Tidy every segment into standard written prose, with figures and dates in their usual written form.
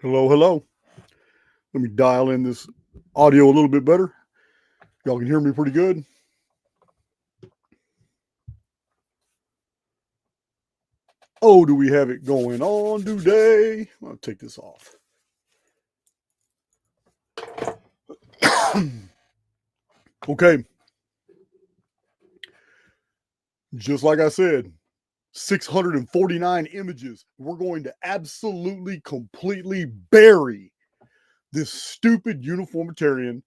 Hello, hello. Let me dial in this audio a little bit better. Y'all can hear me pretty good. Oh, do we have it going on today? I'll take this off. Okay. Just like I said, 649 images. We're going to absolutely, completely bury this stupid uniformitarian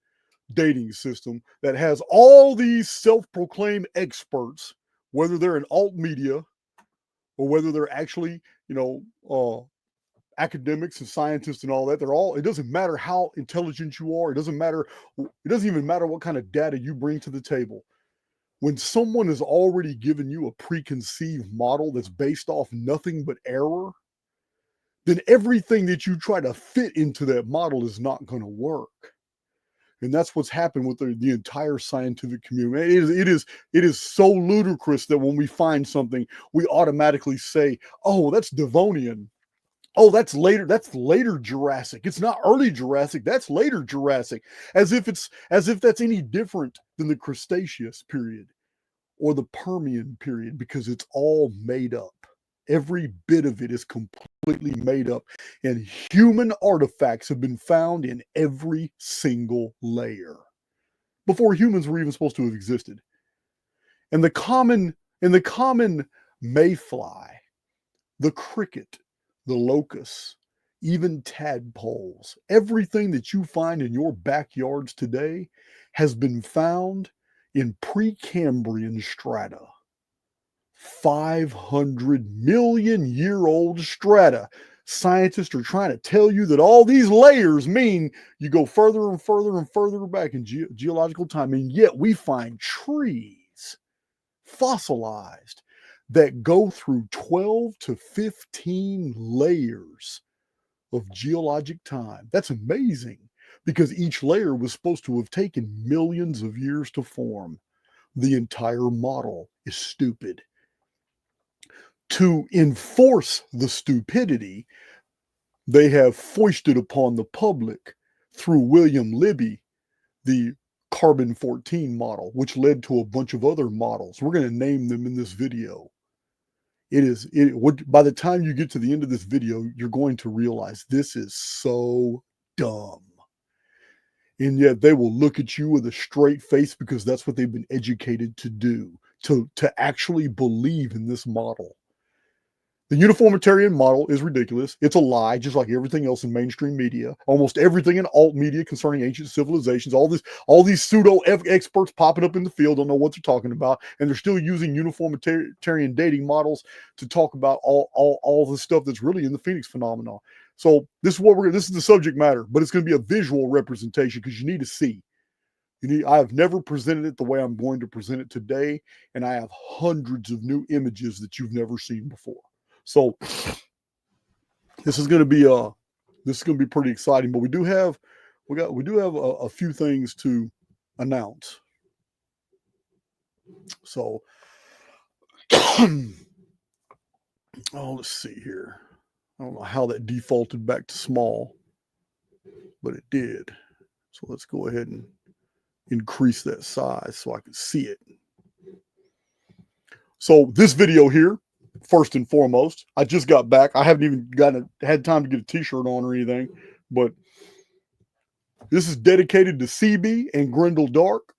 dating system that has all these self-proclaimed experts, whether they're in alt media or whether they're actually, academics and scientists and all that. They're all, it doesn't matter how intelligent you are. It doesn't even matter what kind of data you bring to the table. When someone has already given you a preconceived model that's based off nothing but error, then everything that you try to fit into that model is not going to work. And that's what's happened with the entire scientific community. It is so ludicrous that when we find something, we automatically say, "Oh, that's Devonian. Oh, that's later Jurassic. It's not early Jurassic. That's later Jurassic." As if that's any different than the Cretaceous period or the Permian period, because it's all made up. Every bit of it is completely made up, and human artifacts have been found in every single layer before humans were even supposed to have existed. And the common mayfly, the cricket, the locust, even tadpoles, everything that you find in your backyards today has been found in Precambrian strata. 500 million year old strata. Scientists are trying to tell you that all these layers mean you go further and further and further back in geological time, and yet we find trees fossilized that go through 12 to 15 layers of geologic time. That's amazing, because each layer was supposed to have taken millions of years to form. The entire model is stupid. To enforce the stupidity, they have foisted upon the public through William Libby the carbon-14 model, which led to a bunch of other models. We're going to name them in this video. By the time you get to the end of this video, you're going to realize this is so dumb. And yet they will look at you with a straight face, because that's what they've been educated to do, to actually believe in this model. The uniformitarian model is ridiculous. It's a lie, just like everything else in mainstream media. Almost everything in alt media concerning ancient civilizations. All these pseudo experts popping up in the field don't know what they're talking about, and they're still using uniformitarian dating models to talk about all the stuff that's really in the Phoenix phenomenon. So this is the subject matter, but it's going to be a visual representation, because you need to see. I have never presented it the way I'm going to present it today, and I have hundreds of new images that you've never seen before. So this is going to be pretty exciting, but we do have a few things to announce. So, let's see here. I don't know how that defaulted back to small, but it did. So let's go ahead and increase that size so I can see it. So this video here, first and foremost, I just got back. I haven't even had time to get a t-shirt on or anything, but this is dedicated to CB and Grendel Dark,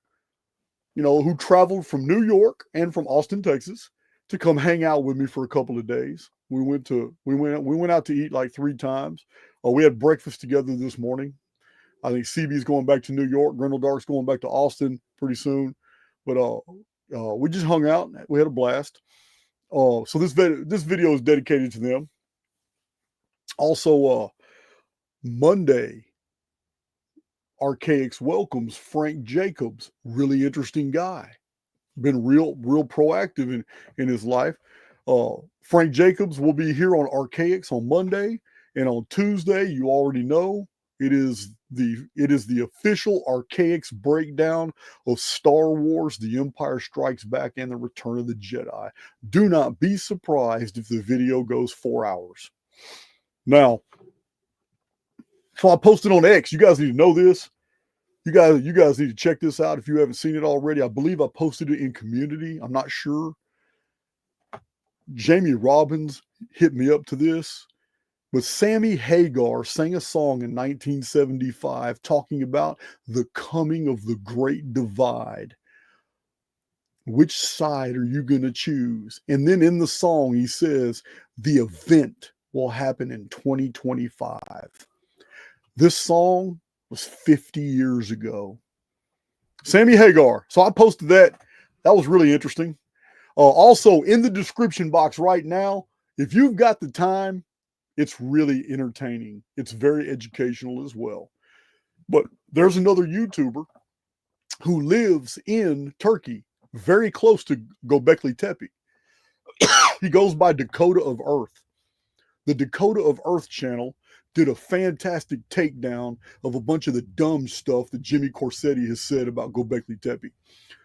who traveled from New York and from Austin, Texas, to come hang out with me for a couple of days. We went out to eat like 3 times. We had breakfast together this morning. I think CB's going back to New York. Grendel Dark's going back to Austin pretty soon. But we just hung out. We had a blast. So this video is dedicated to them. Also, Monday, Archaix welcomes Frank Jacobs. Really interesting guy. Been real proactive in his life. Frank Jacobs will be here on Archaix on Monday, and on Tuesday, you already know, it is the official Archaix breakdown of Star Wars: The Empire Strikes Back and The Return of the Jedi. Do not be surprised if the video goes 4 hours. Now, So I posted on X. You guys need to know this. You guys need to check this out if you haven't seen it already. I believe I posted it in community. I'm not sure. Jamie Robbins hit me up to this. But Sammy Hagar sang a song in 1975 talking about the coming of the Great Divide. Which side are you going to choose? And then in the song, he says, the event will happen in 2025. This song was 50 years ago. Sammy Hagar. So I posted that. That was really interesting. Also, in the description box right now, if you've got the time, it's really entertaining. It's very educational as well. But there's another YouTuber who lives in Turkey, very close to Göbekli Tepe. He goes by Dakota of Earth. The Dakota of Earth channel did a fantastic takedown of a bunch of the dumb stuff that Jimmy Corsetti has said about Göbekli Tepe.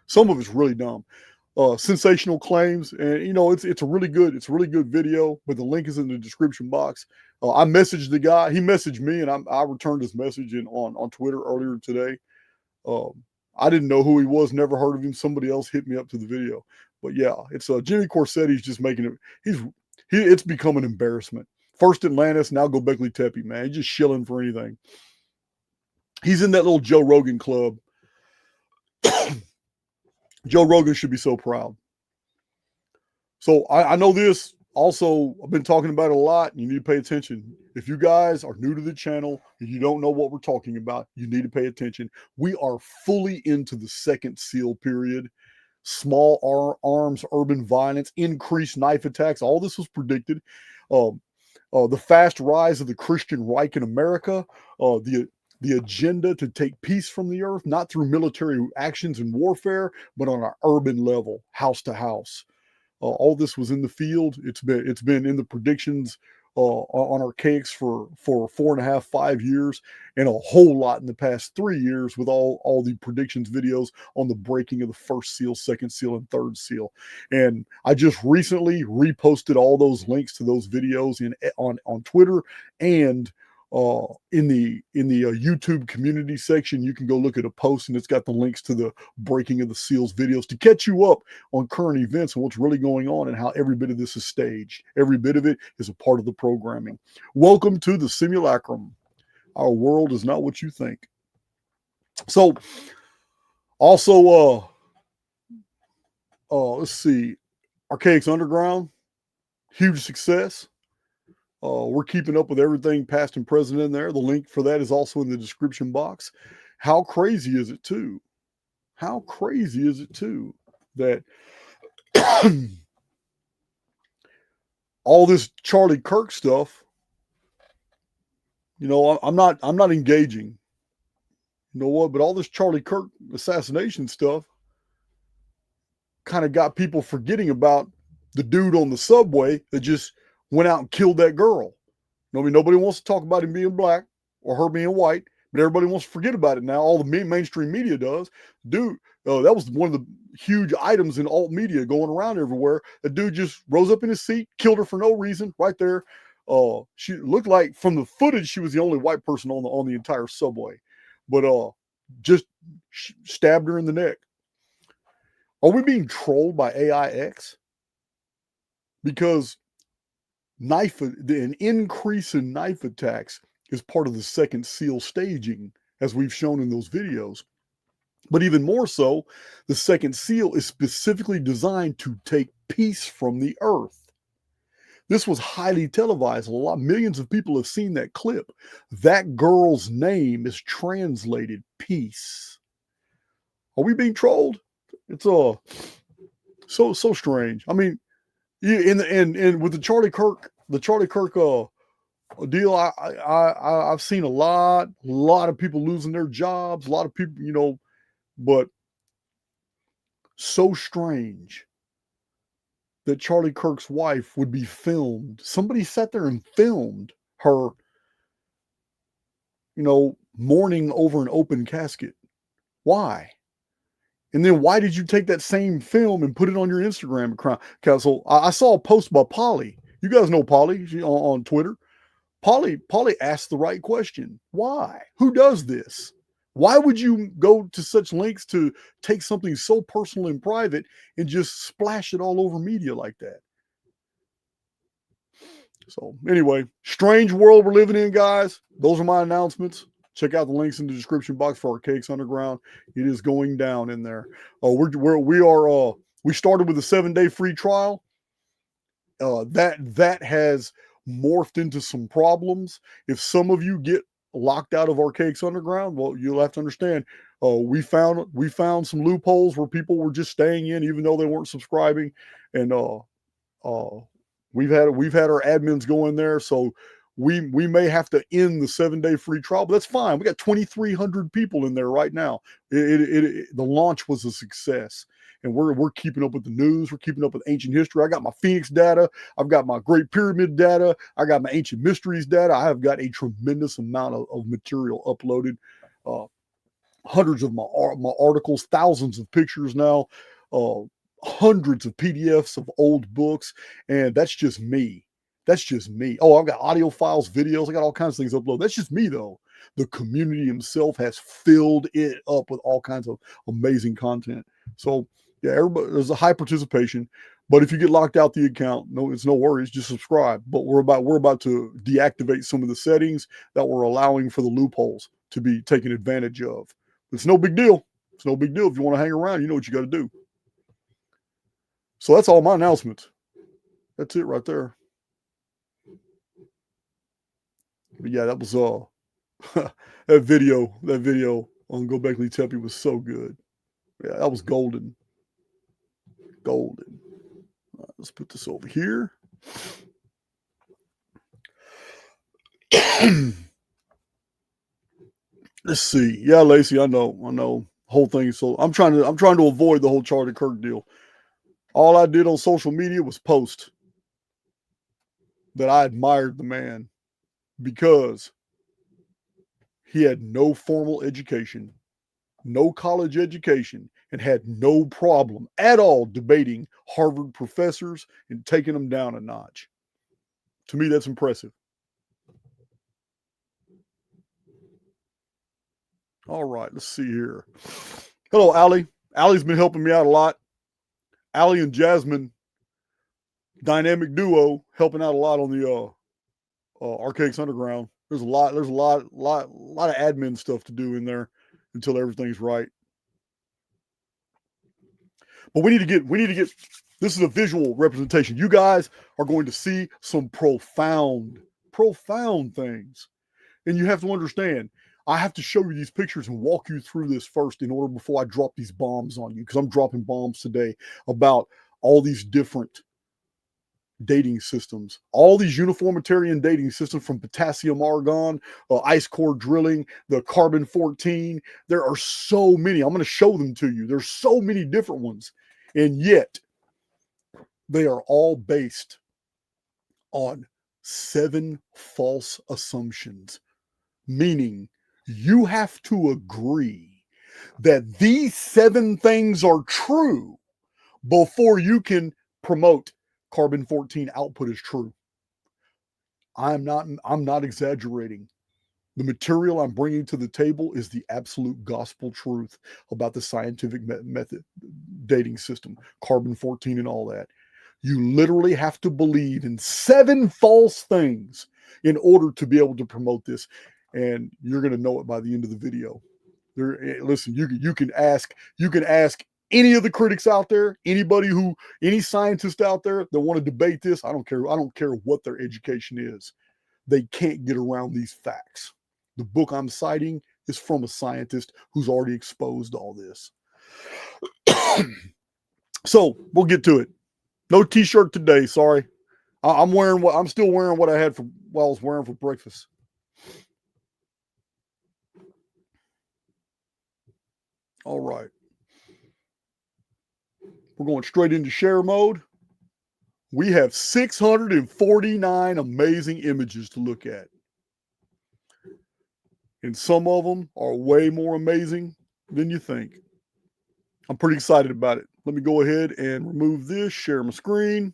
Some of it's really dumb. Sensational claims, and it's a really good video, but the link is in the description box. I messaged the guy, he messaged me, and I returned his message on Twitter earlier today. I didn't know who he was, never heard of him. Somebody else hit me up to the video, but yeah, it's Jimmy Corsetti's just making it. It's become an embarrassment. First Atlantis, now Göbekli Tepe, man. He's just shilling for anything. He's in that little Joe Rogan club. Joe Rogan should be so proud. So I know this. Also, I've been talking about it a lot. You need to pay attention. If you guys are new to the channel and you don't know what we're talking about, you need to pay attention. We are fully into the second seal period. Small arms, urban violence, increased knife attacks. All this was predicted. The fast rise of the Christian Reich in America. The agenda to take peace from the earth, not through military actions and warfare, but on an urban level, house to house. All this was in the field. It's been in the predictions on Archaix for 4.5, 5 years, and a whole lot in the past 3 years with all the predictions videos on the breaking of the first seal, second seal, and third seal. And I just recently reposted all those links to those videos on Twitter, and in the YouTube community section, you can go look at a post, and it's got the links to the breaking of the seals videos to catch you up on current events and what's really going on and how every bit of this is staged. Every bit of it is a part of the programming. Welcome to the simulacrum. Our world is not what you think. So, also, let's see, Archaix Underground, huge success. We're keeping up with everything past and present in there. The link for that is also in the description box. How crazy is it too? How crazy is it too that all this Charlie Kirk stuff, I'm not engaging. You know what? But all this Charlie Kirk assassination stuff kind of got people forgetting about the dude on the subway that just went out and killed that girl. Nobody wants to talk about him being black or her being white, but everybody wants to forget about it now. All the mainstream media does. Dude, that was one of the huge items in alt media going around everywhere. A dude just rose up in his seat, killed her for no reason, right there. She looked like, from the footage, she was the only white person on the entire subway, but just stabbed her in the neck. Are we being trolled by AIX? Because an increase in knife attacks is part of the second seal staging, as we've shown in those videos. But even more so, the second seal is specifically designed to take peace from the earth. This was highly televised. Millions of people have seen that clip. That girl's name is translated peace. Are we being trolled? It's so strange. I mean, and with the Charlie Kirk deal, I've seen a lot of people losing their jobs, a lot of people, but so strange that Charlie Kirk's wife would be filmed. Somebody sat there and filmed her, mourning over an open casket. Why? And then why did you take that same film and put it on your Instagram account? So I saw a post by Polly. You guys know Polly on Twitter. Polly asked the right question. Why? Who does this? Why would you go to such lengths to take something so personal and private and just splash it all over media like that? So anyway, strange world we're living in, guys. Those are my announcements. Check out the links in the description box for Archaix Underground. It is going down in there. We started with a 7-day free trial. That has morphed into some problems. If some of you get locked out of Archaix Underground, well, you'll have to understand. We found some loopholes where people were just staying in even though they weren't subscribing, and we've had our admins go in there, so we may have to end the 7-day free trial, but that's fine. We got 2,300 people in there right now. The launch was a success, and we're keeping up with the news. We're keeping up with ancient history. I got my Phoenix data. I've got my Great Pyramid data. I got my ancient mysteries data. I have got a tremendous amount of material uploaded. Hundreds of my articles, thousands of pictures now, hundreds of PDFs of old books, and that's just me. That's just me. Oh, I've got audio files, videos. I got all kinds of things uploaded. That's just me, though. The community himself has filled it up with all kinds of amazing content. So, yeah, everybody, there's a high participation. But if you get locked out the account, no, it's no worries. Just subscribe. But we're about to deactivate some of the settings that were allowing for the loopholes to be taken advantage of. It's no big deal. It's no big deal. If you want to hang around, you know what you got to do. So that's all my announcements. That's it right there. But yeah, that was that video on Gobekli Tepe was so good. Yeah, that was golden. Golden. All right, let's put this over here. Let's see. Yeah, Lacey, I know. Whole thing. So I'm trying to avoid the whole Charlie Kirk deal. All I did on social media was post that I admired the man because he had no formal education, no college education, and had no problem at all debating Harvard professors and taking them down a notch. To me, that's impressive. All right, let's see here. Hello, Allie. Allie's been helping me out a lot. Allie and Jasmine, dynamic duo, helping out a lot on the Archaix Underground. There's a lot of admin stuff to do in there until everything's right. But we need to get this is a visual representation. You guys are going to see some profound things. And you have to understand, I have to show you these pictures and walk you through this first in order before I drop these bombs on you, because I'm dropping bombs today about all these different dating systems, all these uniformitarian dating systems, from potassium argon, ice core drilling, the carbon-14. There are so many. I'm going to show them to you. There's so many different ones, and yet they are all based on 7 false assumptions, meaning you have to agree that these 7 things are true before you can promote carbon-14 output as true. I'm not exaggerating. The material I'm bringing to the table is the absolute gospel truth about the scientific method dating system, carbon-14 and all that. You literally have to believe in 7 false things in order to be able to promote this. And you're going to know it by the end of the video. Listen, you can ask any of the critics out there, any scientist out there that want to debate this. I don't care what their education is. They can't get around these facts. The book I'm citing is from a scientist who's already exposed all this. So we'll get to it. No t-shirt today, sorry. I'm still wearing what I was wearing for breakfast. All right. We're going straight into share mode. We have 649 amazing images to look at. And some of them are way more amazing than you think. I'm pretty excited about it. Let me go ahead and remove this, share my screen.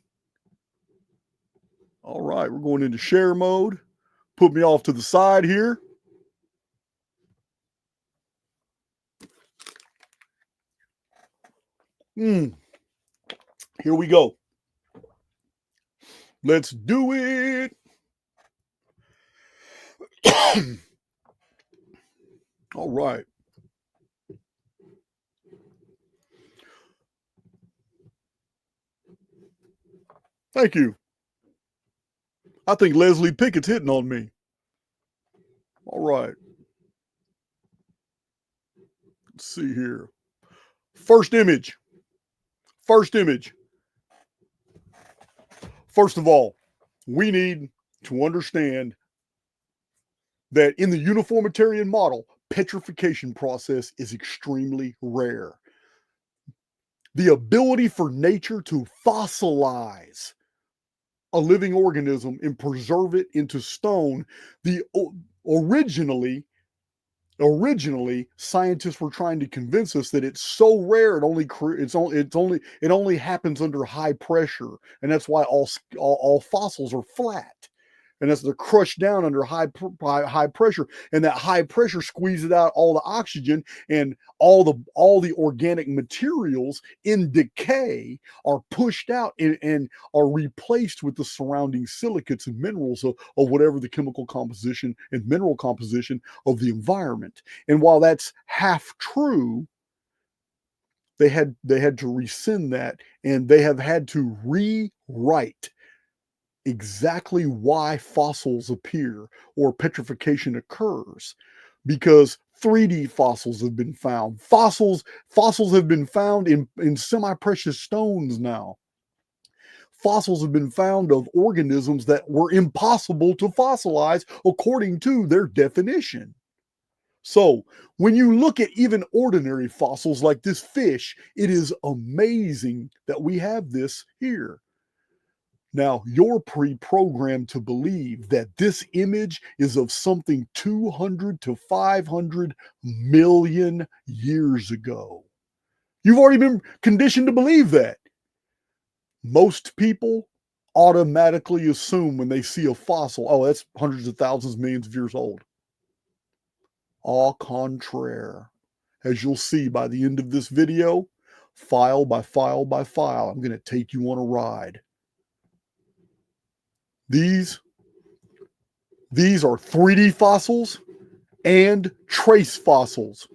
All right, we're going into share mode. put me off to the side here. Here we go. Let's do it. All right. Thank you. I think Leslie Pickett's hitting on me. All right. Let's see here. First image. First of all, we need to understand that in the uniformitarian model, petrification process is extremely rare. The ability for nature to fossilize a living organism and preserve it into stone, originally scientists were trying to convince us that it's so rare it only happens under high pressure, and that's why all fossils are flat. And as they're crushed down under high pressure, and that high pressure squeezes out all the oxygen, and all the organic materials in decay are pushed out and are replaced with the surrounding silicates and minerals of whatever the chemical composition and mineral composition of the environment. And while that's half true, they had to rescind that, and they have had to rewrite exactly why fossils appear or petrification occurs, because 3D fossils have been found. Fossils have been found in semi-precious stones now. Fossils have been found of organisms that were impossible to fossilize according to their definition. So when you look at even ordinary fossils like this fish, it is amazing that we have this here. Now, you're pre-programmed to believe that this image is of something 200 to 500 million years ago. You've already been conditioned to believe that. Most people automatically assume when they see a fossil, oh, that's hundreds of thousands, millions of years old. Au contraire. As you'll see by the end of this video, file by file by file, I'm going to take you on a ride. These are 3D fossils and trace fossils.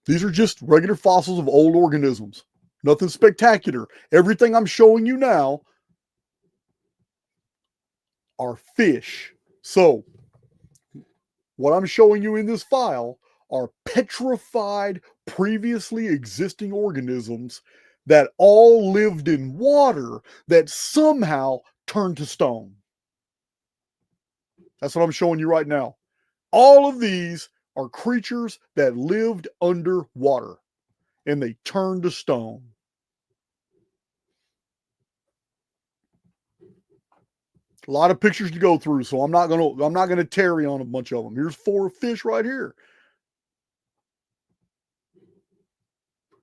These are just regular fossils of old organisms. Nothing spectacular. Everything I'm showing you now are fish. So, what I'm showing you in this file are petrified, previously existing organisms that all lived in water that somehow turned to stone. That's what I'm showing you right now. All of these are creatures that lived underwater and they turned to stone. A lot of pictures to go through, so I'm not gonna tarry on a bunch of them. Here's 4 fish right here.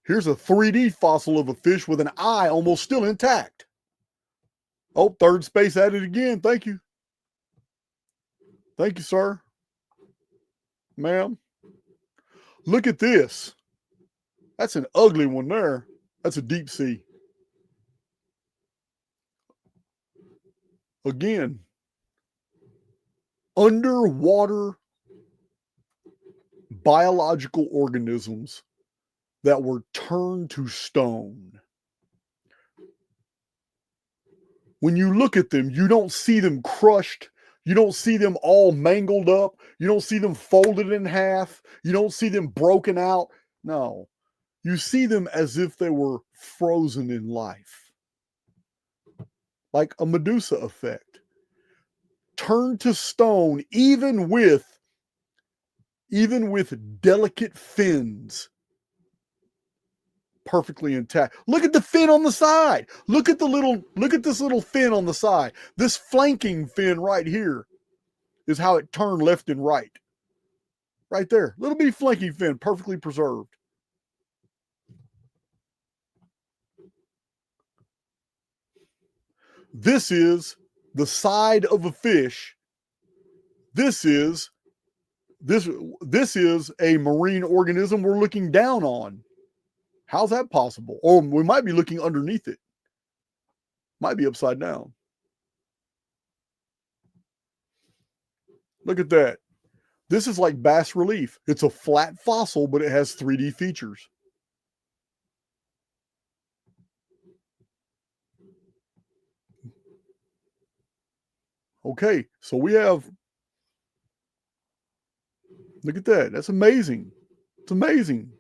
Here's a 3D fossil of a fish with an eye almost still intact. Oh, third space added again. Thank you. Thank you, sir. Ma'am. Look at this. That's an ugly one there. That's a deep sea. Again, underwater biological organisms that were turned to stone. When you look at them, you don't see them crushed. You don't see them all mangled up. You don't see them folded in half. You don't see them broken out. No, you see them as if they were frozen in life, like a Medusa effect. Turned to stone, even with delicate fins, perfectly intact. Look at the fin on the side. Look at this little fin on the side. This flanking fin right here is how it turned left and right. Right there. Little bitty flanking fin, perfectly preserved. This is the side of a fish. This is a marine organism we're looking down on. How's that possible? Or we might be looking underneath it. Might be upside down. Look at that. This is like bas relief. It's a flat fossil, but it has 3D features. Okay, so we have, look at that. That's amazing. It's amazing.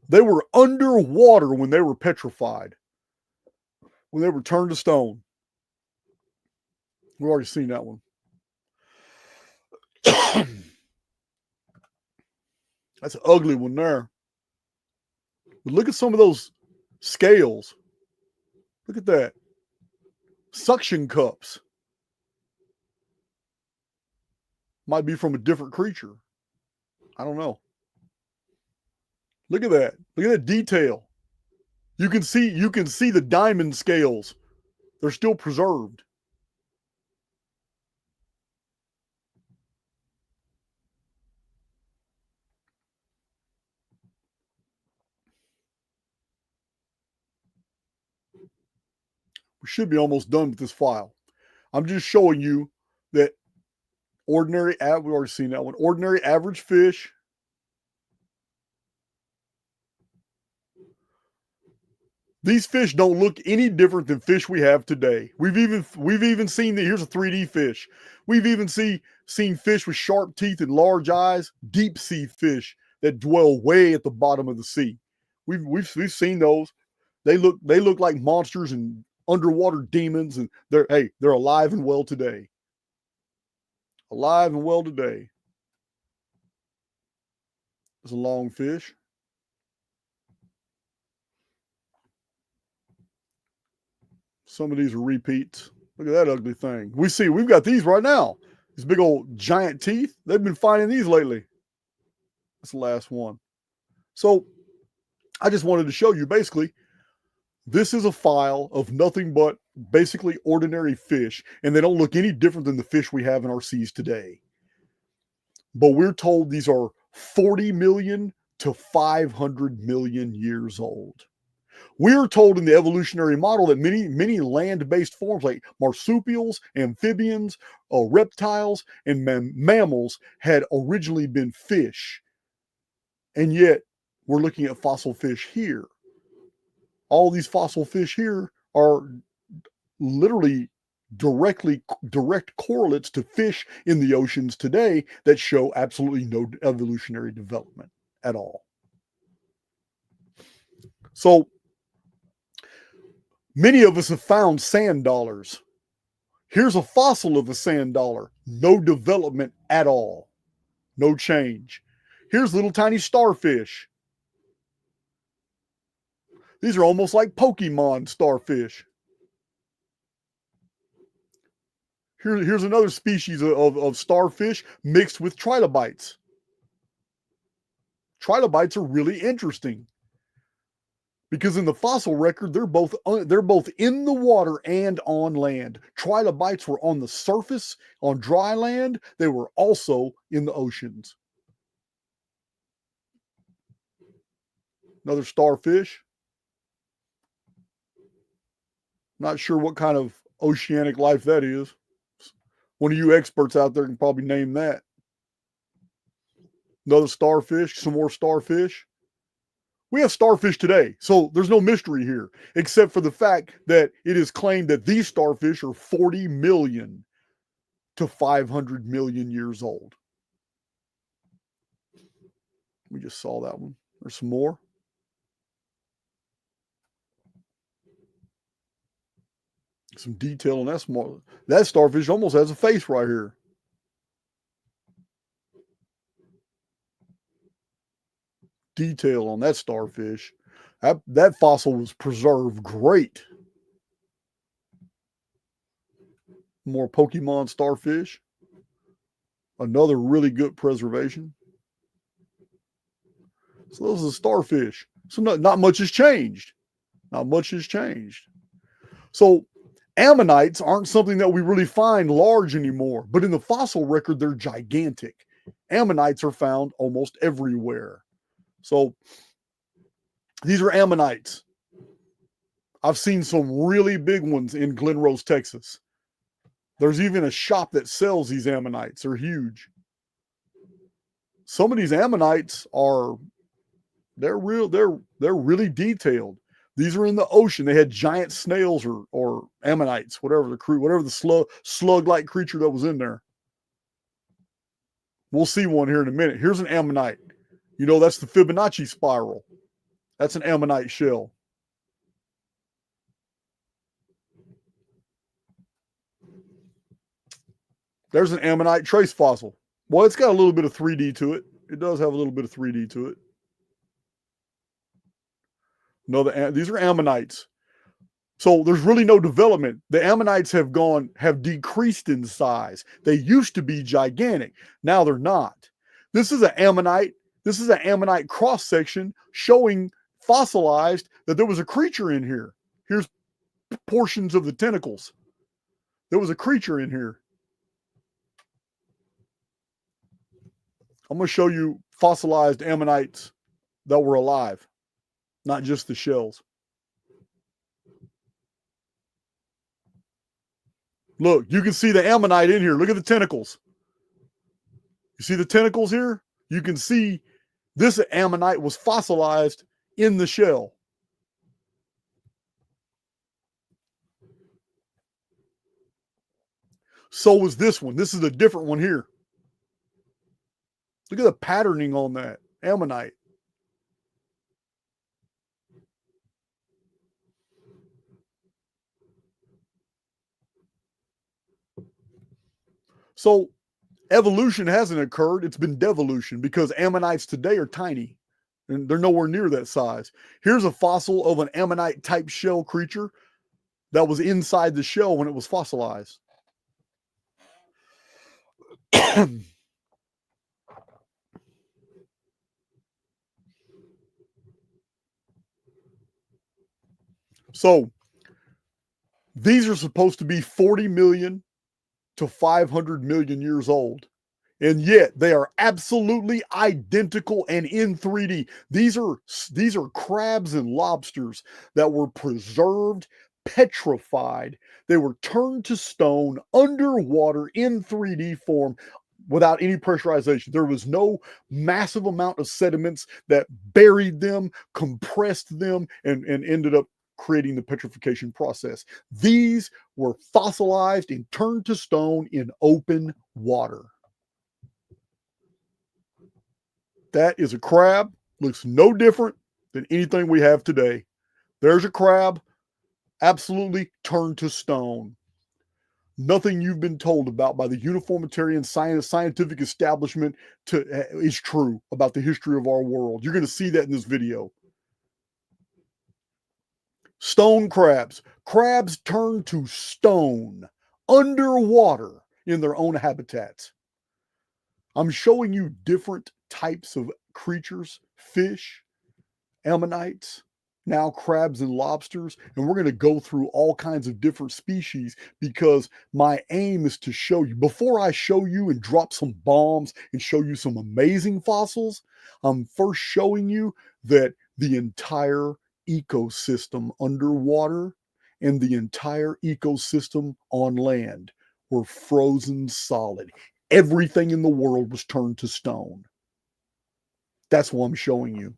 They were underwater when they were petrified, when they were turned to stone. We've already seen that one. That's an ugly one there. But look at some of those scales. Look at that. Suction cups. Might be from a different creature. I don't know. Look at that. Look at that detail. You can see the diamond scales. They're still preserved. We should be almost done with this file. I'm just showing you that ordinary, we've already seen that one. Ordinary average fish. These fish don't look any different than fish we have today. We've even seen that. Here's a 3D fish. We've even seen fish with sharp teeth and large eyes, deep sea fish that dwell way at the bottom of the sea. We've seen those. They look like monsters and underwater demons, and they're alive and well today. Alive and well today. It's a long fish. Some of these are repeats. Look at that ugly thing. We've got these right now. These big old giant teeth. They've been finding these lately. That's the last one. So I just wanted to show you, basically, this is a file of nothing but basically ordinary fish, and they don't look any different than the fish we have in our seas today. But we're told these are 40 million to 500 million years old. We're told in the evolutionary model that many land-based forms like marsupials, amphibians, reptiles, and mammals had originally been fish. And yet, we're looking at fossil fish here. All these fossil fish here are literally direct correlates to fish in the oceans today that show absolutely no evolutionary development at all. So, many of us have found sand dollars. Here's a fossil of a sand dollar. No development at all. No change. Here's little tiny starfish. These are almost like Pokemon starfish. Here's another species of starfish mixed with trilobites. Trilobites are really interesting because in the fossil record, they're both in the water and on land. Trilobites were on the surface, on dry land. They were also in the oceans. Another starfish. Not sure what kind of oceanic life that is. One of you experts out there can probably name that. Another starfish, some more starfish. We have starfish today, so there's no mystery here, except for the fact that it is claimed that these starfish are 40 million to 500 million years old. We just saw that one. There's some more. Some detail on that small. That starfish almost has a face right here. Detail on that starfish. That fossil was preserved great. More Pokemon starfish. Another really good preservation. So those are the starfish. So not much has changed. Not much has changed. So Ammonites aren't something that we really find large anymore, but in the fossil record, they're gigantic. Ammonites are found almost everywhere. So these are ammonites. I've seen some really big ones in Glen Rose, Texas. There's even a shop that sells these ammonites. They're huge. Some of these ammonites are they're really detailed. These are in the ocean. They had giant snails or ammonites, whatever the slug-like creature that was in there. We'll see one here in a minute. Here's an ammonite. You know, that's the Fibonacci spiral. That's an ammonite shell. There's an ammonite trace fossil. Well, it's got a little bit of 3D to it. It does have a little bit of 3D to it. No, these are ammonites. So there's really no development. The ammonites have decreased in size. They used to be gigantic. Now they're not. This is an ammonite. This is an ammonite cross section showing fossilized that there was a creature in here. Here's portions of the tentacles. There was a creature in here. I'm going to show you fossilized ammonites that were alive, not just the shells. Look, you can see the ammonite in here. Look at the tentacles. You see the tentacles here? You can see this ammonite was fossilized in the shell. So was this one. This is a different one here. Look at the patterning on that ammonite. So evolution hasn't occurred. It's been devolution because ammonites today are tiny and they're nowhere near that size. Here's a fossil of an ammonite type shell creature that was inside the shell when it was fossilized. So these are supposed to be 40 million to 500 million years old. And yet they are absolutely identical and in 3D. These are crabs and lobsters that were preserved, petrified. They were turned to stone underwater in 3D form without any pressurization. There was no massive amount of sediments that buried them, compressed them, and ended up creating the petrification process. These were fossilized and turned to stone in open water. That is a crab. Looks no different than anything we have today. There's a crab, absolutely turned to stone. Nothing you've been told about by the uniformitarian scientific establishment is true about the history of our world. You're going to see that in this video. Stone crabs. Crabs turned to stone underwater in their own habitats. I'm showing you different types of creatures, fish, ammonites, now crabs and lobsters, and we're going to go through all kinds of different species because my aim is to show you, before I show you and drop some bombs and show you some amazing fossils, I'm first showing you that the entire ecosystem underwater and the entire ecosystem on land were frozen solid. Everything in the world was turned to stone. That's what I'm showing you.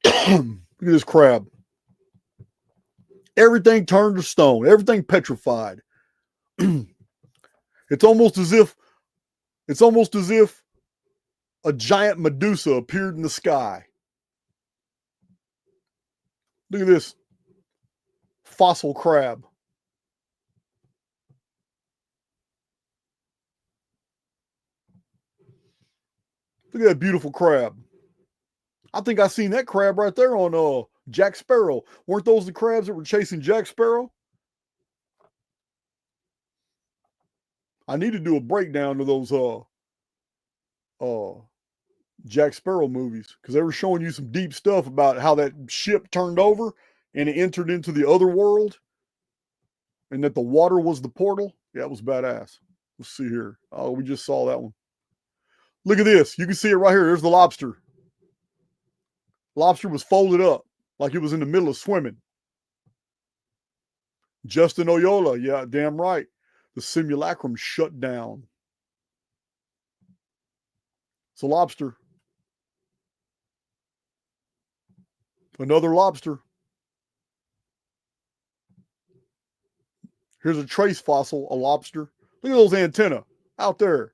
Look at this crab. Everything turned to stone. Everything petrified. It's almost as if a giant Medusa appeared in the sky. Look at this fossil crab. Look at that beautiful crab. I think I seen that crab right there on Jack Sparrow. Weren't those the crabs that were chasing Jack Sparrow? I need to do a breakdown of those Jack Sparrow movies because they were showing you some deep stuff about how that ship turned over and it entered into the other world. and that the water was the portal. Yeah, it was badass. Let's see here. Oh, we just saw that one. Look at this. You can see it right here. There's the lobster. Lobster was folded up like it was in the middle of swimming. Justin Oyola, yeah, damn right. The simulacrum shut down. It's a lobster. Another lobster. Here's a trace fossil, a lobster. Look at those antennae out there.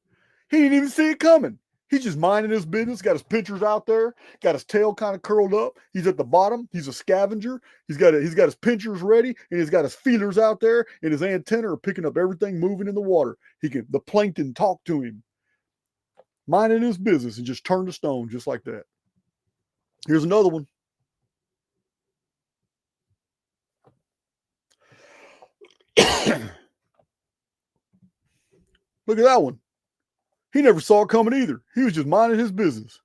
He didn't even see it coming. He's just minding his business, got his pinchers out there, got his tail kind of curled up. He's at the bottom. He's a scavenger. He's got his pinchers ready, and he's got his feelers out there, and his antennae are picking up everything moving in the water. The plankton talk to him, minding his business, and just turn to stone just like that. Here's another one. Look at that one. He never saw it coming either. He was just minding his business.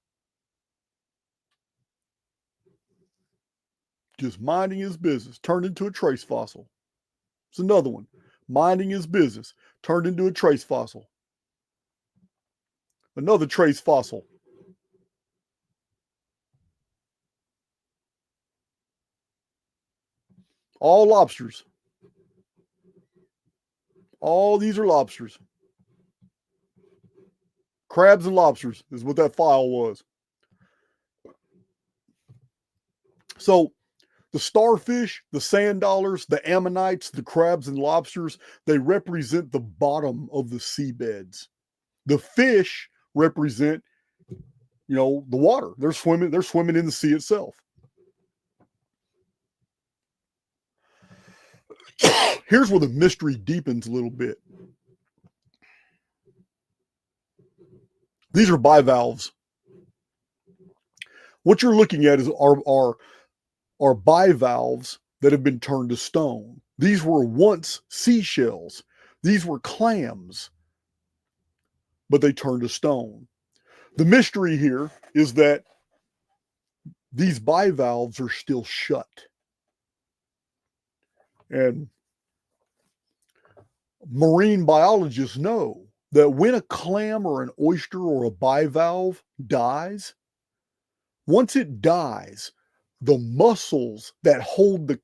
Just minding his business. Turned into a trace fossil. It's another one. Minding his business. Turned into a trace fossil. Another trace fossil. All lobsters. All these are lobsters. Crabs and lobsters is what that file was. So the starfish, the sand dollars, the ammonites, the crabs and lobsters, they represent the bottom of the seabeds. The fish represent, the water. They're swimming in the sea itself. Here's where the mystery deepens a little bit. These are bivalves. What you're looking at are bivalves that have been turned to stone. These were once seashells. These were clams, but they turned to stone. The mystery here is that these bivalves are still shut. And marine biologists know that when a clam or an oyster or a bivalve dies, once it dies, the muscles that hold the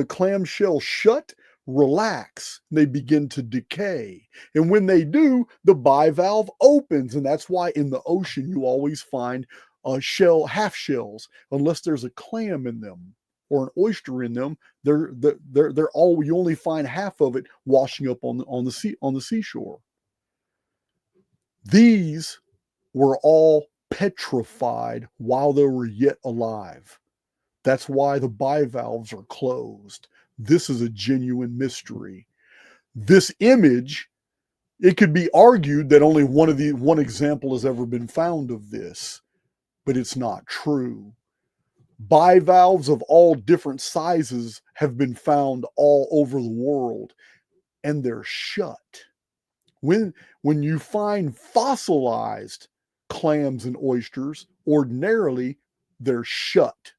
clamshell shut relax. They begin to decay. And when they do, the bivalve opens. And that's why in the ocean you always find half shells, unless there's a clam in them or an oyster in them. They're all, you only find half of it washing up on the seashore. These were all petrified while they were yet alive. That's why the bivalves are closed. This is a genuine mystery. This image, it could be argued that only one example has ever been found of this, but it's not true. Bivalves of all different sizes have been found all over the world, and they're shut. When you find fossilized clams and oysters, ordinarily they're shut,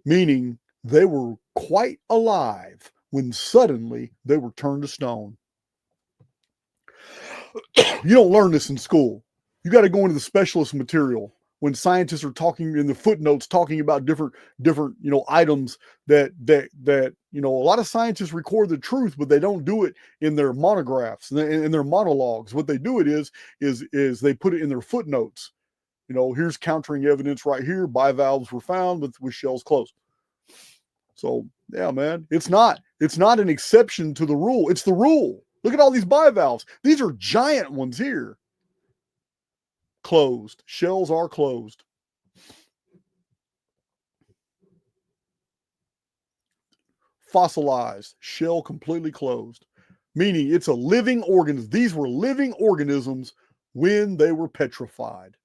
meaning they were quite alive when suddenly they were turned to stone. You don't learn this in school. You got to go into the specialist material when scientists are talking in the footnotes, talking about different items that a lot of scientists record the truth, but they don't do it in their monographs, in their monologues. What they do it is they put it in their footnotes. Here's countering evidence right here. Bivalves were found with shells closed. So yeah, man, it's not an exception to the rule. It's the rule. Look at all these bivalves. These are giant ones here. Closed. Shells are closed. Fossilized. Shell completely closed. Meaning it's a living organism. These were living organisms when they were petrified.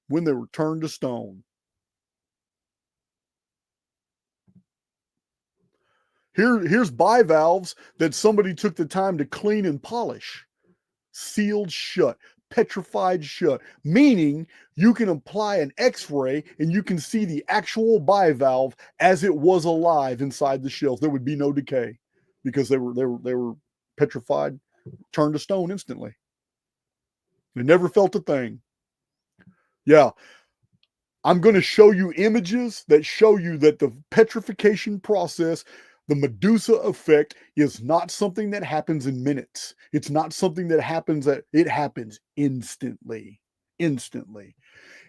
When they were turned to stone. Here's bivalves that somebody took the time to clean and polish. Sealed shut. Petrified shut, meaning you can apply an X-ray and you can see the actual bivalve as it was alive inside the shells. There would be no decay. because they were petrified, turned to stone instantly. They never felt a thing. Yeah. I'm going to show you images that show you that the petrification process, the Medusa effect, is not something that happens in minutes. It's not something that happens it happens instantly. Instantly.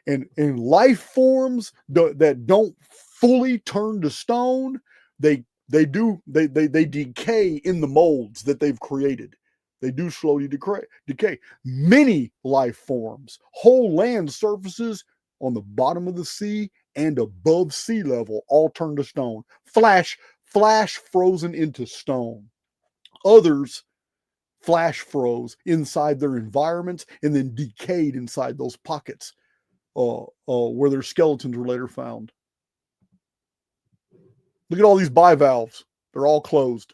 And life forms that don't fully turn to stone, they decay in the molds that they've created. They do slowly decay. Many life forms, whole land surfaces on the bottom of the sea and above sea level, all turn to stone. Flash frozen into stone. Others flash froze inside their environments and then decayed inside those pockets where their skeletons were later found. Look at all these bivalves. They're all closed.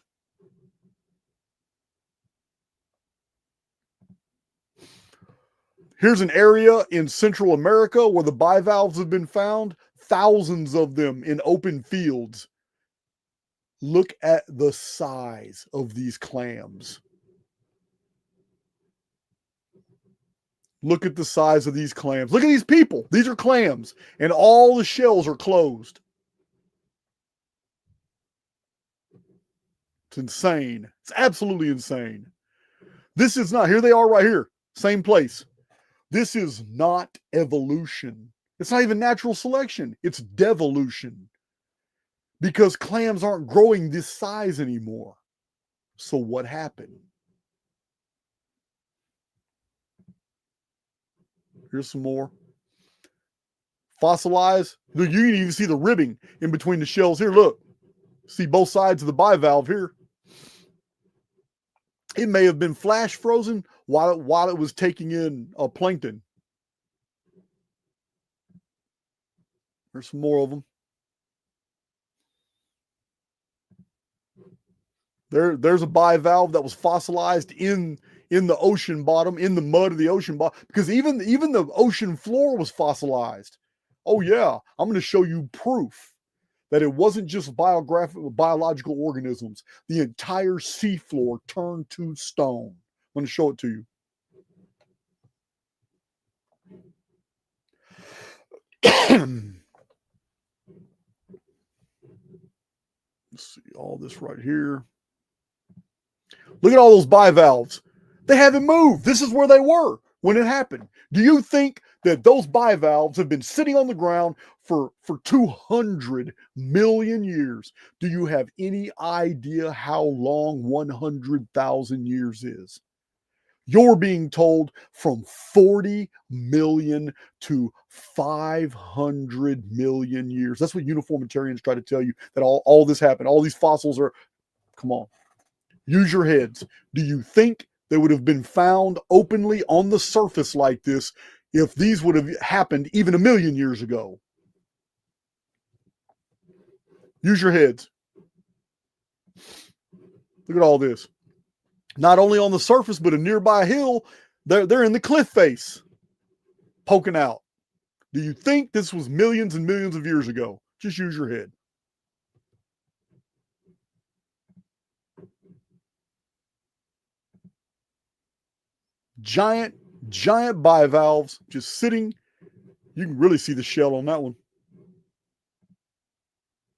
Here's an area in Central America where the bivalves have been found, thousands of them in open fields. Look at the size of these clams. Look at the size of these clams. Look at these people. These are clams, and all the shells are closed. It's insane. It's absolutely insane. This is not, here they are right here, same place. This is not evolution. It's not even natural selection. It's devolution. Because clams aren't growing this size anymore. So what happened? Here's some more. Fossilized. You can even see the ribbing in between the shells here. Look. See both sides of the bivalve here. It may have been flash frozen while it was taking in plankton. There's some more of them. There's a bivalve that was fossilized in the ocean bottom, in the mud of the ocean bottom, because even the ocean floor was fossilized. Oh yeah, I'm going to show you proof that it wasn't just biological organisms. The entire seafloor turned to stone. I'm going to show it to you. Let's see all this right here. Look at all those bivalves. They haven't moved. This is where they were when it happened. Do you think that those bivalves have been sitting on the ground for 200 million years? Do you have any idea how long 100,000 years is? You're being told from 40 million to 500 million years. That's what uniformitarians try to tell you, that all this happened. All these fossils are, come on, use your heads. Do you think they would have been found openly on the surface like this if these would have happened even 1 million years ago? Use your heads. Look at all this. Not only on the surface, but a nearby hill, they're in the cliff face, poking out. Do you think this was millions and millions of years ago? Just use your head. Giant bivalves just sitting. You can really see the shell on that one.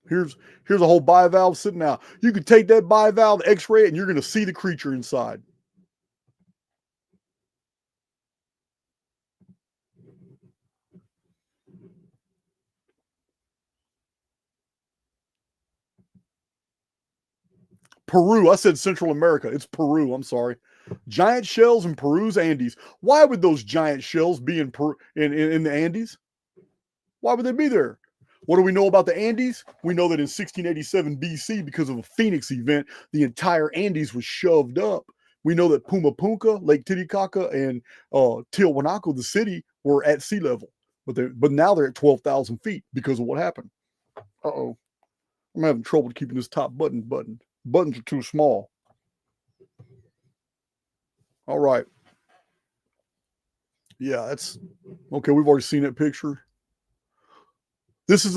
Here's a whole bivalve sitting out. You could take that bivalve, x-ray it, and you're going to see the creature inside. Peru. I said Central America. It's Peru. I'm sorry. Giant shells in Peru's Andes. Why would those giant shells be in Peru, in the Andes? Why would they be there? What do we know about the Andes? We know that in 1687 BC, because of a Phoenix event, the entire Andes was shoved up. We know that Pumapunka, Lake Titicaca, and Tiwanaku, the city, were at sea level. But now they're at 12,000 feet because of what happened. Uh-oh. I'm having trouble keeping this top button. Buttons are too small. All right. Yeah, that's okay. We've already seen that picture. This is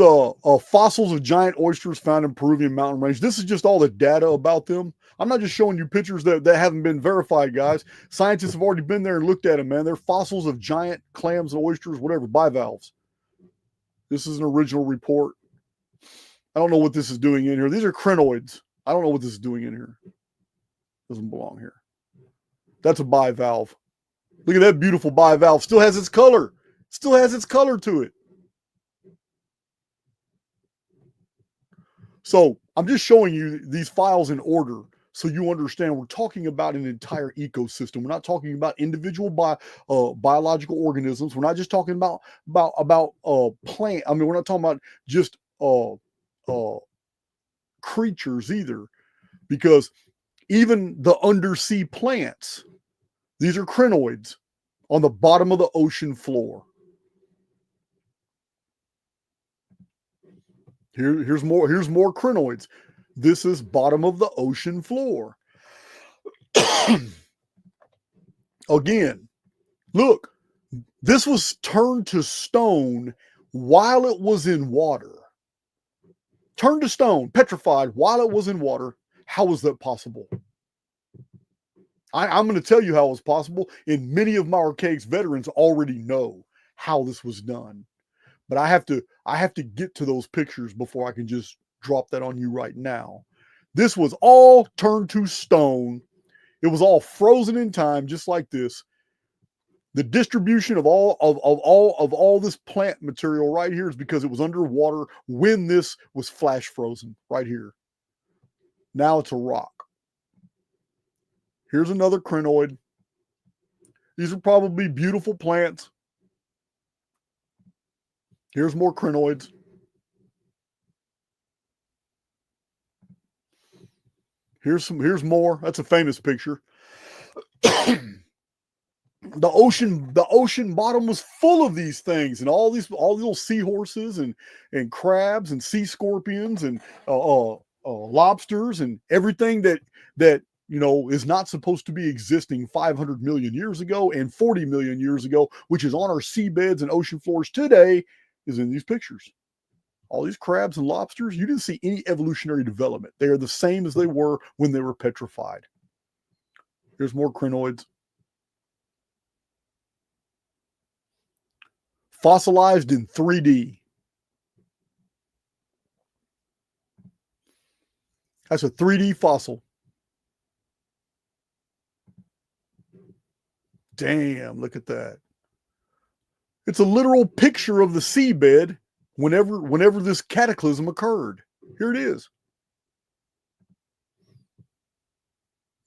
fossils of giant oysters found in Peruvian mountain range. This is just all the data about them. I'm not just showing you pictures that haven't been verified, guys. Scientists have already been there and looked at them, man. They're fossils of giant clams and oysters, whatever, bivalves. This is an original report. I don't know what this is doing in here. These are crinoids. I don't know what this is doing in here. Doesn't belong here. That's a bivalve. Look at that beautiful bivalve. Still has its color. Still has its color to it. So I'm just showing you these files in order so you understand we're talking about an entire ecosystem. We're not talking about individual biological organisms. We're not just talking about plant. I mean, we're not talking about just creatures either, because even the undersea plants, these are crinoids on the bottom of the ocean floor. Here's more crinoids. This is bottom of the ocean floor. Again, look, this was turned to stone while it was in water. Turned to stone, petrified while it was in water. How was that possible? I'm going to tell you how it was possible, and many of my Archaix veterans already know how this was done. But I have to get to those pictures before I can just drop that on you right now. This was all turned to stone. It was all frozen in time, just like this. The distribution of all this plant material right here is because it was underwater when this was flash frozen right here. Now it's a rock. Here's another crinoid. These are probably beautiful plants. Here's more crinoids. Here's more. That's a famous picture. The ocean bottom was full of these things, and all these little seahorses and crabs and sea scorpions and lobsters and everything that is not supposed to be existing 500 million years ago and 40 million years ago, which is on our seabeds and ocean floors today, is in these pictures. All these crabs and lobsters, you didn't see any evolutionary development. They are the same as they were when they were petrified. Here's more crinoids. Fossilized in 3D. That's a 3D fossil. Damn, look at that. It's a literal picture of the seabed whenever this cataclysm occurred. Here it is.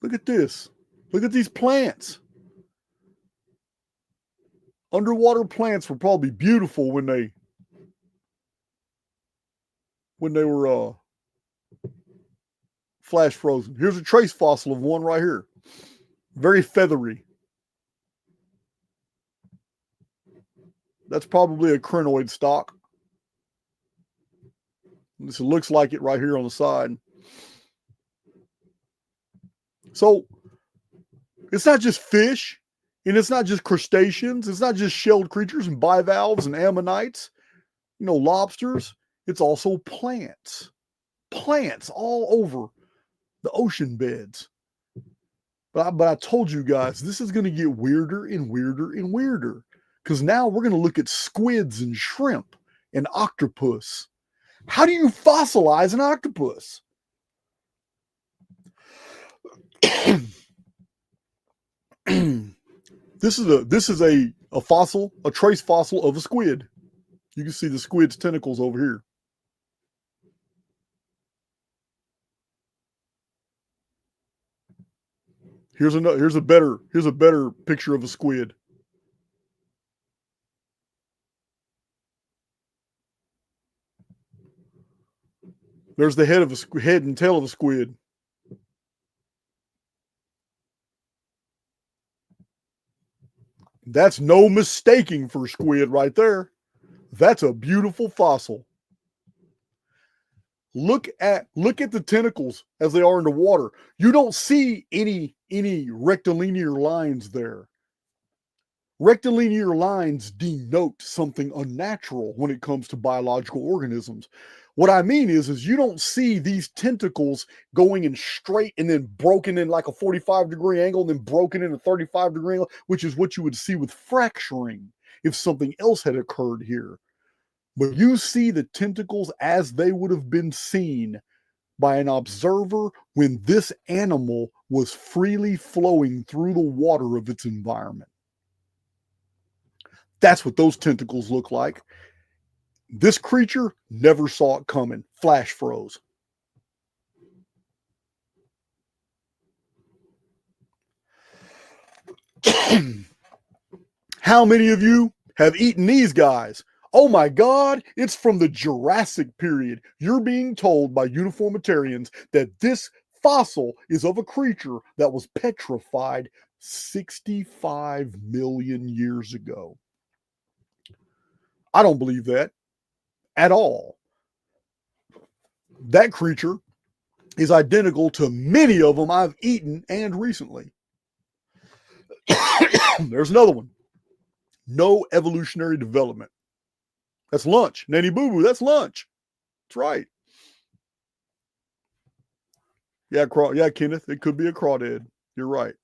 Look at this. Look at these plants. Underwater plants were probably beautiful when they were flash frozen. Here's a trace fossil of one right here. Very feathery. That's probably a crinoid stock. This looks like it right here on the side. So it's not just fish, and it's not just crustaceans. It's not just shelled creatures and bivalves and ammonites, lobsters. It's also plants. Plants all over the ocean beds. But I told you guys, this is going to get weirder and weirder and weirder. Because now we're going to look at squids and shrimp and octopus. How do you fossilize an octopus? This is a fossil, a trace fossil of a squid. You can see the squid's tentacles over here. Here's a better picture of a squid. There's the head and tail of a squid. That's no mistaking for squid right there. That's a beautiful fossil. Look at the tentacles as they are in the water. You don't see any rectilinear lines there. Rectilinear lines denote something unnatural when it comes to biological organisms. What I mean is you don't see these tentacles going in straight and then broken in like a 45-degree angle and then broken in a 35-degree angle, which is what you would see with fracturing if something else had occurred here. But you see the tentacles as they would have been seen by an observer when this animal was freely flowing through the water of its environment. That's what those tentacles look like. This creature never saw it coming. Flash froze. How many of you have eaten these guys? Oh my God, it's from the Jurassic period. You're being told by uniformitarians that this fossil is of a creature that was petrified 65 million years ago. I don't believe that at all. That creature is identical to many of them I've eaten and recently. There's another one. No evolutionary development. That's lunch. Nanny Boo Boo, that's lunch. That's right. Yeah, Kenneth, it could be a crawdad. You're right.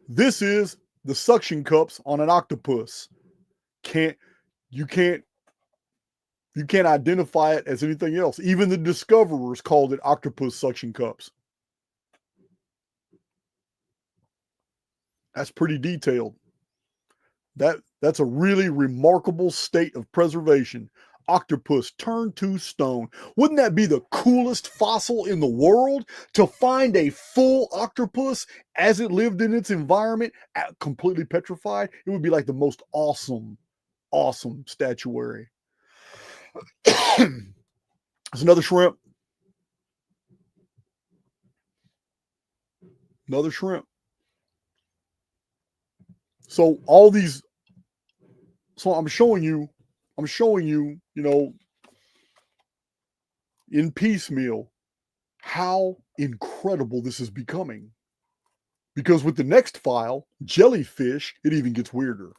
This is the suction cups on an octopus. You can't identify it as anything else. Even the discoverers called it octopus suction cups. That's pretty detailed. That's a really remarkable state of preservation. Octopus turned to stone. Wouldn't that be the coolest fossil in the world? To find a full octopus as it lived in its environment, completely petrified? It would be like the most awesome statuary. There's another shrimp. Another shrimp. So all these, so I'm showing you, in piecemeal, how incredible this is becoming. Because with the next file, jellyfish, it even gets weirder.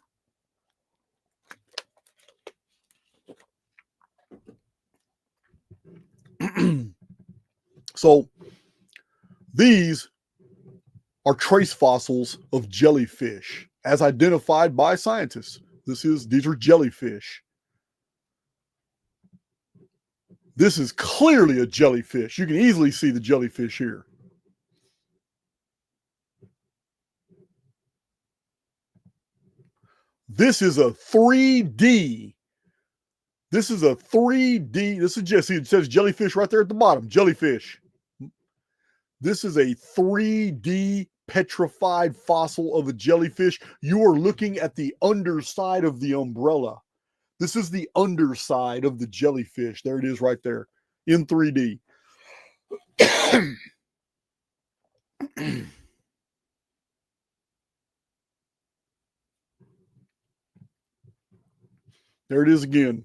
So these are trace fossils of jellyfish as identified by scientists. These are jellyfish. This is clearly a jellyfish. You can easily see the jellyfish here. This is a 3D. This is a 3D. This is just, see, it says jellyfish right there at the bottom. Jellyfish. This is a 3D petrified fossil of a jellyfish. You are looking at the underside of the umbrella. This is the underside of the jellyfish. There it is right there in 3D. There it is again.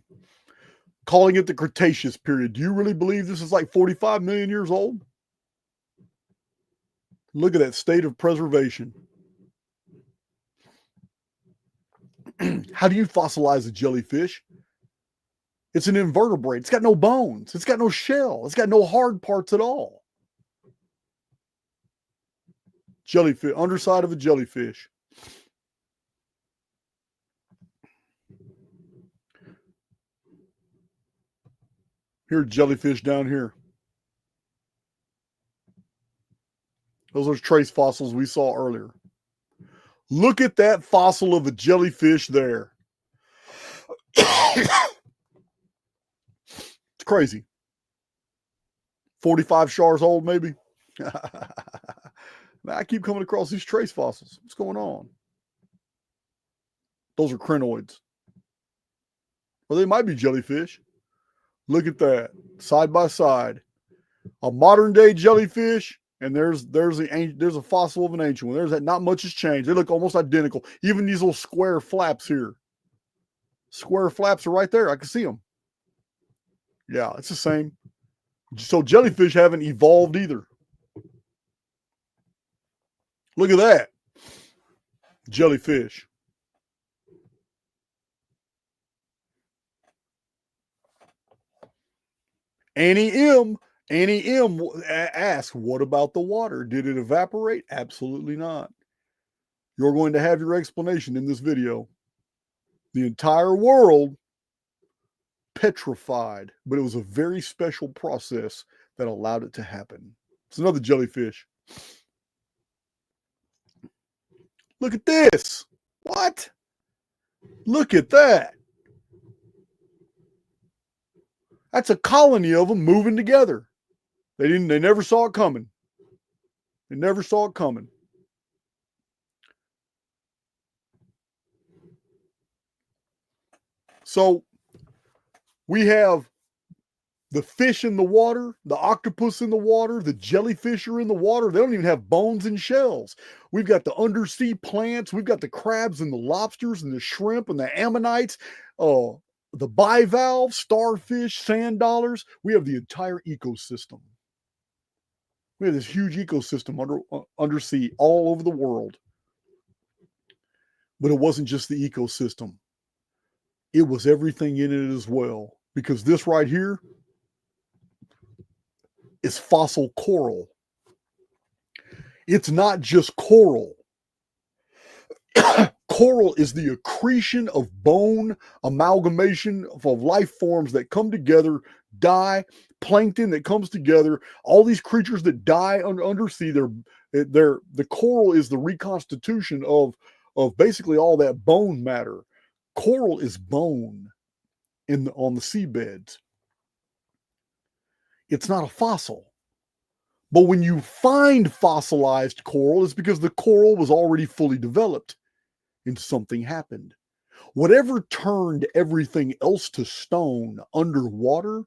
Calling it the Cretaceous period. Do you really believe this is like 45 million years old? Look at that state of preservation. How do you fossilize a jellyfish? It's an invertebrate. It's got no bones. It's got no shell. It's got no hard parts at all. Jellyfish, underside of a jellyfish. Here's jellyfish down here. Those are trace fossils we saw earlier. Look at that fossil of a jellyfish there. It's crazy. 45 shars old, maybe. I keep coming across these trace fossils. What's going on? Those are crinoids. Well, they might be jellyfish. Look at that, side by side. A modern day jellyfish, and there's a fossil of an ancient one. There's that. Not much has changed. They look almost identical. Even these little square flaps here. Square flaps are right there. I can see them. Yeah, it's the same. So jellyfish haven't evolved either. Look at that. Jellyfish. Annie M. Annie M. asked, what about the water? Did it evaporate? Absolutely not. You're going to have your explanation in this video. The entire world petrified, but it was a very special process that allowed it to happen. It's another jellyfish. Look at this. What? Look at that. That's a colony of them moving together. They never saw it coming. They never saw it coming. So we have the fish in the water, the octopus in the water, the jellyfish are in the water. They don't even have bones and shells. We've got the undersea plants. We've got the crabs and the lobsters and the shrimp and the ammonites, the bivalve, starfish, sand dollars. We have the entire ecosystem. We have this huge ecosystem undersea all over the world. But it wasn't just the ecosystem. It was everything in it as well. Because this right here is fossil coral. It's not just coral. Coral is the accretion of bone, amalgamation of life forms that come together, die, plankton that comes together, all these creatures that die undersea. The coral is the reconstitution of basically all that bone matter. Coral is bone on the seabeds. It's not a fossil. But when you find fossilized coral, it's because the coral was already fully developed and something happened. Whatever turned everything else to stone underwater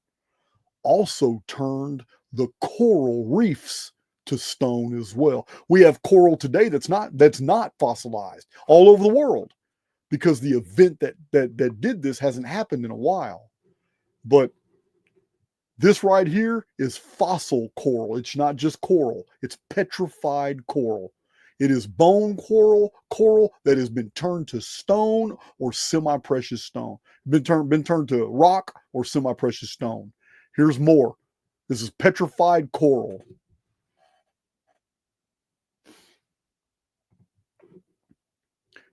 also turned the coral reefs to stone as well. We have coral today that's not fossilized all over the world because the event that did this hasn't happened in a while. But this right here is fossil coral. It's not just coral. It's petrified coral. It is bone coral that has been turned to stone or semi-precious stone. Been turned to rock or semi-precious stone. Here's more. This is petrified coral.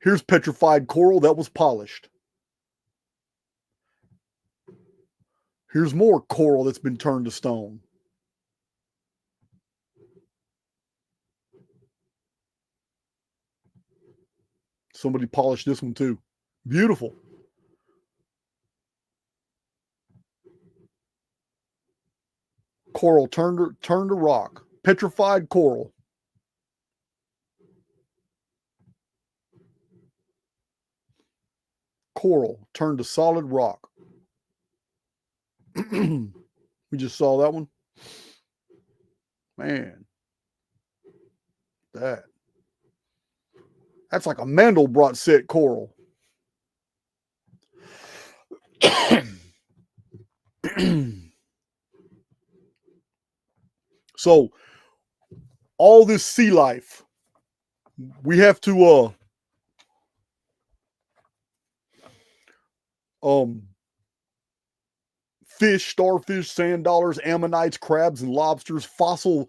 Here's petrified coral that was polished. Here's more coral that's been turned to stone. Somebody polished this one too. Beautiful. Coral turned to rock. Petrified coral. Coral turned to solid rock. We just saw that one. Man. That's like a Mandelbrot set coral. So all this sea life, we have to fish, starfish, sand dollars, ammonites, crabs, and lobsters, fossil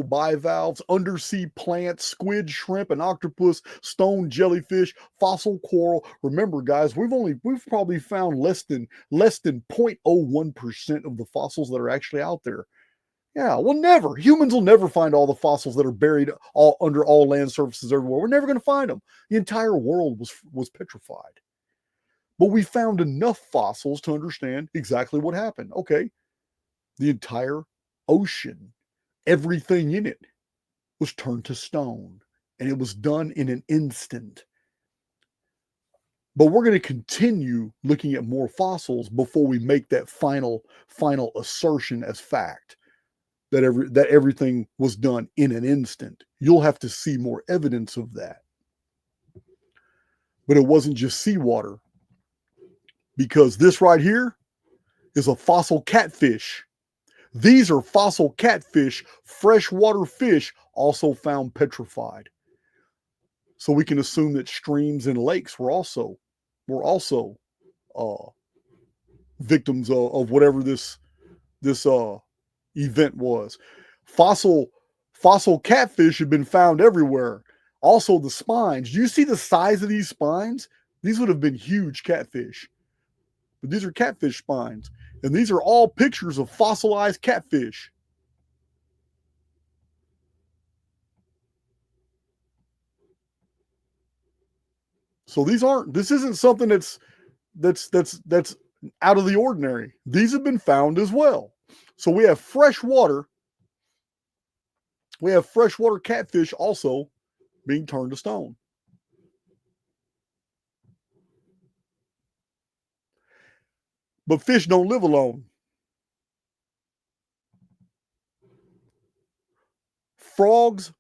bivalves, undersea plants, squid, shrimp, and octopus, stone jellyfish, fossil coral. Remember, guys, we've probably found less than 0.01% of the fossils that are actually out there. Yeah, humans will never find all the fossils that are buried under all land surfaces everywhere. We're never going to find them. The entire world was petrified. But we found enough fossils to understand exactly what happened. Okay, the entire ocean, everything in it was turned to stone, and it was done in an instant. But we're going to continue looking at more fossils before we make that final assertion as fact that everything was done in an instant. You'll have to see more evidence of that. But it wasn't just seawater. Because this right here is a fossil catfish. These are fossil catfish, freshwater fish, also found petrified. So we can assume that streams and lakes were also uh, victims of whatever this event was. Fossil catfish have been found everywhere. Also, the spines. Do you see the size of these spines? These would have been huge catfish. But these are catfish spines. And these are all pictures of fossilized catfish. So this isn't something that's out of the ordinary. These have been found as well. So we have freshwater catfish also being turned to stone. But fish don't live alone. Frogs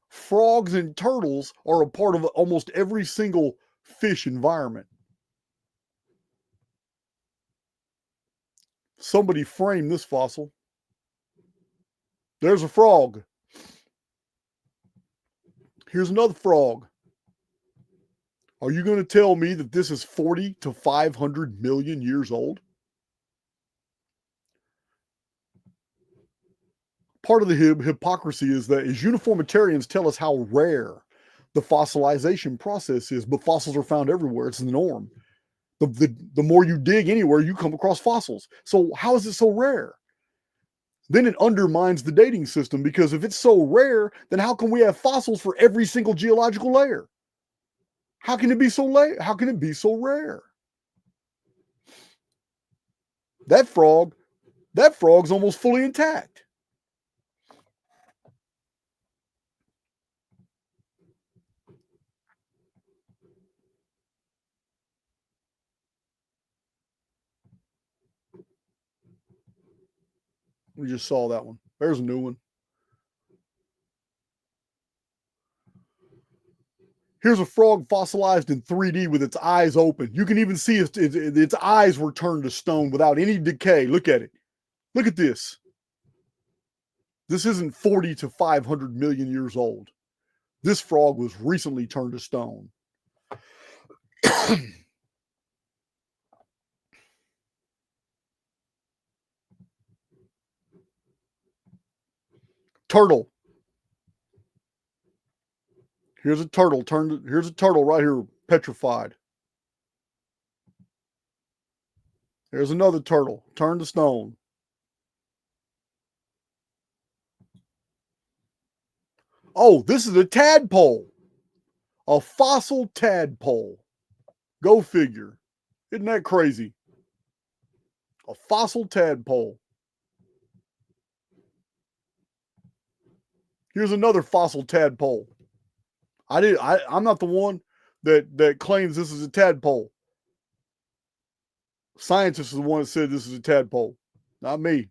and turtles are a part of almost every single fish environment. Somebody framed this fossil. There's a frog. Here's another frog. Are you going to tell me that this is 40 to 500 million years old? Part of the hypocrisy is uniformitarians tell us how rare the fossilization process is, but fossils are found everywhere. It's the norm. The more you dig anywhere, you come across fossils. So how is it so rare? Then it undermines the dating system, because if it's so rare, then how can we have fossils for every single geological layer? How can it be so rare? That frog's almost fully intact. We just saw that one. There's a new one. Here's a frog fossilized in 3D with its eyes open. You can even see its eyes were turned to stone without any decay. Look at it. Look at this. This isn't 40 to 500 million years old. This frog was recently turned to stone. Turtle. Here's a turtle here's a turtle right here, petrified. There's another turtle turned to stone. Oh, this is a tadpole. A fossil tadpole. Go figure. Isn't that crazy? A fossil tadpole. Here's another fossil tadpole. I'm not the one that claims this is a tadpole. Scientists are the one that said this is a tadpole, not me.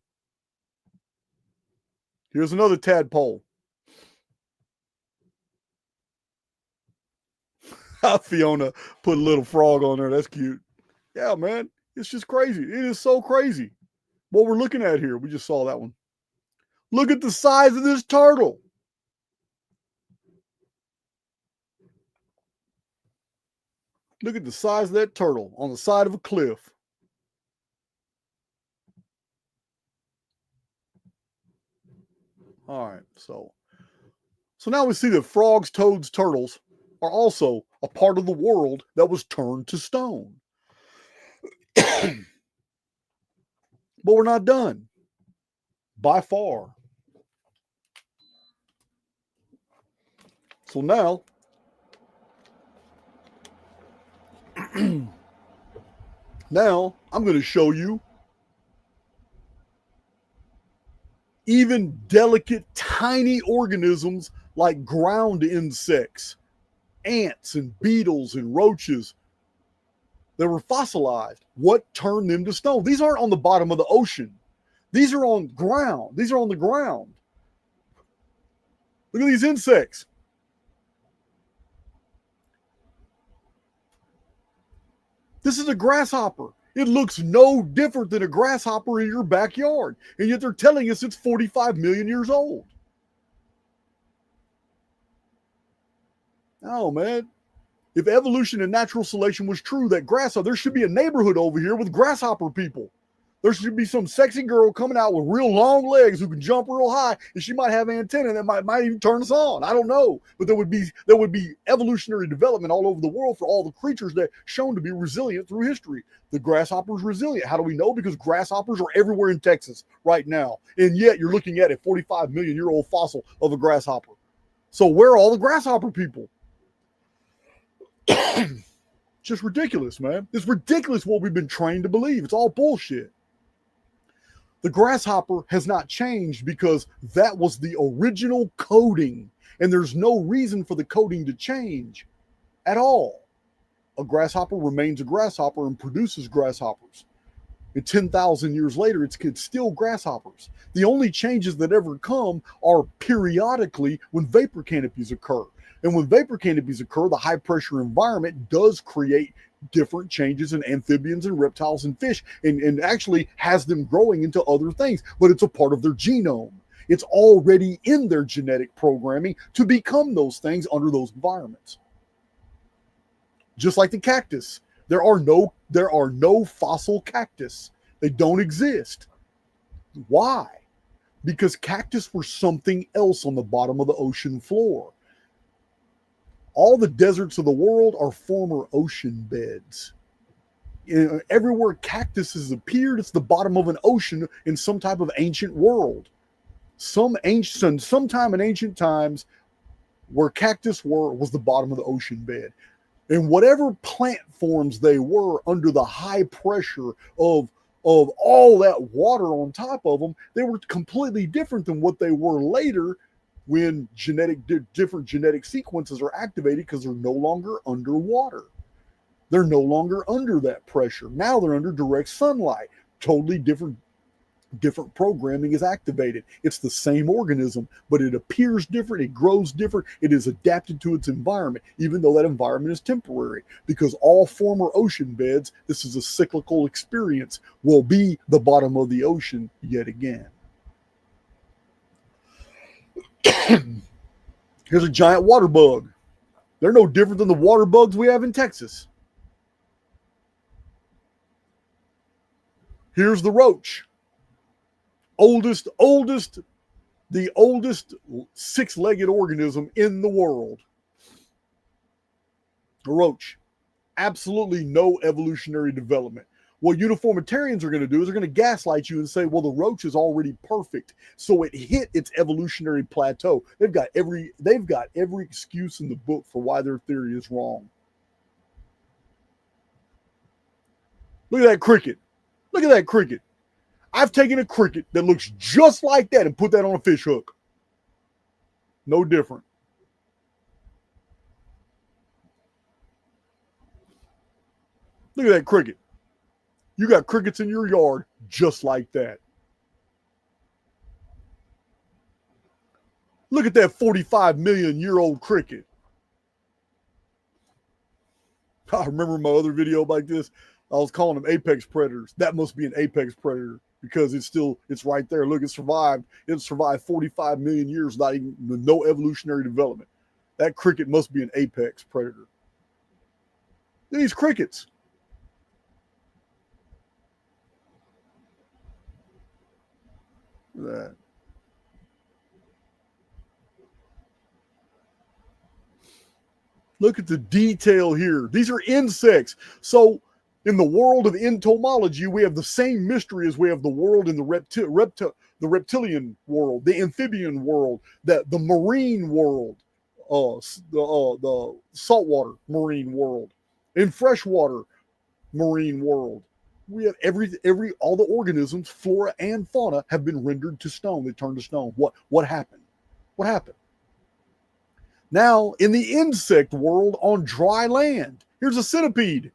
Here's another tadpole. Fiona put a little frog on there. That's cute. Yeah, man. It's just crazy. It is so crazy. What we're looking at here. We just saw that one. Look at the size of this turtle. Look at the size of that turtle on the side of a cliff. All right, so now we see that frogs, toads, turtles are also a part of the world that was turned to stone. But we're not done. By far. So now, I'm going to show you even delicate, tiny organisms like ground insects, ants and beetles and roaches that were fossilized. What turned them to stone? These aren't on the bottom of the ocean. These are on ground. These are on the ground. Look at these insects. This is a grasshopper. It looks no different than a grasshopper in your backyard. And yet they're telling us it's 45 million years old. Oh, man. If evolution and natural selection was true, that there should be a neighborhood over here with grasshopper people. There should be some sexy girl coming out with real long legs who can jump real high, and she might have antennae that might even turn us on. I don't know, but there would be evolutionary development all over the world for all the creatures that shown to be resilient through history. The grasshopper is resilient. How do we know? Because grasshoppers are everywhere in Texas right now, and yet you're looking at a 45 million year old fossil of a grasshopper. So where are all the grasshopper people? Just ridiculous, man. It's ridiculous what we've been trained to believe. It's all bullshit. The grasshopper has not changed because that was the original coding, and there's no reason for the coding to change at all. A grasshopper remains a grasshopper and produces grasshoppers. And 10,000 years later, it's still grasshoppers. The only changes that ever come are periodically when vapor canopies occur. And when vapor canopies occur, the high pressure environment does create different changes in amphibians and reptiles and fish, and actually has them growing into other things, but it's a part of their genome. It's already in their genetic programming to become those things under those environments. Just like the cactus, there are no fossil cactus. They don't exist. Why? Because cactus were something else on the bottom of the ocean floor. All the deserts of the world are former ocean beds. Everywhere cactuses appeared, it's the bottom of an ocean in some type of ancient world. Sometime in ancient times, where cactus was the bottom of the ocean bed. And whatever plant forms they were under the high pressure of all that water on top of them, they were completely different than what they were later, when different genetic sequences are activated, because they're no longer underwater. They're no longer under that pressure. Now they're under direct sunlight. Totally different programming is activated. It's the same organism, but it appears different. It grows different. It is adapted to its environment, even though that environment is temporary. Because all former ocean beds, this is a cyclical experience, will be the bottom of the ocean yet again. Here's a giant water bug. They're no different than the water bugs we have in Texas. Here's the roach. The oldest six-legged organism in the world. A roach. Absolutely no evolutionary development. What uniformitarians are going to do is they're going to gaslight you and say, well, the roach is already perfect, so it hit its evolutionary plateau. They've got every excuse in the book for why their theory is wrong. Look at that cricket. Look at that cricket. I've taken a cricket that looks just like that and put that on a fish hook. No different. Look at that cricket. You got crickets in your yard just like that. Look at that 45 million year old cricket. I remember my other video like this. I was calling them apex predators. That must be an apex predator because it's right there. Look, it survived 45 million years without even no evolutionary development. That cricket must be an apex predator. These crickets. That. Look at the detail here. These are insects. So in the world of entomology, we have the same mystery as we have the world in the reptilian world, the amphibian world, the marine world, the saltwater marine world, in freshwater marine world. We have all the organisms, flora and fauna, have been rendered to stone. They turned to stone. What happened? What happened? Now, in the insect world on dry land, here's a centipede.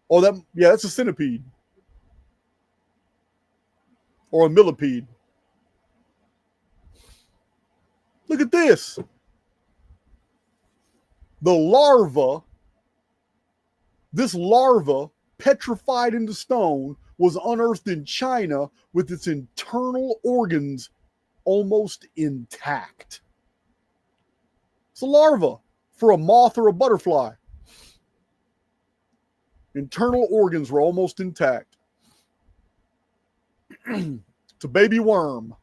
Oh, that's a centipede. Or a millipede. Look at this. The larva, this larva, petrified into stone, was unearthed in China with its internal organs almost intact. It's a larva for a moth or a butterfly. Internal organs were almost intact. It's a baby worm.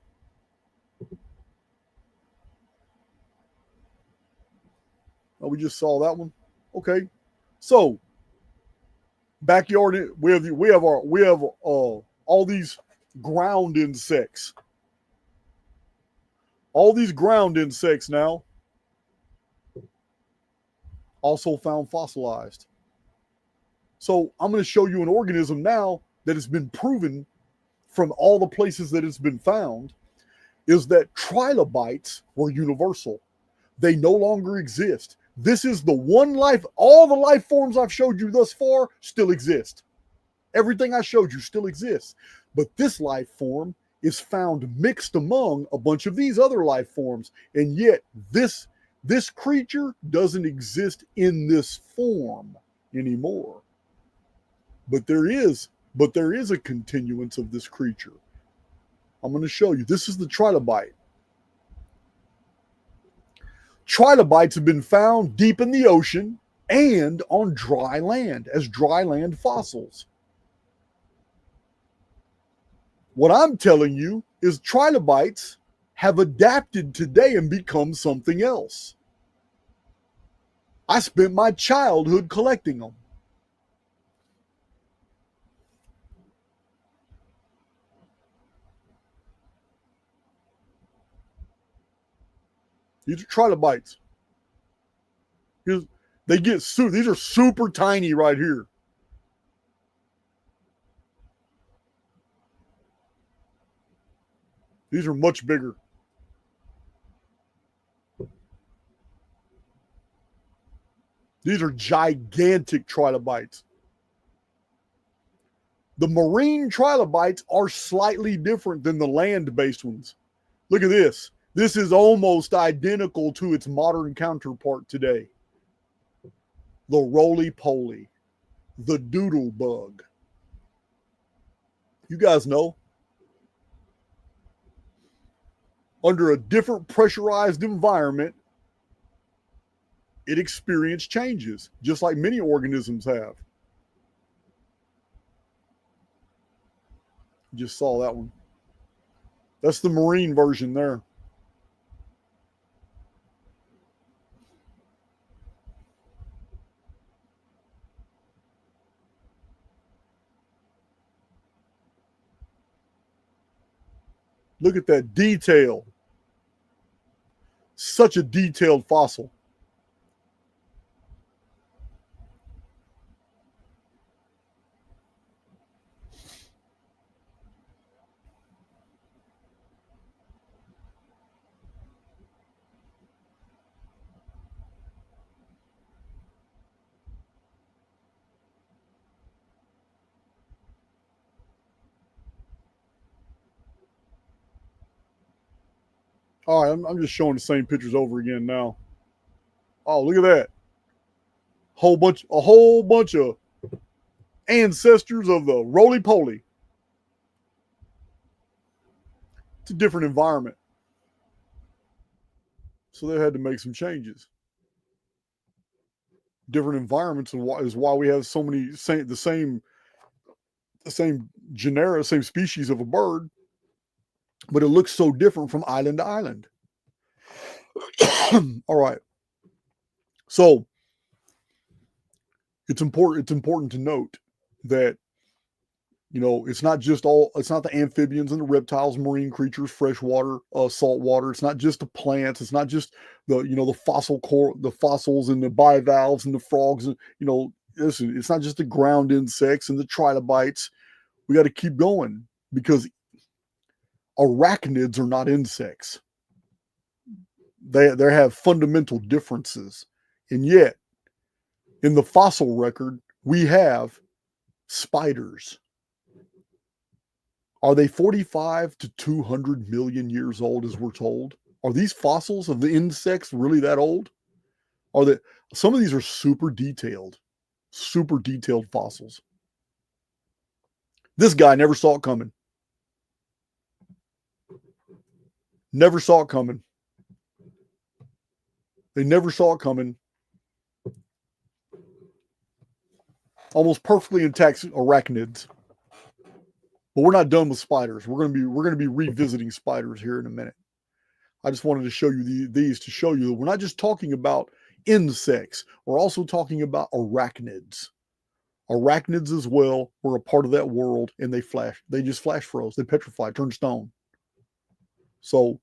Oh, we just saw that one. Okay, so backyard. We have all these ground insects. All these ground insects now also found fossilized. So I'm going to show you an organism now that has been proven from all the places that it's been found is that trilobites were universal. They no longer exist. This is the one life, all the life forms I've showed you thus far still exist. Everything I showed you still exists. But this life form is found mixed among a bunch of these other life forms. And yet this creature doesn't exist in this form anymore. But there is a continuance of this creature. I'm going to show you. This is the trilobite. Trilobites have been found deep in the ocean and on dry land as dry land fossils. What I'm telling you is trilobites have adapted today and become something else. I spent my childhood collecting them. These are trilobites. They get these are super tiny right here. These are much bigger. These are gigantic trilobites. The marine trilobites are slightly different than the land-based ones. Look at this. This is almost identical to its modern counterpart today. The roly-poly, the doodle bug. You guys know. Under a different pressurized environment, it experienced changes, just like many organisms have. Just saw that one. That's the marine version there. Look at that detail. Such a detailed fossil. All right, I'm just showing the same pictures over again now. Oh, look at that. A whole bunch of ancestors of the roly-poly. It's a different environment. So they had to make some changes. Different environments is why we have so many the same genera, same species of a bird, but it looks so different from island to island. All right. So it's important to note that it's not the amphibians and the reptiles, marine creatures, freshwater, saltwater. It's not just the plants. It's not just the fossils and the bivalves and the frogs. And, listen, it's not just the ground insects and the trilobites. We got to keep going because arachnids are not insects. They have fundamental differences. And yet, in the fossil record, we have spiders. Are they 45 to 200 million years old, as we're told? Are these fossils of the insects really that old? Some of these are super detailed fossils. This guy never saw it coming. Never saw it coming. They never saw it coming. almost perfectly intact arachnids. But we're not done with spiders. We're going to be revisiting spiders here in a minute. I just wanted to show you these to show you that we're not just talking about insects. We're also talking about arachnids. Arachnids as well were a part of that world, and they just flash froze. They petrified, turned stone. So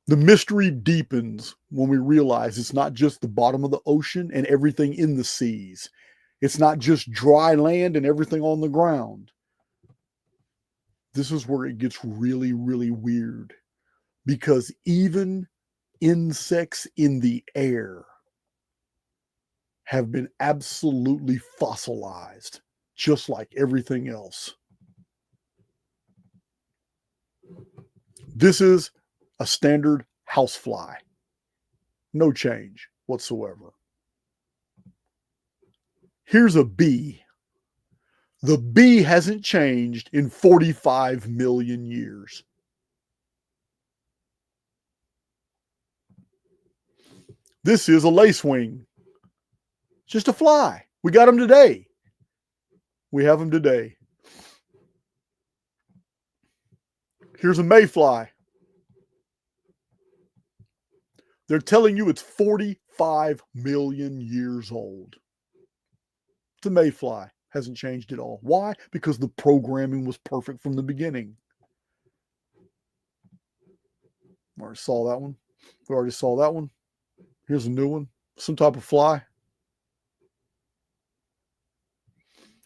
the mystery deepens when we realize it's not just the bottom of the ocean and everything in the seas. It's not just dry land and everything on the ground. This is where it gets really, really weird, because even insects in the air have been absolutely fossilized, just like everything else. This is a standard housefly. No change whatsoever. Here's a bee. The bee hasn't changed in 45 million years. This is a lacewing. Just a fly. We got them today. We have them today. Here's a mayfly. They're telling you it's 45 million years old. It's a mayfly. Hasn't changed at all. Why? Because the programming was perfect from the beginning. We already saw that one. We already saw that one. Here's a new one. Some type of fly.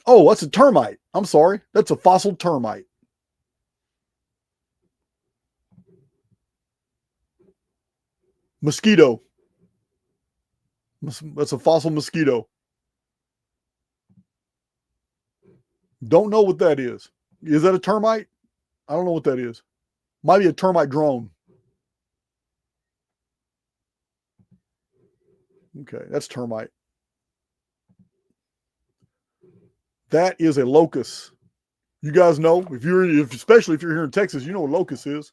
Oh, that's a termite. I'm sorry. That's a fossil termite. Mosquito. That's a fossil mosquito. Don't know what that is. Is that a termite? I don't know what that is. Might be a termite drone. Okay, that's termite. That is a locust. You guys know, especially if you're here in Texas, you know what locust is.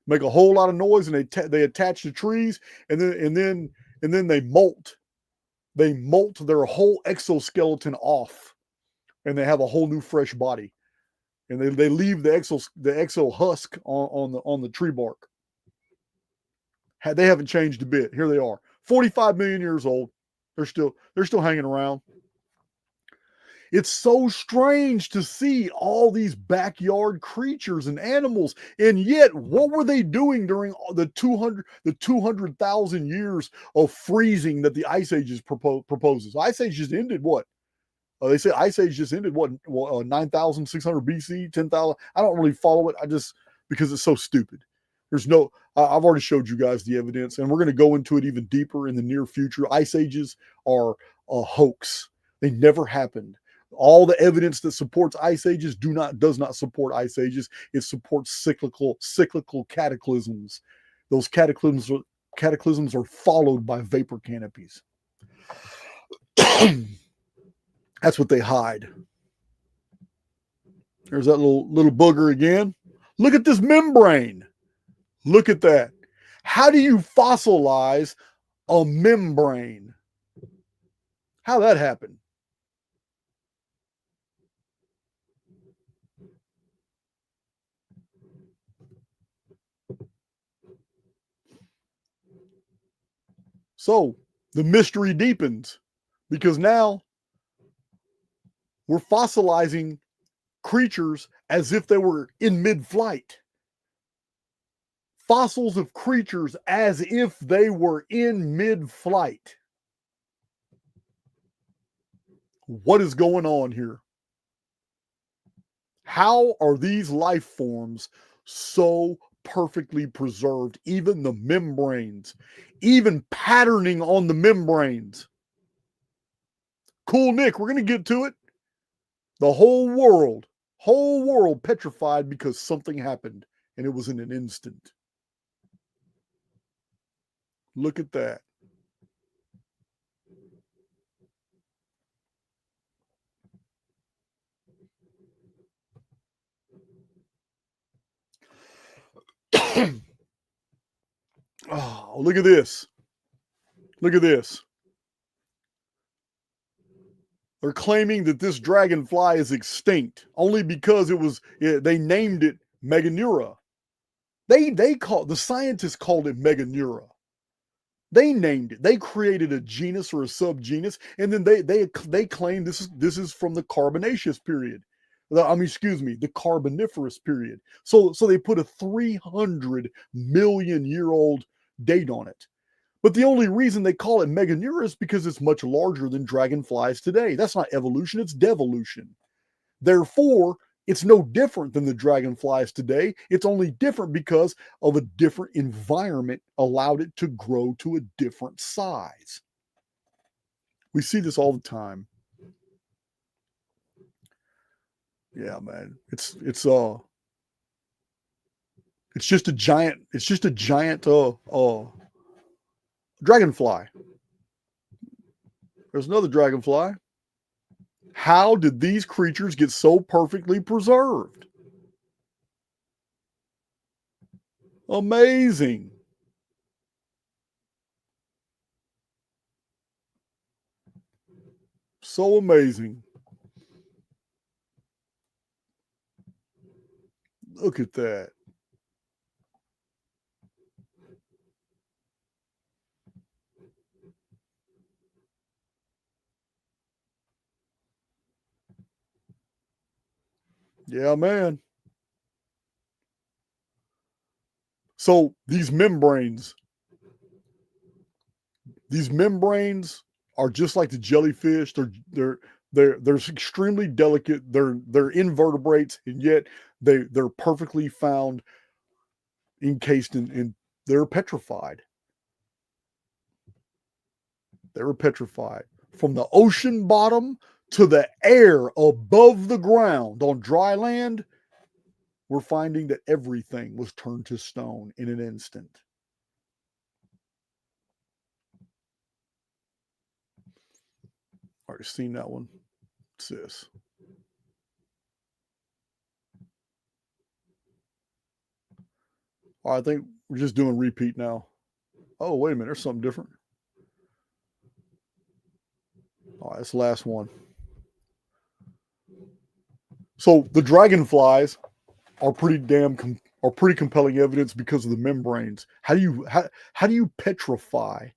Make a whole lot of noise, and they attach to trees, and then they molt. They molt their whole exoskeleton off, and they have a whole new fresh body. And they leave the exo husk on the tree bark. They haven't changed a bit. Here they are, 45 million years old. They're still hanging around. It's so strange to see all these backyard creatures and animals, and yet what were they doing during the 200,000 years of freezing that the Ice Age proposes? Ice Age just ended what? They say Ice Age just ended what? 9,600 BC, 10,000. I don't really follow it. I just, because it's so stupid. There's no. I've already showed you guys the evidence, and we're going to go into it even deeper in the near future. Ice Ages are a hoax. They never happened. All the evidence that supports Ice Ages does not support Ice Ages. It supports cyclical cataclysms. Those cataclysms are followed by vapor canopies. That's what they hide. There's that little booger again. Look at this membrane. Look at that. How do you fossilize a membrane? How that happened? So the mystery deepens, because now we're fossilizing creatures as if they were in mid-flight. Fossils of creatures as if they were in mid-flight. What is going on here? How are these life forms so perfectly preserved? Even the membranes, even patterning on the membranes. Cool, Nick, we're going to get to it. The whole world petrified because something happened, and it was in an instant. Look at that. Oh, look at this. Look at this. They're claiming that this dragonfly is extinct only because they named it Meganeura. The scientists called it Meganeura. They named it. They created a genus or a subgenus, and then they claim this is from the Carbonaceous period. The Carboniferous period. So they put a 300 million year old date on it. But the only reason they call it Meganeura is because it's much larger than dragonflies today. That's not evolution, it's devolution. Therefore, it's no different than the dragonflies today. It's only different because of a different environment allowed it to grow to a different size. We see this all the time. Yeah, man. It's just a giant dragonfly. There's another dragonfly. How did these creatures get so perfectly preserved? Amazing. So amazing. Look at that. Yeah, man. So these membranes are just like the jellyfish. They're extremely delicate. They're invertebrates, and yet they're perfectly found encased in they're petrified. They were petrified from the ocean bottom to the air above the ground on dry land. We're finding that everything was turned to stone in an instant. Already seen that one. What's this? I think we're just doing repeat now. Oh, wait a minute. There's something different. All right, that's the last one. So the dragonflies are pretty compelling evidence because of the membranes. How do you petrify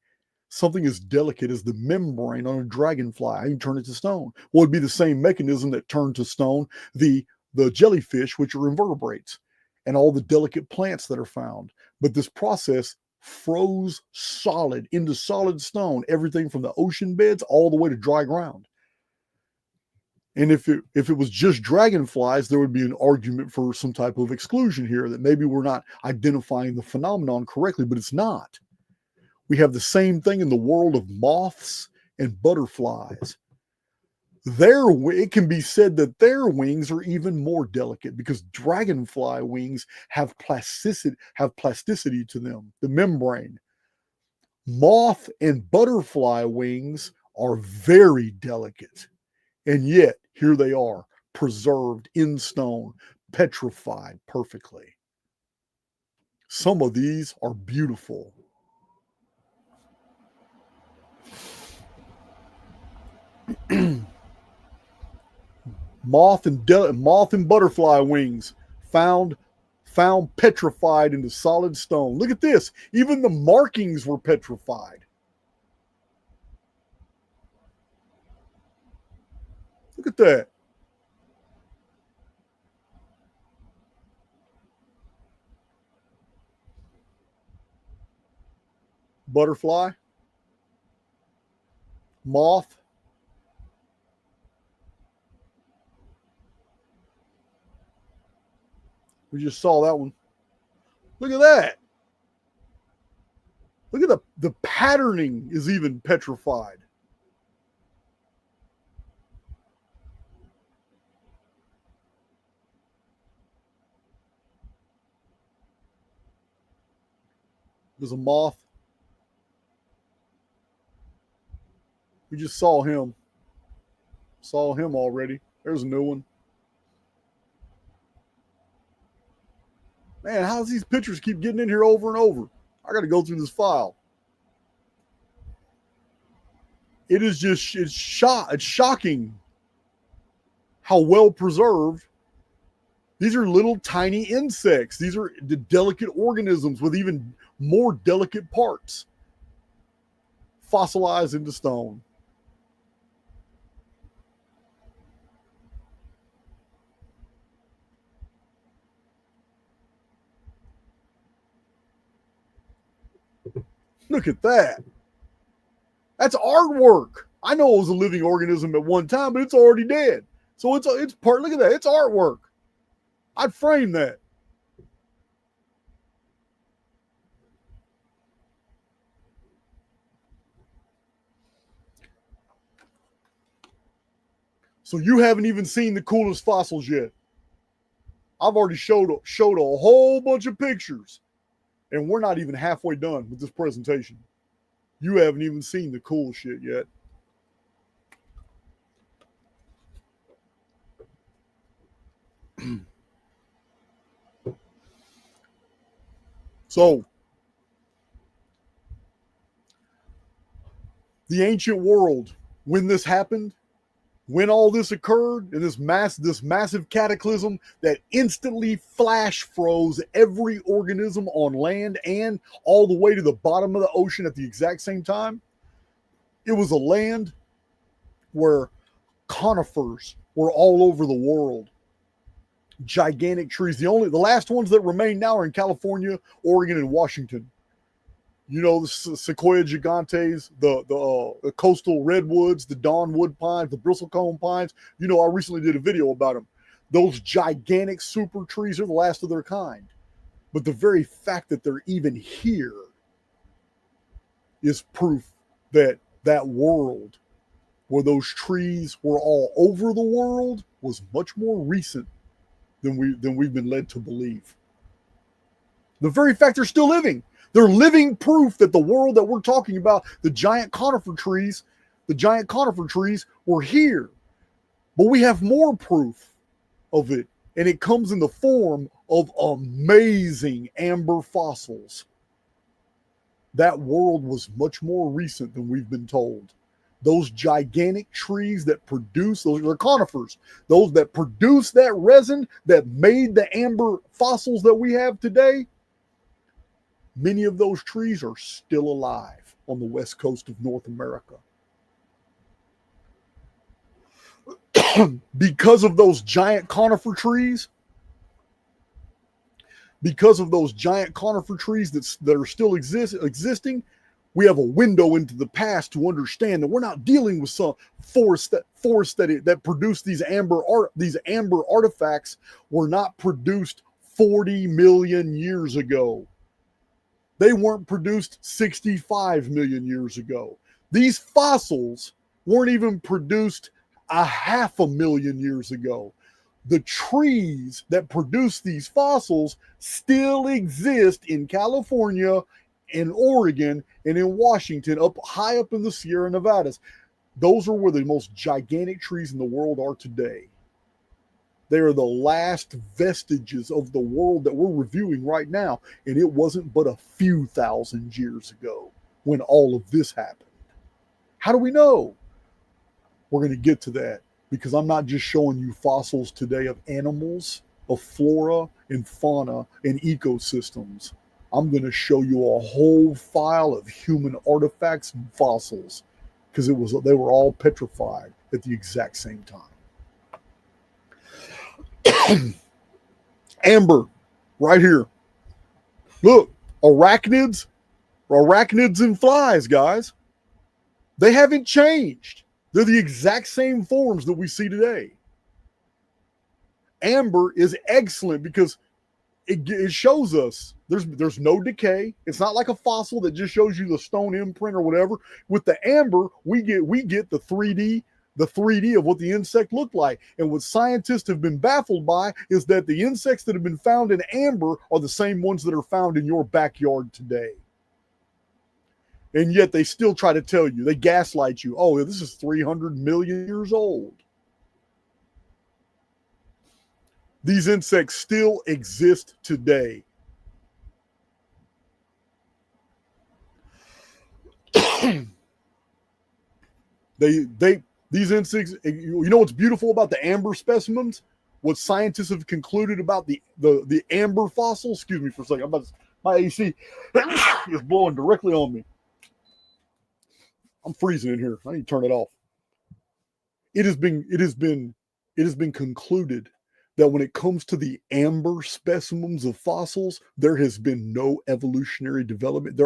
something as delicate as the membrane on a dragonfly? How do you turn it to stone? Well, it'd be the same mechanism that turned to stone the jellyfish, which are invertebrates, and all the delicate plants that are found. But this process froze solid into solid stone, everything from the ocean beds all the way to dry ground. And if it was just dragonflies, there would be an argument for some type of exclusion here, that maybe we're not identifying the phenomenon correctly, but it's not. We have the same thing in the world of moths and butterflies. It can be said that their wings are even more delicate because dragonfly wings have plasticity to them, the membrane. Moth and butterfly wings are very delicate. And yet, here they are, preserved in stone, petrified perfectly. Some of these are beautiful. Moth and butterfly wings found petrified into solid stone. Look at this. Even the markings were petrified. Look at that. Butterfly, moth. We just saw that one. Look at that. Look at the patterning is even petrified. There's a moth. We just saw him. Saw him already. There's a new one. Man, how does these pictures keep getting in here over and over? I got to go through this file. It is just, it's shocking how well preserved. These are little tiny insects. These are the delicate organisms with even more delicate parts fossilized into stone. Look at that. That's artwork. I know it was a living organism at one time, but it's already dead. So it's part. Look at that. It's artwork. I'd frame that. So you haven't even seen the coolest fossils yet. I've already showed a whole bunch of pictures, and we're not even halfway done with this presentation. You haven't even seen the cool shit yet. So, the ancient world, when this happened, when all this occurred, in this massive cataclysm that instantly flash froze every organism on land and all the way to the bottom of the ocean at the exact same time, it was a land where conifers were all over the world. Gigantic trees. The last ones that remain now are in California, Oregon, and Washington. You know, the Sequoia gigantes, the coastal redwoods, the Dawn wood pines, the bristlecone pines. You know, I recently did a video about them. Those gigantic super trees are the last of their kind. But the very fact that they're even here is proof that that world where those trees were all over the world was much more recent than we've been led to believe. The very fact they're still living. They're living proof that the world that we're talking about, the giant conifer trees were here. But we have more proof of it, and it comes in the form of amazing amber fossils. That world was much more recent than we've been told. Those gigantic trees that produce, those are conifers, those that produce that resin that made the amber fossils that we have today, many of those trees are still alive on the west coast of North America. Because of those giant conifer trees, that are still existing, we have a window into the past to understand that we're not dealing with some forests that produce these amber artifacts were not produced 40 million years ago. They weren't produced 65 million years ago. These fossils weren't even produced 500,000 years ago. The trees that produce these fossils still exist in California, in Oregon, and in Washington, high up in the Sierra Nevadas. Those are where the most gigantic trees in the world are today. They are the last vestiges of the world that we're reviewing right now, and it wasn't but a few thousand years ago when all of this happened. How do we know? We're going to get to that, because I'm not just showing you fossils today of animals, of flora and fauna and ecosystems. I'm going to show you a whole file of human artifacts and fossils, because they were all petrified at the exact same time. Amber, right here. Look, arachnids and flies, guys. They haven't changed. They're the exact same forms that we see today. Amber is excellent because it shows us there's no decay. It's not like a fossil that just shows you the stone imprint or whatever. With the amber, we get the 3D of what the insect looked like. And what scientists have been baffled by is that the insects that have been found in amber are the same ones that are found in your backyard today. And yet they still try to tell you, they gaslight you, oh, this is 300 million years old. These insects still exist today. These insects, you know what's beautiful about the amber specimens? What scientists have concluded about the amber fossils? Excuse me for a second. My AC is blowing directly on me. I'm freezing in here. I need to turn it off. It has been concluded that when it comes to the amber specimens of fossils, there has been no evolutionary development.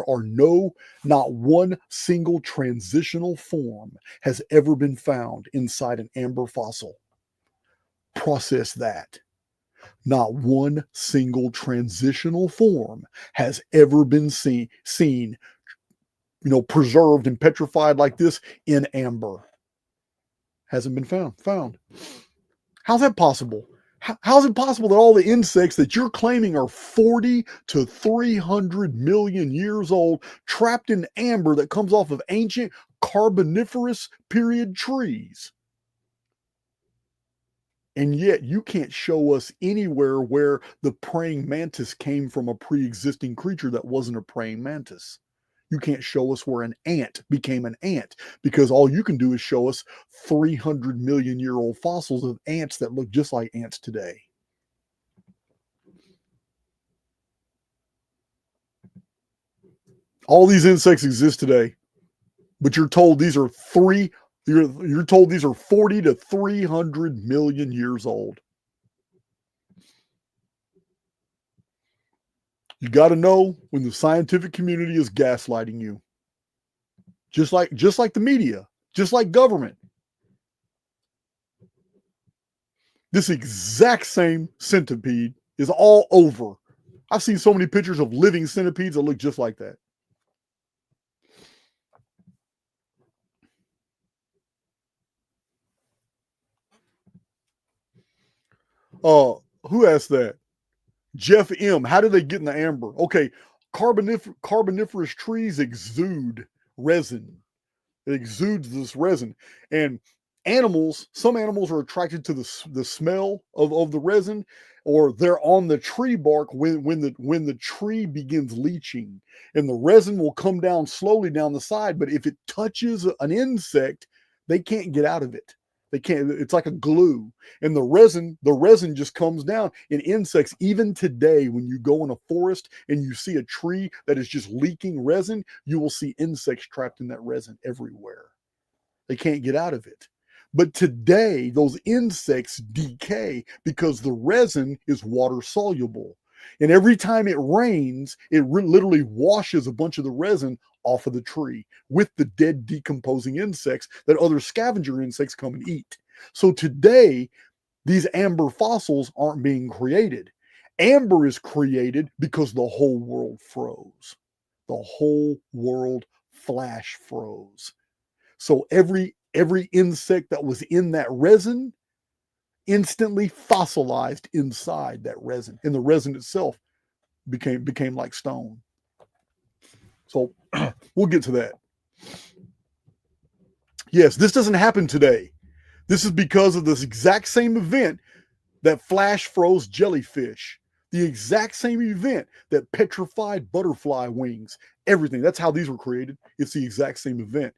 Not one single transitional form has ever been found inside an amber fossil. Process that. Not one single transitional form has ever been seen, preserved and petrified like this in amber. Hasn't been found. How's that possible? How's it possible that all the insects that you're claiming are 40 to 300 million years old, trapped in amber that comes off of ancient Carboniferous period trees? And yet you can't show us anywhere where the praying mantis came from a pre-existing creature that wasn't a praying mantis. You can't show us where an ant became an ant, because all you can do is show us 300 million year old fossils of ants that look just like ants today. All these insects exist today, but you're told these are you're told these are 40 to 300 million years old. You got to know when the scientific community is gaslighting you. Just like the media, just like government. This exact same centipede is all over. I've seen so many pictures of living centipedes that look just like that. Who asked that? Jeff M. How do they get in the amber? Okay, carboniferous trees exude resin. It exudes this resin, and some animals are attracted to the smell of the resin, or they're on the tree bark when the tree begins leaching, and the resin will come down slowly down the side. But if it touches an insect, they can't get out of it. They can't. It's like a glue, and the resin just comes down. And insects, even today, when you go in a forest and you see a tree that is just leaking resin, you will see insects trapped in that resin everywhere. They can't get out of it. But today, those insects decay because the resin is water soluble. And every time it rains, it literally washes a bunch of the resin off of the tree with the dead decomposing insects that other scavenger insects come and eat. So today, these amber fossils aren't being created. Amber is created because the whole world froze. The whole world flash froze. So every insect that was in that resin instantly fossilized inside that resin, and the resin itself became like stone. So we'll get to that. Yes, this doesn't happen today. This is because of this exact same event that flash froze jellyfish, the exact same event that petrified butterfly wings, everything. That's how these were created. It's the exact same event.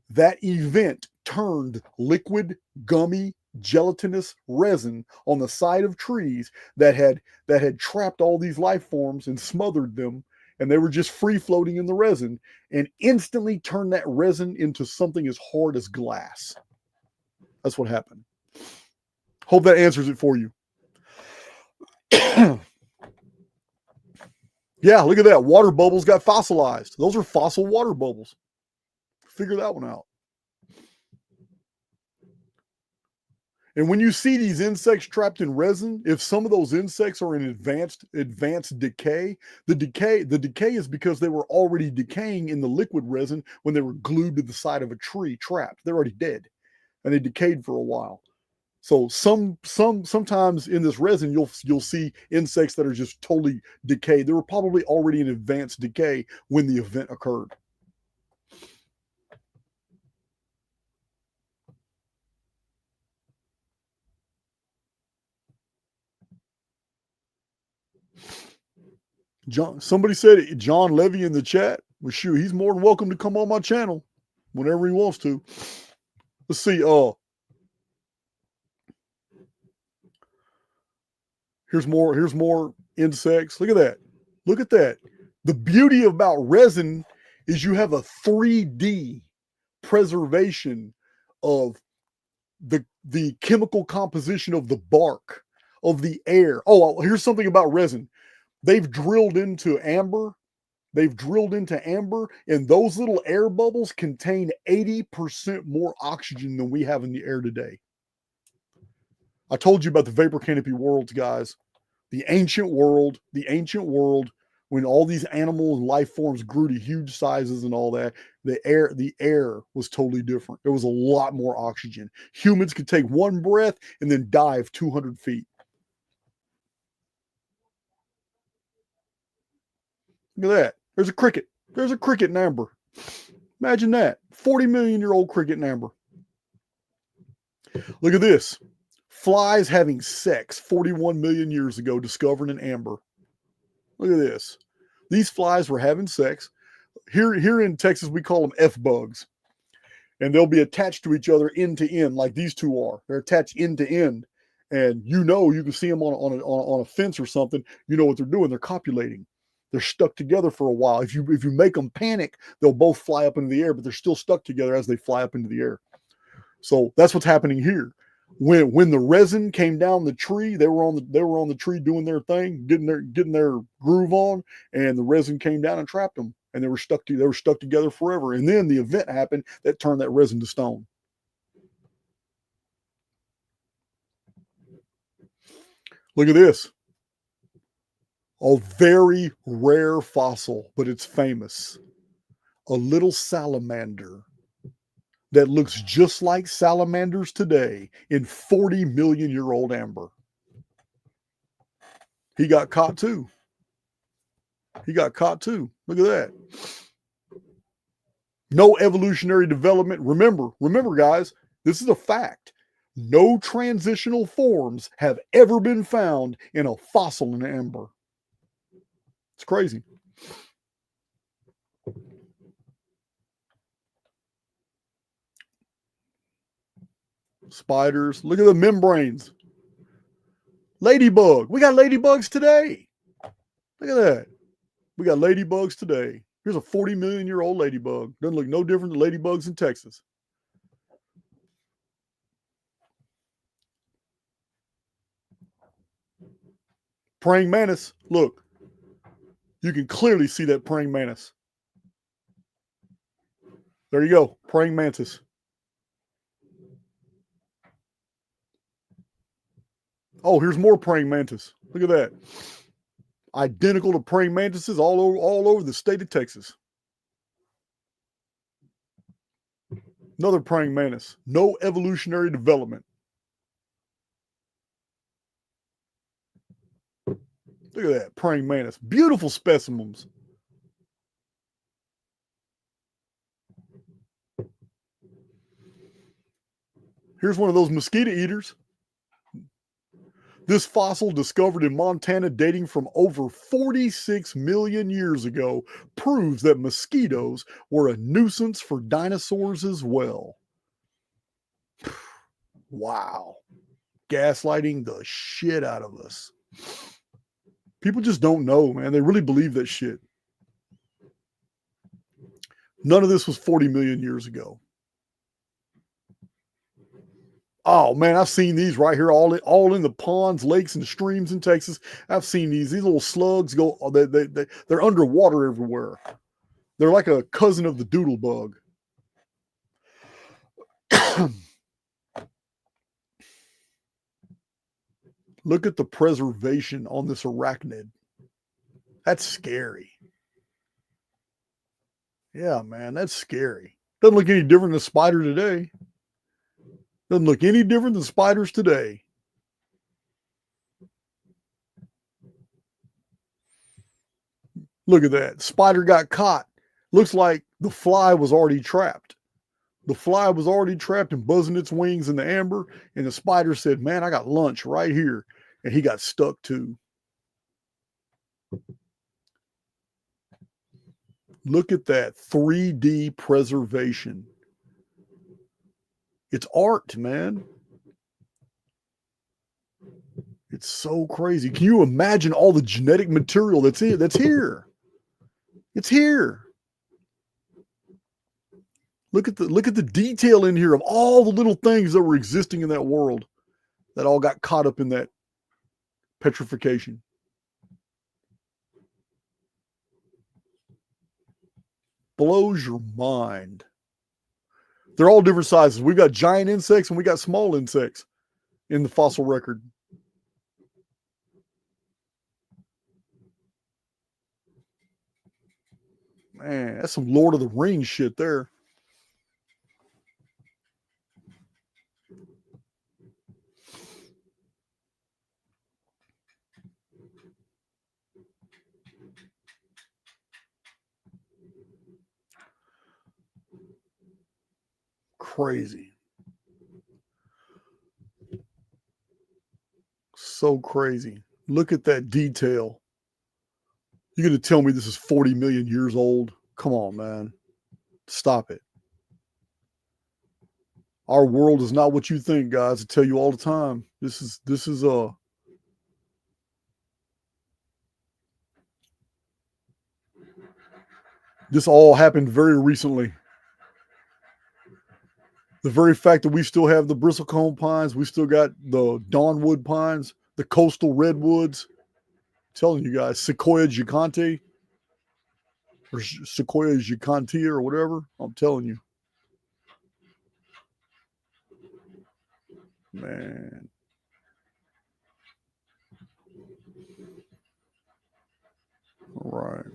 That event turned liquid, gummy, gelatinous resin on the side of trees that had trapped all these life forms and smothered them, and they were just free floating in the resin, and instantly turned that resin into something as hard as glass. That's what happened. Hope that answers it for you. Yeah, look at that. Water bubbles got fossilized. Those are fossil water bubbles. Figure that one out. And when you see these insects trapped in resin, if some of those insects are in advanced decay, the decay is because they were already decaying in the liquid resin when they were glued to the side of a tree trapped. They're already dead, and they decayed for a while. So sometimes in this resin you'll see insects that are just totally decayed. They were probably already in advanced decay when the event occurred. Somebody said John Levy in the chat. Well, shoot, he's more than welcome to come on my channel. whenever he wants to. Let's see. Here's more insects. Look at that. Look at that. The beauty about resin is you have a 3D preservation of the chemical composition of the bark, of the air. Oh, here's something about resin. They've drilled into amber. And those little air bubbles contain 80% more oxygen than we have in the air today. I told you about the vapor canopy worlds, guys. The ancient world, when all these animal and life forms grew to huge sizes and all that, the air was totally different. There was a lot more oxygen. Humans could take one breath and then dive 200 feet. Look at that. There's a cricket. There's a cricket in amber. Imagine that. 40 million year old cricket in amber. Look at this. Flies having sex 41 million years ago, discovered in amber. Look at this. These flies were having sex. Here in Texas, we call them F-bugs. And they'll be attached to each other end to end, like these two are. They're attached end to end. And you can see them on a fence or something. You know what they're doing. They're copulating. They're stuck together for a while. If you make them panic, they'll both fly up into the air, but they're still stuck together as they fly up into the air. So that's what's happening here. When the resin came down the tree, they were on the tree doing their thing, getting their groove on, and the resin came down and trapped them, and they were stuck together forever. And then the event happened that turned that resin to stone. Look at this. A very rare fossil, but it's famous. A little salamander that looks just like salamanders today in 40 million year old amber. He got caught too. Look at that. No evolutionary development. Remember, guys, this is a fact. No transitional forms have ever been found in a fossil in amber. It's crazy. Spiders. Look at the membranes. Ladybug. We got ladybugs today. Look at that. We got ladybugs today. Here's a 40 million year old ladybug. Doesn't look no different than ladybugs in Texas. Praying mantis. Look. You can clearly see that praying mantis. There you go. Praying mantis. Oh, here's more praying mantis. Look at that. Identical to praying mantises all over the state of Texas. Another praying mantis. No evolutionary development. Look at that, praying mantis. Beautiful specimens. Here's one of those mosquito eaters. This fossil, discovered in Montana dating from over 46 million years ago, proves that mosquitoes were a nuisance for dinosaurs as well. Wow. Gaslighting the shit out of us. People just don't know, man. They really believe that shit. None of this was 40 million years ago. Oh man, I've seen these right here, all in the ponds, lakes, and streams in Texas. I've seen these little slugs go. They're underwater everywhere. They're like a cousin of the doodle bug. Look at the preservation on this arachnid. That's scary. Yeah, man, that's scary. Doesn't look any different than a spider today. Doesn't look any different than spiders today. Look at that. Spider got caught. Looks like the fly was already trapped. The fly was already trapped and buzzing its wings in the amber. And the spider said, man, I got lunch right here. And he got stuck too. Look at that 3D preservation. It's art, man. It's so crazy. Can you imagine all the genetic material that's here? It's here. Look at the detail in here of all the little things that were existing in that world that all got caught up in that petrification. Blows your mind. They're all different sizes. We've got giant insects and we got small insects in the fossil record. Man, that's some Lord of the Rings shit there. Crazy. So crazy. Look at that detail. You're going to tell me this is 40 million years old? Come on, man. Stop it. Our world is not what you think, guys. I tell you all the time. This is this all happened very recently. The very fact that we still have the bristlecone pines, we still got the dawnwood pines, the coastal redwoods. I'm telling you guys, Sequoia gigante or Sequoia gigantea or whatever. I'm telling you, man. All right.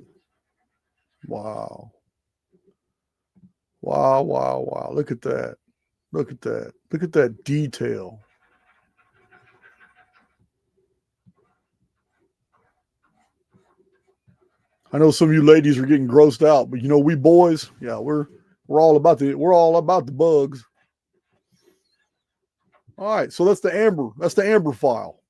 Wow. Wow, wow, wow. Look at that. Look at that. Look at that detail. I know some of you ladies are getting grossed out, but you know we boys, yeah, we're all about the bugs. All right, so that's the amber. That's the amber file.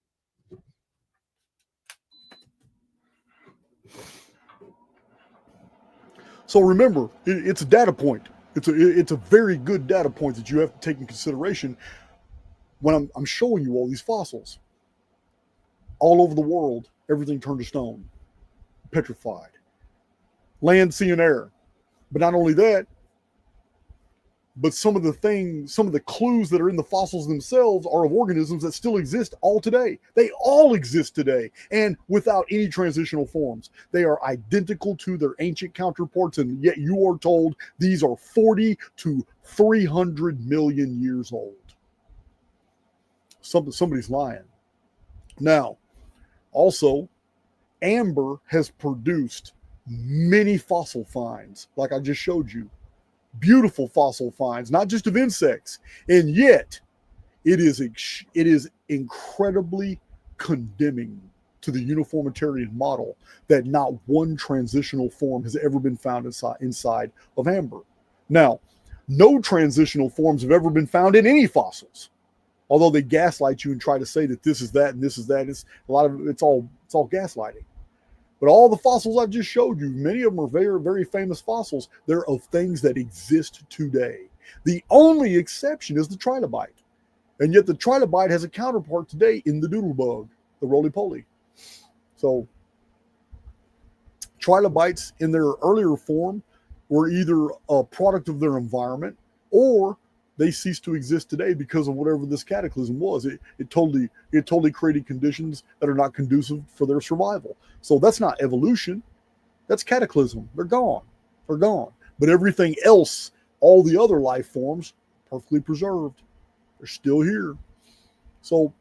So remember, it's a data point. It's a very good data point that you have to take in consideration when I'm showing you all these fossils. All over the world, everything turned to stone, petrified. Land, sea, and air. But not only that, but some of the clues that are in the fossils themselves are of organisms that still exist all today. They all exist today, and without any transitional forms. They are identical to their ancient counterparts, and yet you are told these are 40 to 300 million years old. Somebody's lying. Now, also, amber has produced many fossil finds, like I just showed you. Beautiful fossil finds, not just of insects, and yet it is incredibly condemning to the uniformitarian model that not one transitional form has ever been found inside of amber. Now, no transitional forms have ever been found in any fossils, although they gaslight you and try to say that this is that and this is that. It's a lot of it's all gaslighting. But all the fossils I've just showed you, many of them are very, very famous fossils. They're of things that exist today. The only exception is the trilobite. And yet the trilobite has a counterpart today in the doodlebug, the roly-poly. So trilobites in their earlier form were either a product of their environment or they cease to exist today because of whatever this cataclysm was. It totally created conditions that are not conducive for their survival. So that's not evolution. That's cataclysm. They're gone. They're gone. But everything else, all the other life forms, perfectly preserved. They're still here. So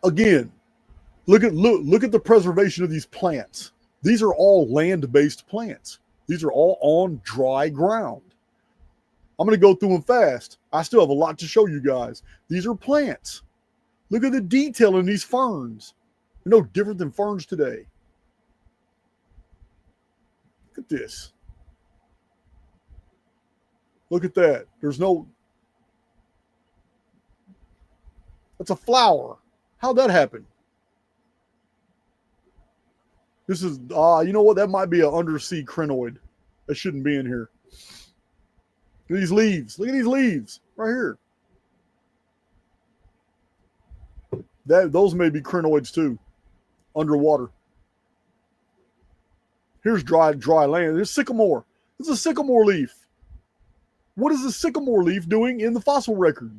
again, look at the preservation of these plants. These are all land-based plants. These are all on dry ground. I'm going to go through them fast. I still have a lot to show you guys. These are plants. Look at the detail in these ferns. They're no different than ferns today. Look at this. Look at that. That's a flower. How'd that happen? This is, you know what? That might be an undersea crinoid. That shouldn't be in here. Look at these leaves. Look at these leaves right here. Those may be crinoids too, underwater. Here's dry land. There's sycamore. This is a sycamore leaf. What is the sycamore leaf doing in the fossil record?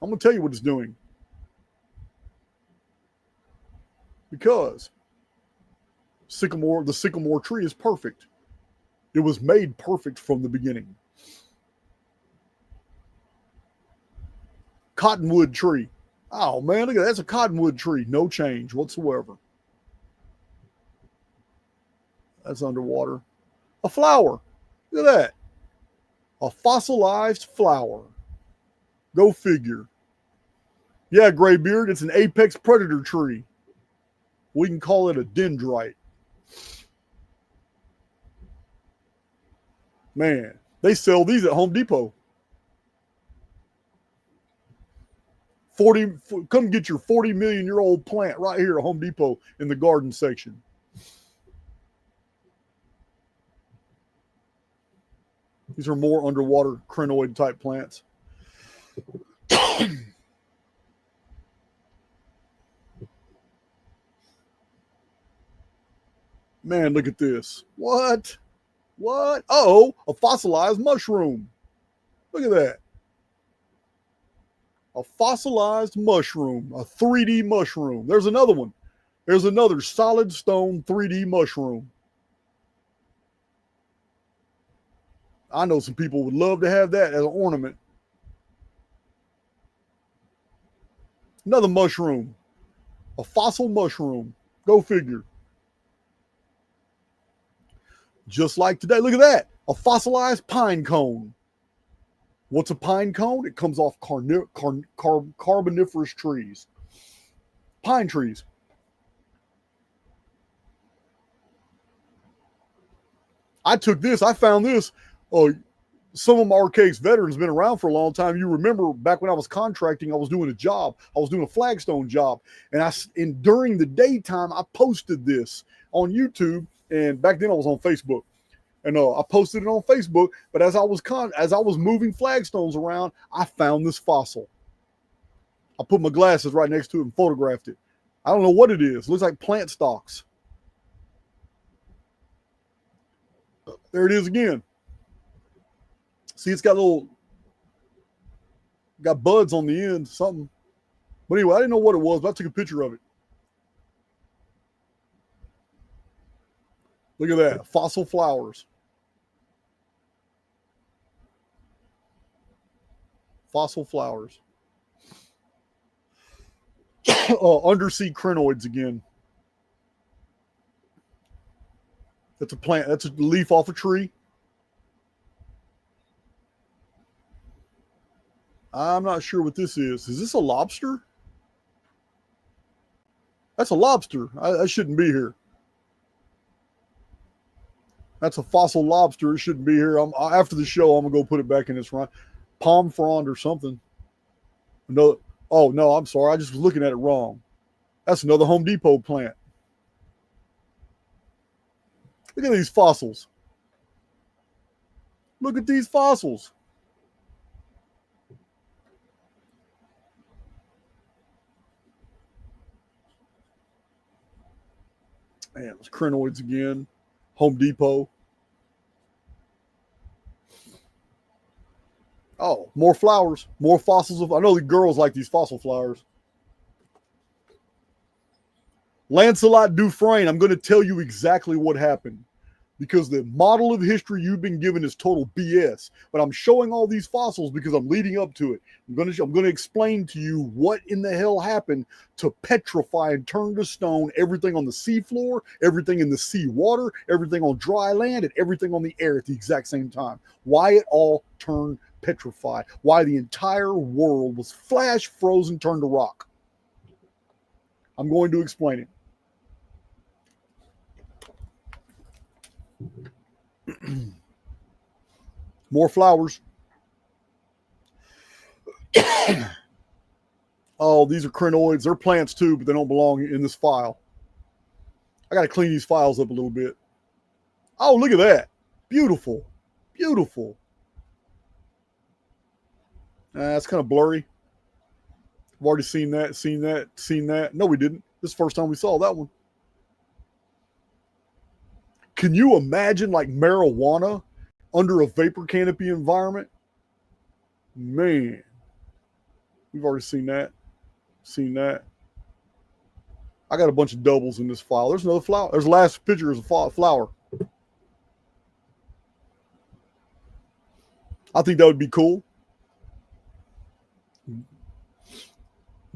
I'm going to tell you what it's doing. Because the sycamore tree is perfect. It was made perfect from the beginning. Cottonwood tree. Oh man, look at that. That's a cottonwood tree. No change whatsoever. That's underwater. A flower. Look at that. A fossilized flower. Go figure. Yeah, graybeard, it's an apex predator tree. We can call it a dendrite. Man, they sell these at Home Depot. Come get your 40 million year old plant right here at Home Depot in the garden section. These are more underwater crinoid type plants. Man, look at this. What? What? Oh, a fossilized mushroom. Look at that. A fossilized mushroom, a 3D mushroom. There's another one. There's another solid stone 3D mushroom. I know some people would love to have that as an ornament. Another mushroom. A fossil mushroom. Go figure. Just like today. Look at that. A fossilized pine cone. What's a pine cone? It comes off carboniferous trees. Pine trees. I found this. Some of my Archaix veterans have been around for a long time. You remember back when I was contracting, I was doing a job. I was doing a flagstone job. And during the daytime, I posted this on YouTube. And back then I was on Facebook. And I posted it on Facebook. But as I was moving flagstones around, I found this fossil. I put my glasses right next to it and photographed it. I don't know what it is. It looks like plant stalks. There it is again. See, it's got buds on the end, something. But anyway, I didn't know what it was, but I took a picture of it. Look at that, fossil flowers. Fossil flowers. Undersea crinoids again. That's a plant. That's a leaf off a tree. I'm not sure what this is. Is this a lobster? That's a lobster. I shouldn't be here. That's a fossil lobster. It shouldn't be here. After the show, I'm going to go put it back in its run. Palm frond or something. No. Oh, no, I'm sorry. I just was looking at it wrong. That's another Home Depot plant. Look at these fossils. Look at these fossils. Man, it's crinoids again. Home Depot. Oh, more flowers. More fossils. I know the girls like these fossil flowers. Lancelot Dufresne, I'm going to tell you exactly what happened. Because the model of history you've been given is total BS. But I'm showing all these fossils because I'm leading up to it. I'm going to explain to you what in the hell happened to petrify and turn to stone everything on the seafloor, everything in the sea water, everything on dry land, and everything on the air at the exact same time. Why it all turned petrified. Why the entire world was flash frozen, turned to rock. I'm going to explain it. More flowers. Oh, these are crinoids. They're plants too, but they don't belong in this file. I got to clean these files up a little bit. Oh, look at that. Beautiful. Beautiful. It's kind of blurry. I've already seen that. No, we didn't. This is the first time we saw that one. Can you imagine like marijuana under a vapor canopy environment? Man, we've already seen that. I got a bunch of doubles in this file. There's another flower. There's the last picture is a flower. I think that would be cool.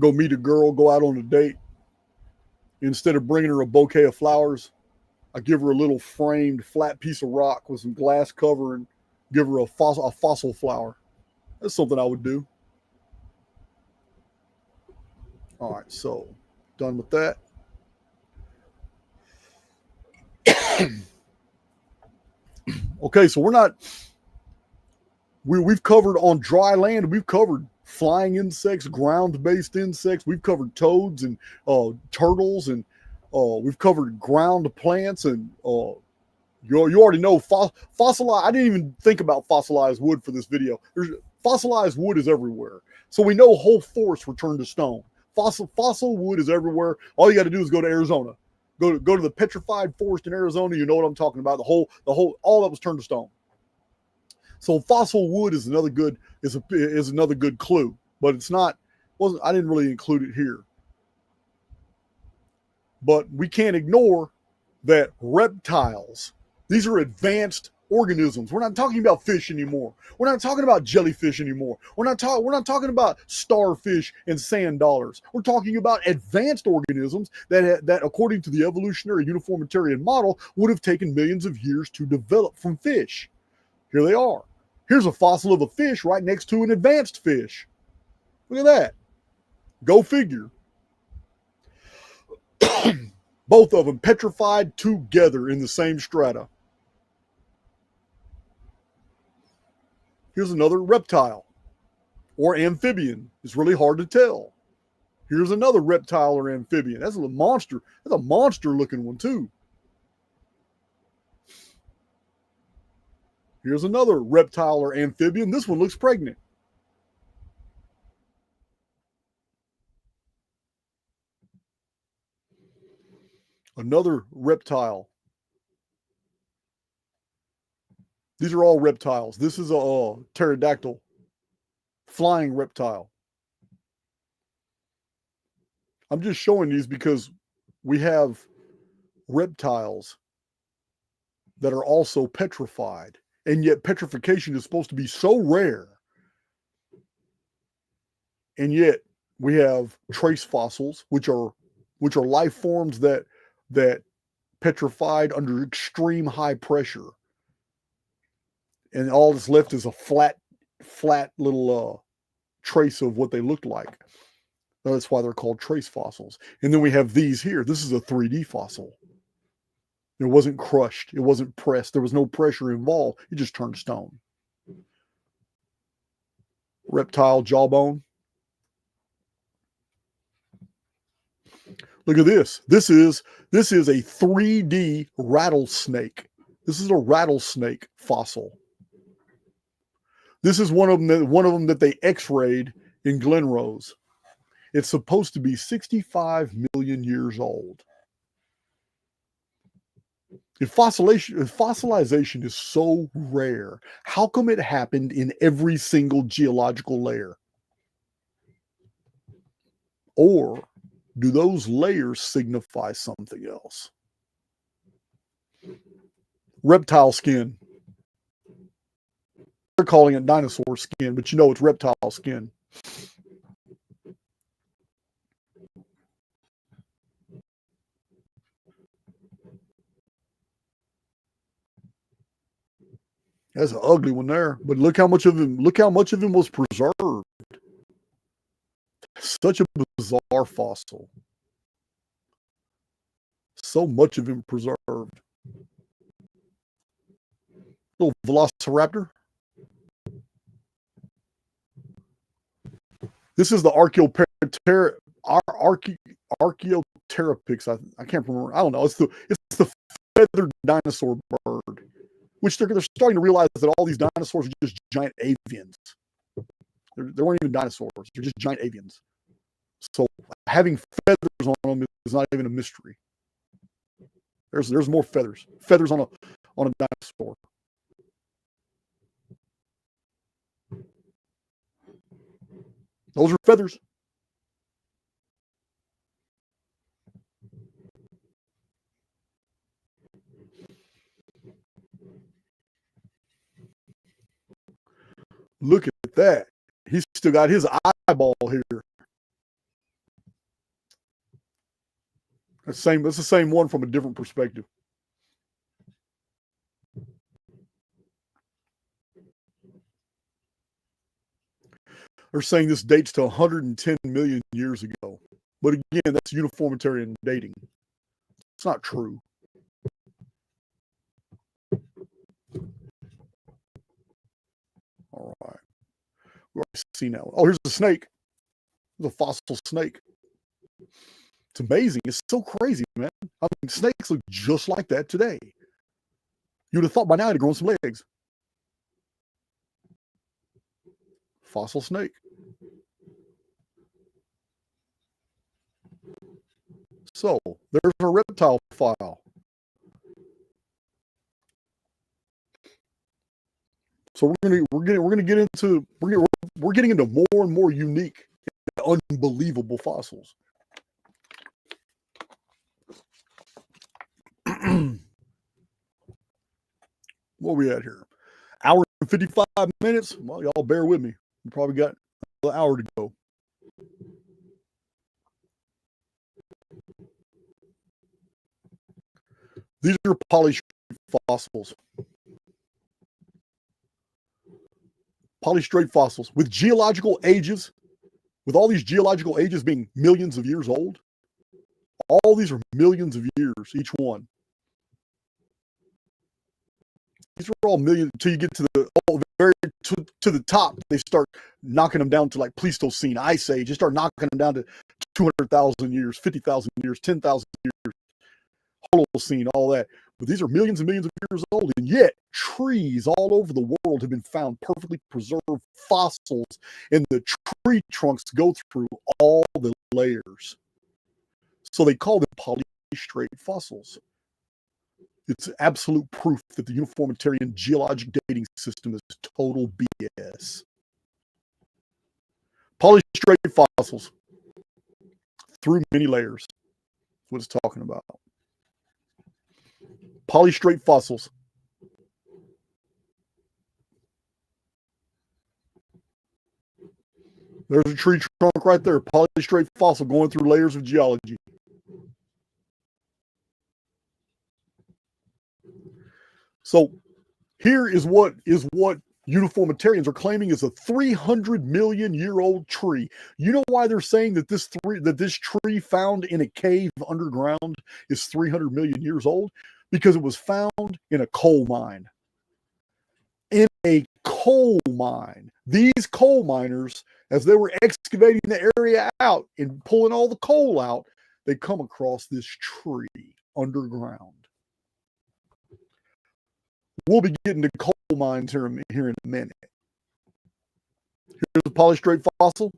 Go meet a girl, go out on a date. Instead of bringing her a bouquet of flowers, I give her a little framed flat piece of rock with some glass cover and give her a fossil flower. That's something I would do. All right, so done with that. Okay, so we've covered on dry land, we've covered flying insects, ground-based insects, we've covered toads and turtles, and we've covered ground plants, and you already know fossilized. I didn't even think about fossilized wood for this video. Fossilized wood is everywhere. So we know whole forests were turned to stone. Fossil wood is everywhere. All you got to do is go to Arizona. Go to the petrified forest in Arizona. You know what I'm talking about. All that was turned to stone. So fossil wood is another good clue, but it's not. I didn't really include it here. But we can't ignore that reptiles. These are advanced organisms. We're not talking about fish anymore. We're not talking about jellyfish anymore. We're not talking about starfish and sand dollars. We're talking about advanced organisms that according to the evolutionary uniformitarian model would have taken millions of years to develop from fish. Here they are. Here's a fossil of a fish right next to an advanced fish. Look at that. Go figure. Both of them petrified together in the same strata. Here's another reptile or amphibian. It's really hard to tell. Here's another reptile or amphibian. That's a monster. That's a monster looking one too. Here's another reptile or amphibian. This one looks pregnant. Another reptile. These are all reptiles. This is a pterodactyl, flying reptile. I'm just showing these because we have reptiles that are also petrified, and yet petrification is supposed to be so rare. And yet we have trace fossils, which are life forms that petrified under extreme high pressure. And all that's left is a flat little trace of what they looked like. That's why they're called trace fossils. And then we have these here. This is a 3D fossil. It wasn't crushed. It wasn't pressed. There was no pressure involved. It just turned stone. Reptile jawbone. Look at this. This is a 3D rattlesnake. This is a rattlesnake fossil. This is one of them that they X-rayed in Glen Rose. It's supposed to be 65 million years old. If fossilization is so rare, how come it happened in every single geological layer? Or do those layers signify something else? Reptile skin. They're calling it dinosaur skin, but you know it's reptile skin. That's an ugly one there, but look how much of him was preserved. Such a bizarre fossil. So much of him preserved. Little velociraptor. This is the Archaeopteryx. I can't remember. I don't know. It's the feathered dinosaur bird which they're starting to realize that all these dinosaurs are just giant avians. They weren't even dinosaurs. They're just giant avians. So having feathers on them is not even a mystery. There's more feathers. Feathers on a dinosaur. Those are feathers. Look at that. He's still got his eyeball here. That's the same one from a different perspective. They're saying this dates to 110 million years ago. But again, that's uniformitarian dating. It's not true. All right. We already see now. Oh, here's a snake. There's a fossil snake. It's amazing. It's so crazy, man. I mean, snakes look just like that today. You would have thought by now it'd grown some legs. Fossil snake. So there's a reptile file. So we're getting into more and more unique, unbelievable fossils. What are we at here? Hour and 55 minutes. Well, y'all bear with me. We probably got another hour to go. These are Polystrate fossils. Polystrate fossils with geological ages, with all these geological ages being millions of years old. All these are millions of years, each one. These are all millions until you get to the to the top. They start knocking them down to like Pleistocene, Ice Age. They start knocking them down to 200,000 years, 50,000 years, 10,000 years, Holocene, all that. But these are millions and millions of years old, and yet trees all over the world have been found perfectly preserved fossils, and the tree trunks go through all the layers. So they call them polystrate fossils. It's absolute proof that the uniformitarian geologic dating system is total BS. Polystrate fossils through many layers. That's what it's talking about. Polystrate fossils. There's a tree trunk right there. Polystrate fossil going through layers of geology. So here is what uniformitarians are claiming is a 300 million year old tree. You know why they're saying that this tree found in a cave underground is 300 million years old? Because it was found in a coal mine. In a coal mine. These coal miners, as they were excavating the area out and pulling all the coal out, they come across this tree underground. We'll be getting to coal mines here in a minute. Here's a polystrate fossil.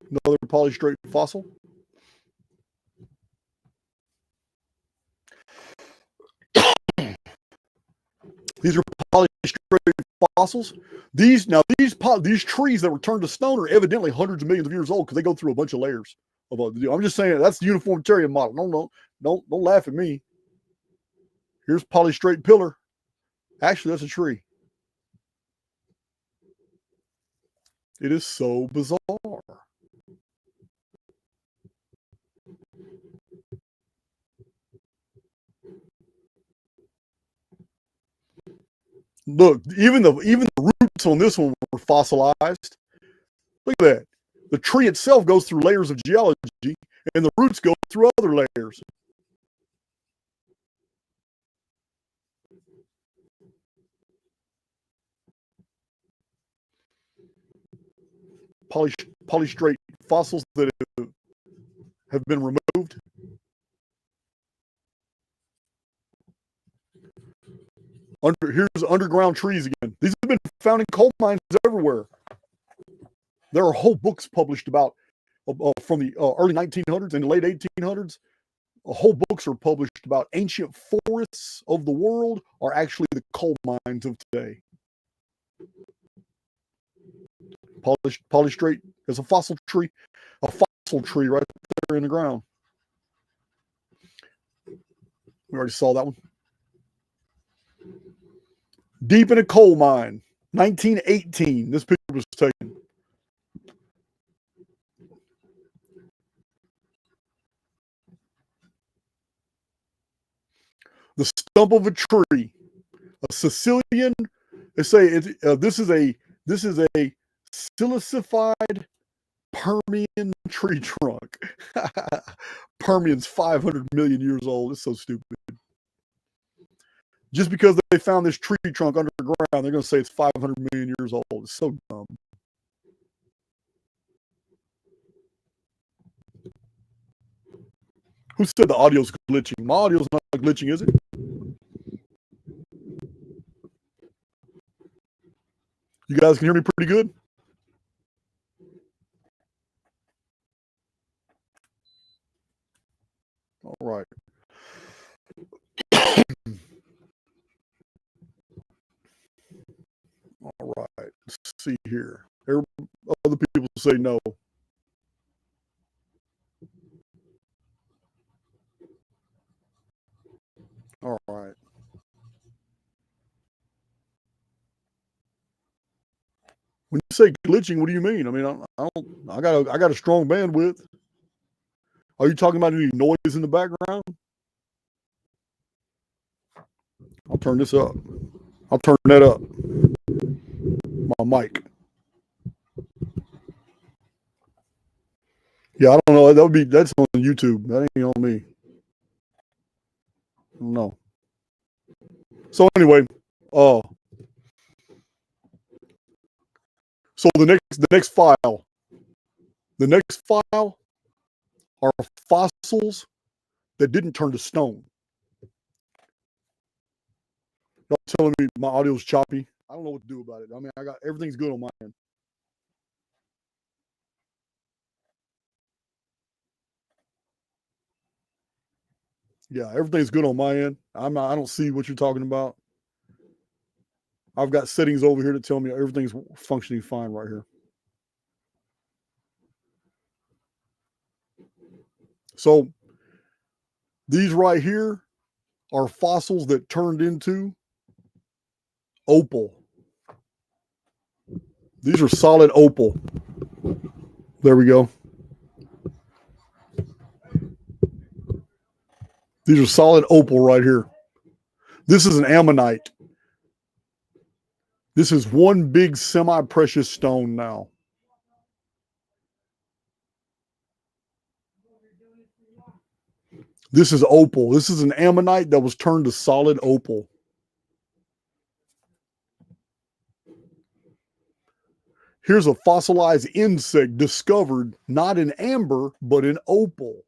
Another polystrate fossil. These are polystrate fossils. These trees that were turned to stone are evidently hundreds of millions of years old because they go through a bunch of layers. I'm just saying that's the uniformitarian model. Don't laugh at me. Here's polystrate pillar. Actually, that's a tree. It is so bizarre. Look, even the roots on this one were fossilized. Look at that. The tree itself goes through layers of geology, and the roots go through other layers. Polystrate fossils that have been removed. Here's underground trees again. These have been found in coal mines everywhere. There are whole books published about from the early 1900s and the late 1800s. Whole books are published about ancient forests of the world are actually the coal mines of today. Polystrate is a fossil tree right there in the ground. We already saw that one. Deep in a coal mine, 1918. This picture was taken. The stump of a tree, a Sicilian. They say this is a silicified Permian tree trunk. Permian's 500 million years old. It's so stupid. Just because they found this tree trunk underground, they're going to say it's 500 million years old. It's so dumb. Who said the audio's glitching? My audio's not glitching, is it? You guys can hear me pretty good? All right. All right. Let's see here. Other people say no. All right. When you say glitching, what do you mean? I mean, I got a strong bandwidth. Are you talking about any noise in the background? I'll turn this up. I'll turn that up. My mic. Yeah, I don't know. That's on YouTube. That ain't on me. I don't know. So anyway, so the next file are fossils that didn't turn to stone. Y'all telling me my audio's choppy. I don't know what to do about it. I mean, I got everything's good on my end. Yeah, everything's good on my end. I don't see what you're talking about. I've got settings over here to tell me everything's functioning fine right here. So these right here are fossils that turned into opal. These are solid opal. There we go. These are solid opal right here. This is an ammonite. This is one big semi-precious stone now. This is opal. This is an ammonite that was turned to solid opal. Here's a fossilized insect discovered not in amber, but in opal.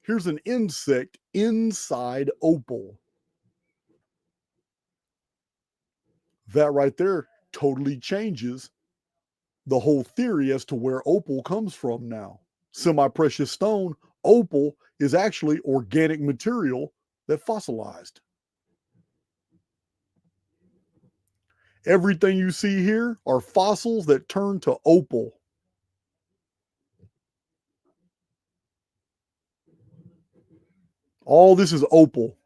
Here's an insect inside opal. That right there totally changes the whole theory as to where opal comes from now. Semi-precious stone, opal is actually organic material that fossilized. Everything you see here are fossils that turn to opal. All this is opal.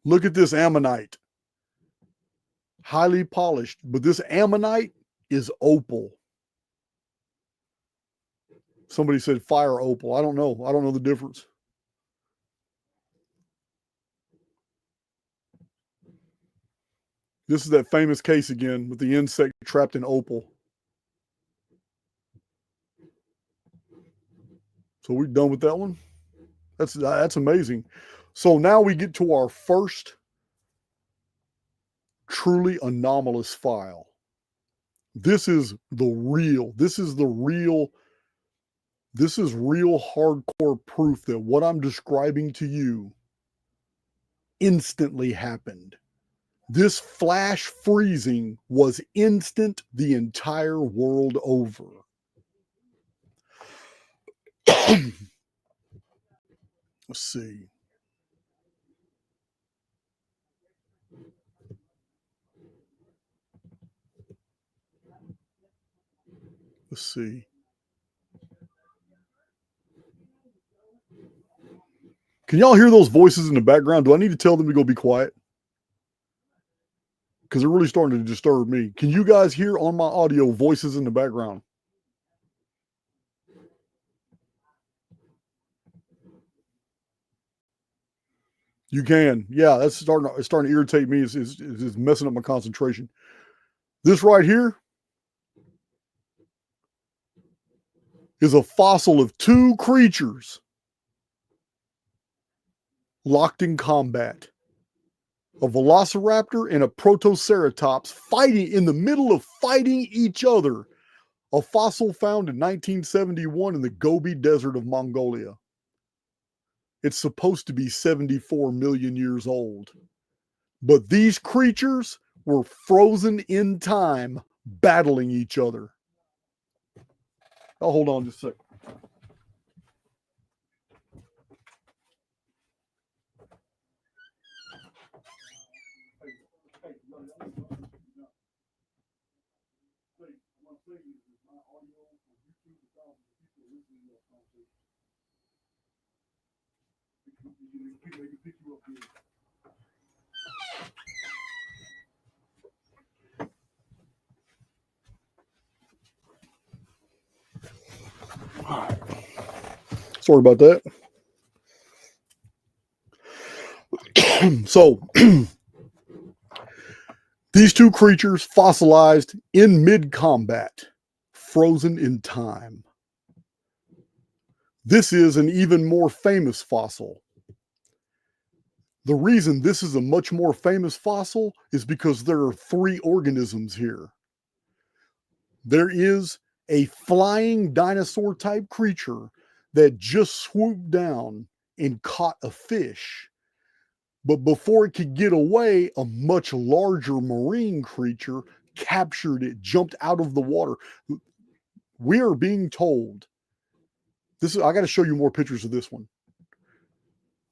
Look at this ammonite. Highly polished, but this ammonite is opal. Somebody said fire opal. I don't know. I don't know the difference. This is that famous case again with the insect trapped in opal. So we're done with that one. That's amazing. So now we get to our first truly anomalous file. This is the real This is real hardcore proof that what I'm describing to you instantly happened. This flash freezing was instant the entire world over. Let's see. Let's see. Can y'all hear those voices in the background? Do I need to tell them to go be quiet? Because they're really starting to disturb me. Can you guys hear on my audio voices in the background? You can. Yeah, that's starting to irritate me. It's messing up my concentration. This right here is a fossil of two creatures locked in combat. A velociraptor and a protoceratops fighting in the middle of fighting each other. A fossil found in 1971 in the Gobi Desert of Mongolia. It's supposed to be 74 million years old. But these creatures were frozen in time, battling each other. Oh, hold on just a second. Sorry about that. So, these two creatures fossilized in mid-combat, frozen in time. This is an even more famous fossil. The reason this is a much more famous fossil is because there are three organisms here. There is a flying dinosaur type creature that just swooped down and caught a fish. But before it could get away, a much larger marine creature captured it, jumped out of the water. We are being told, I got to show you more pictures of this one.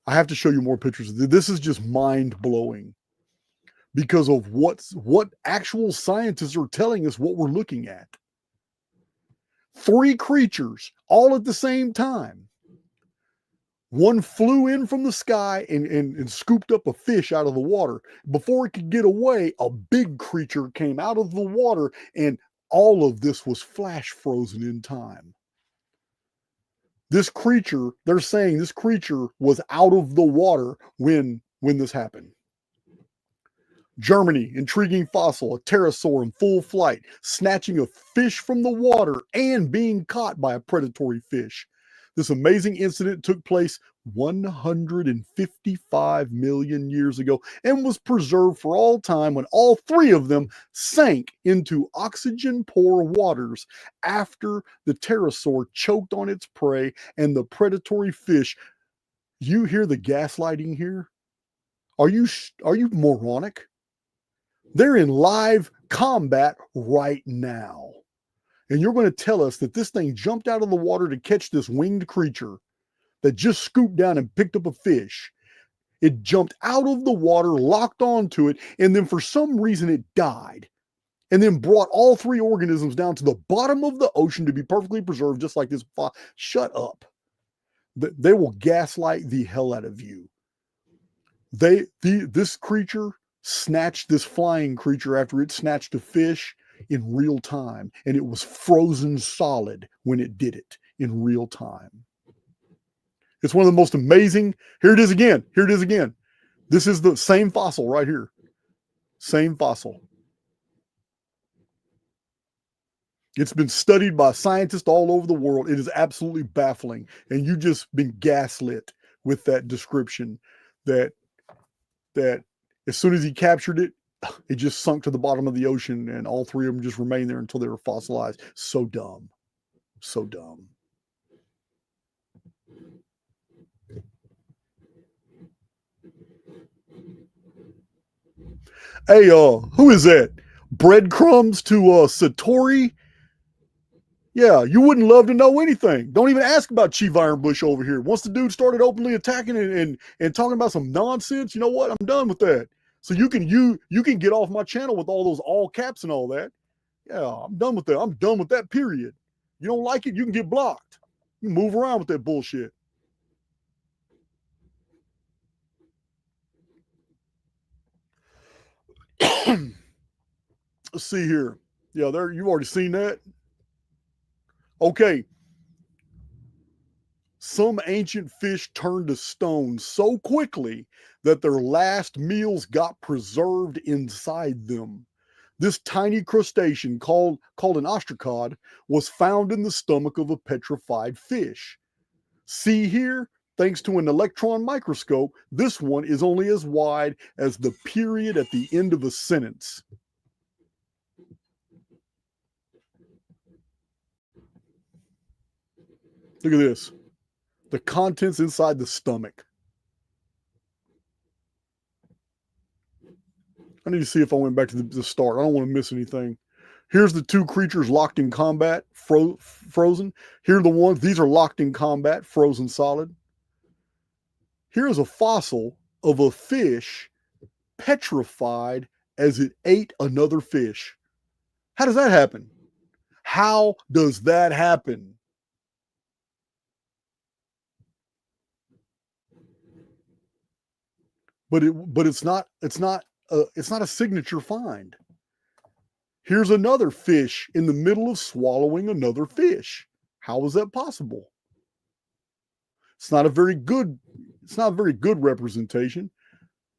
I have to show you more pictures. This is just mind-blowing because of what actual scientists are telling us what we're looking at. Three creatures all at the same time. One flew in from the sky and scooped up a fish out of the water. Before it could get away, a big creature came out of the water, and all of this was flash frozen in time. This creature, they're saying this creature was out of the water when this happened. Germany, intriguing fossil, a pterosaur in full flight, snatching a fish from the water and being caught by a predatory fish. This amazing incident took place 155 million years ago and was preserved for all time when all three of them sank into oxygen-poor waters after the pterosaur choked on its prey and the predatory fish. You hear the gaslighting here? Are you moronic? They're in live combat right now. And you're going to tell us that this thing jumped out of the water to catch this winged creature that just scooped down and picked up a fish. It jumped out of the water, locked onto it, and then for some reason it died. And then brought all three organisms down to the bottom of the ocean to be perfectly preserved, just like this. Shut up. They will gaslight the hell out of you. This creature snatched this flying creature after it snatched a fish in real time, and it was frozen solid when it did it in real time. It's one of the most amazing. Here it is again. This is the same fossil right here. Same fossil. It's been studied by scientists all over the world. It is absolutely baffling, and you've just been gaslit with that description that as soon as he captured it, it just sunk to the bottom of the ocean, and all three of them just remained there until they were fossilized. So dumb. So dumb. Hey, who is that? Breadcrumbs to Satori? Yeah, you wouldn't love to know anything. Don't even ask about Chief Ironbush over here. Once the dude started openly attacking and talking about some nonsense, you know what? I'm done with that. So you can get off my channel with all those all caps and all that. Yeah, I'm done with that. I'm done with that, period. You don't like it, you can get blocked. You can move around with that bullshit. Let's see here. Yeah, there, you've already seen that. Okay. Some ancient fish turned to stone so quickly that their last meals got preserved inside them. This tiny crustacean called an ostracod was found in the stomach of a petrified fish. See here, thanks to an electron microscope, this one is only as wide as the period at the end of a sentence. Look at this. The contents inside the stomach. I need to see if I went back to the start. I don't want to miss anything. Here's the two creatures locked in combat, frozen. Here are the ones, these are locked in combat, frozen solid. Here's a fossil of a fish petrified as it ate another fish. How does that happen? How does that happen? But it's not a signature find. Here's another fish in the middle of swallowing another fish. How is that possible? It's not a very good representation,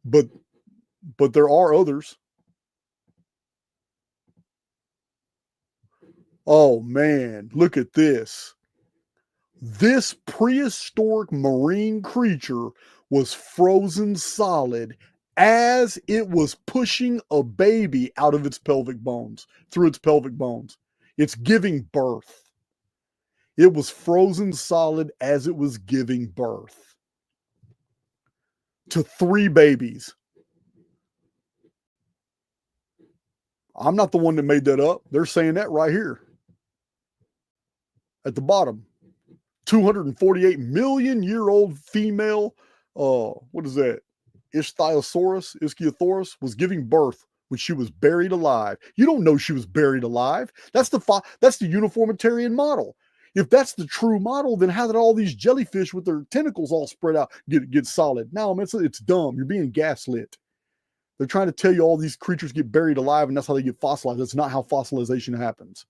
but there are others. Oh man, look at this. This prehistoric marine creature was frozen solid as it was pushing a baby out of its pelvic bones, through its pelvic bones. It's giving birth. It was frozen solid as it was giving birth to 3 babies. I'm not the one that made that up. They're saying that right here at the bottom. 248 million year old female, what is that? Ischthyosaurus was giving birth when she was buried alive. You don't know she was buried alive. That's the uniformitarian model. If that's the true model, then how did all these jellyfish with their tentacles all spread out get solid? No, it's dumb. You're being gaslit. They're trying to tell you all these creatures get buried alive and that's how they get fossilized. That's not how fossilization happens.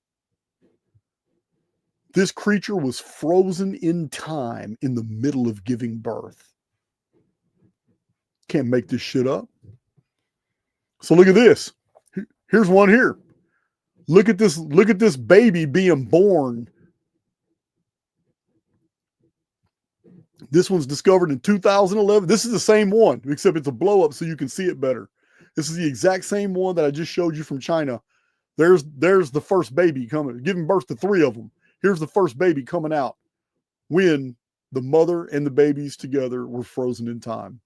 This creature was frozen in time in the middle of giving birth. Can't make this shit up. So look at this. Here's one here. Look at this baby being born. This one's discovered in 2011. This is the same one, except it's a blow up so you can see it better. This is the exact same one that I just showed you from China. There's the first baby coming, giving birth to 3 of them. Here's the first baby coming out when the mother and the babies together were frozen in time.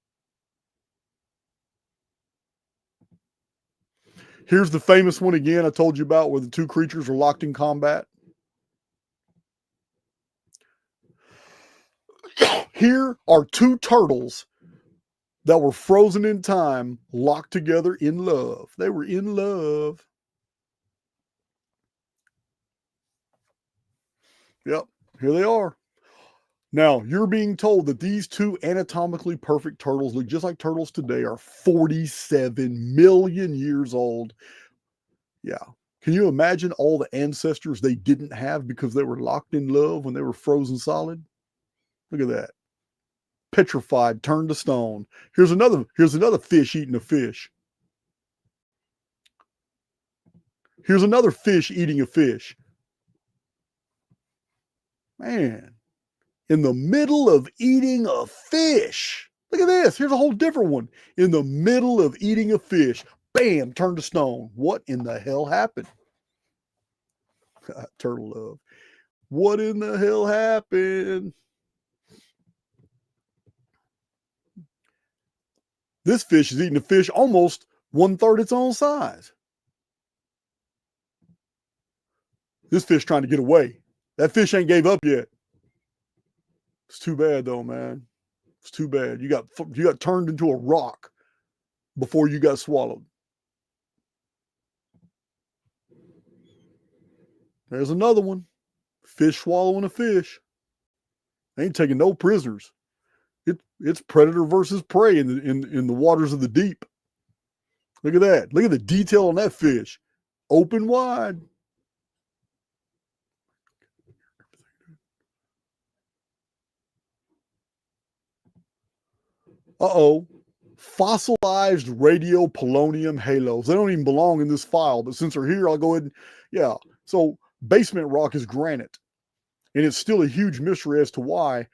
Here's the famous one again I told you about where the 2 creatures are locked in combat. Here are 2 turtles that were frozen in time, locked together in love. They were in love. Yep, here they are. Now, you're being told that these 2 anatomically perfect turtles look just like turtles today are 47 million years old. Yeah. Can you imagine all the ancestors they didn't have because they were locked in love when they were frozen solid? Look at that. Petrified, turned to stone. Here's another fish eating a fish. Here's another fish eating a fish. Man, in the middle of eating a fish. Look at this. Here's a whole different one. In the middle of eating a fish. Bam, turned to stone. What in the hell happened? Turtle love. What in the hell happened? This fish is eating a fish almost 1/3 its own size. This fish trying to get away. That fish ain't gave up yet. It's too bad though, man. It's too bad. You got turned into a rock before you got swallowed. There's another one. Fish swallowing a fish. Ain't taking no prisoners. It's predator versus prey in the waters of the deep. Look at that. Look at the detail on that fish. Open wide. Uh-oh. Fossilized radiopolonium halos. They don't even belong in this file, but since they're here, I'll go ahead and, yeah. So basement rock is granite. And it's still a huge mystery as to why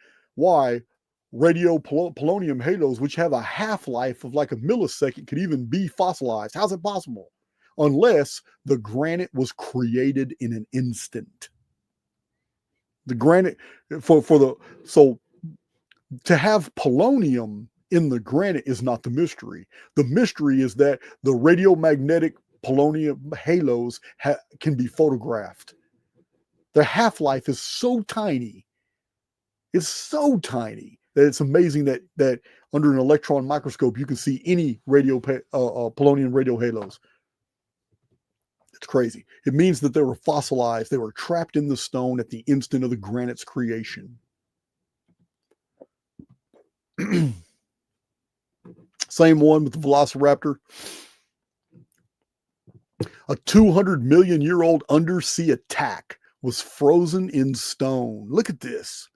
radiopolonium halos, which have a half-life of like a millisecond, could even be fossilized. How's it possible? Unless the granite was created in an instant. The granite, so to have polonium in the granite is not the mystery. The mystery is that the radiomagnetic polonium halos can be photographed. Their half-life is so tiny. It's so tiny that it's amazing that under an electron microscope you can see any polonium radio halos. It's crazy. It means that they were fossilized. They were trapped in the stone at the instant of the granite's creation. Same one with the velociraptor. A 200 million year old undersea attack was frozen in stone. Look at this.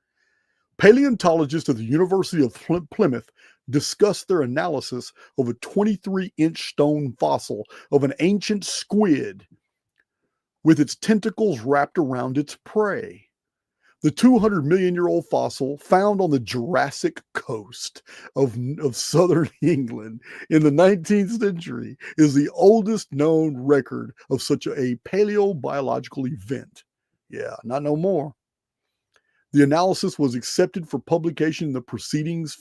Paleontologists at the University of Plymouth discussed their analysis of a 23-inch stone fossil of an ancient squid with its tentacles wrapped around its prey. The 200 million year old fossil, found on the Jurassic coast of southern England in the 19th century, is the oldest known record of such a paleobiological event. Yeah, not no more. The analysis was accepted for publication in the Proceedings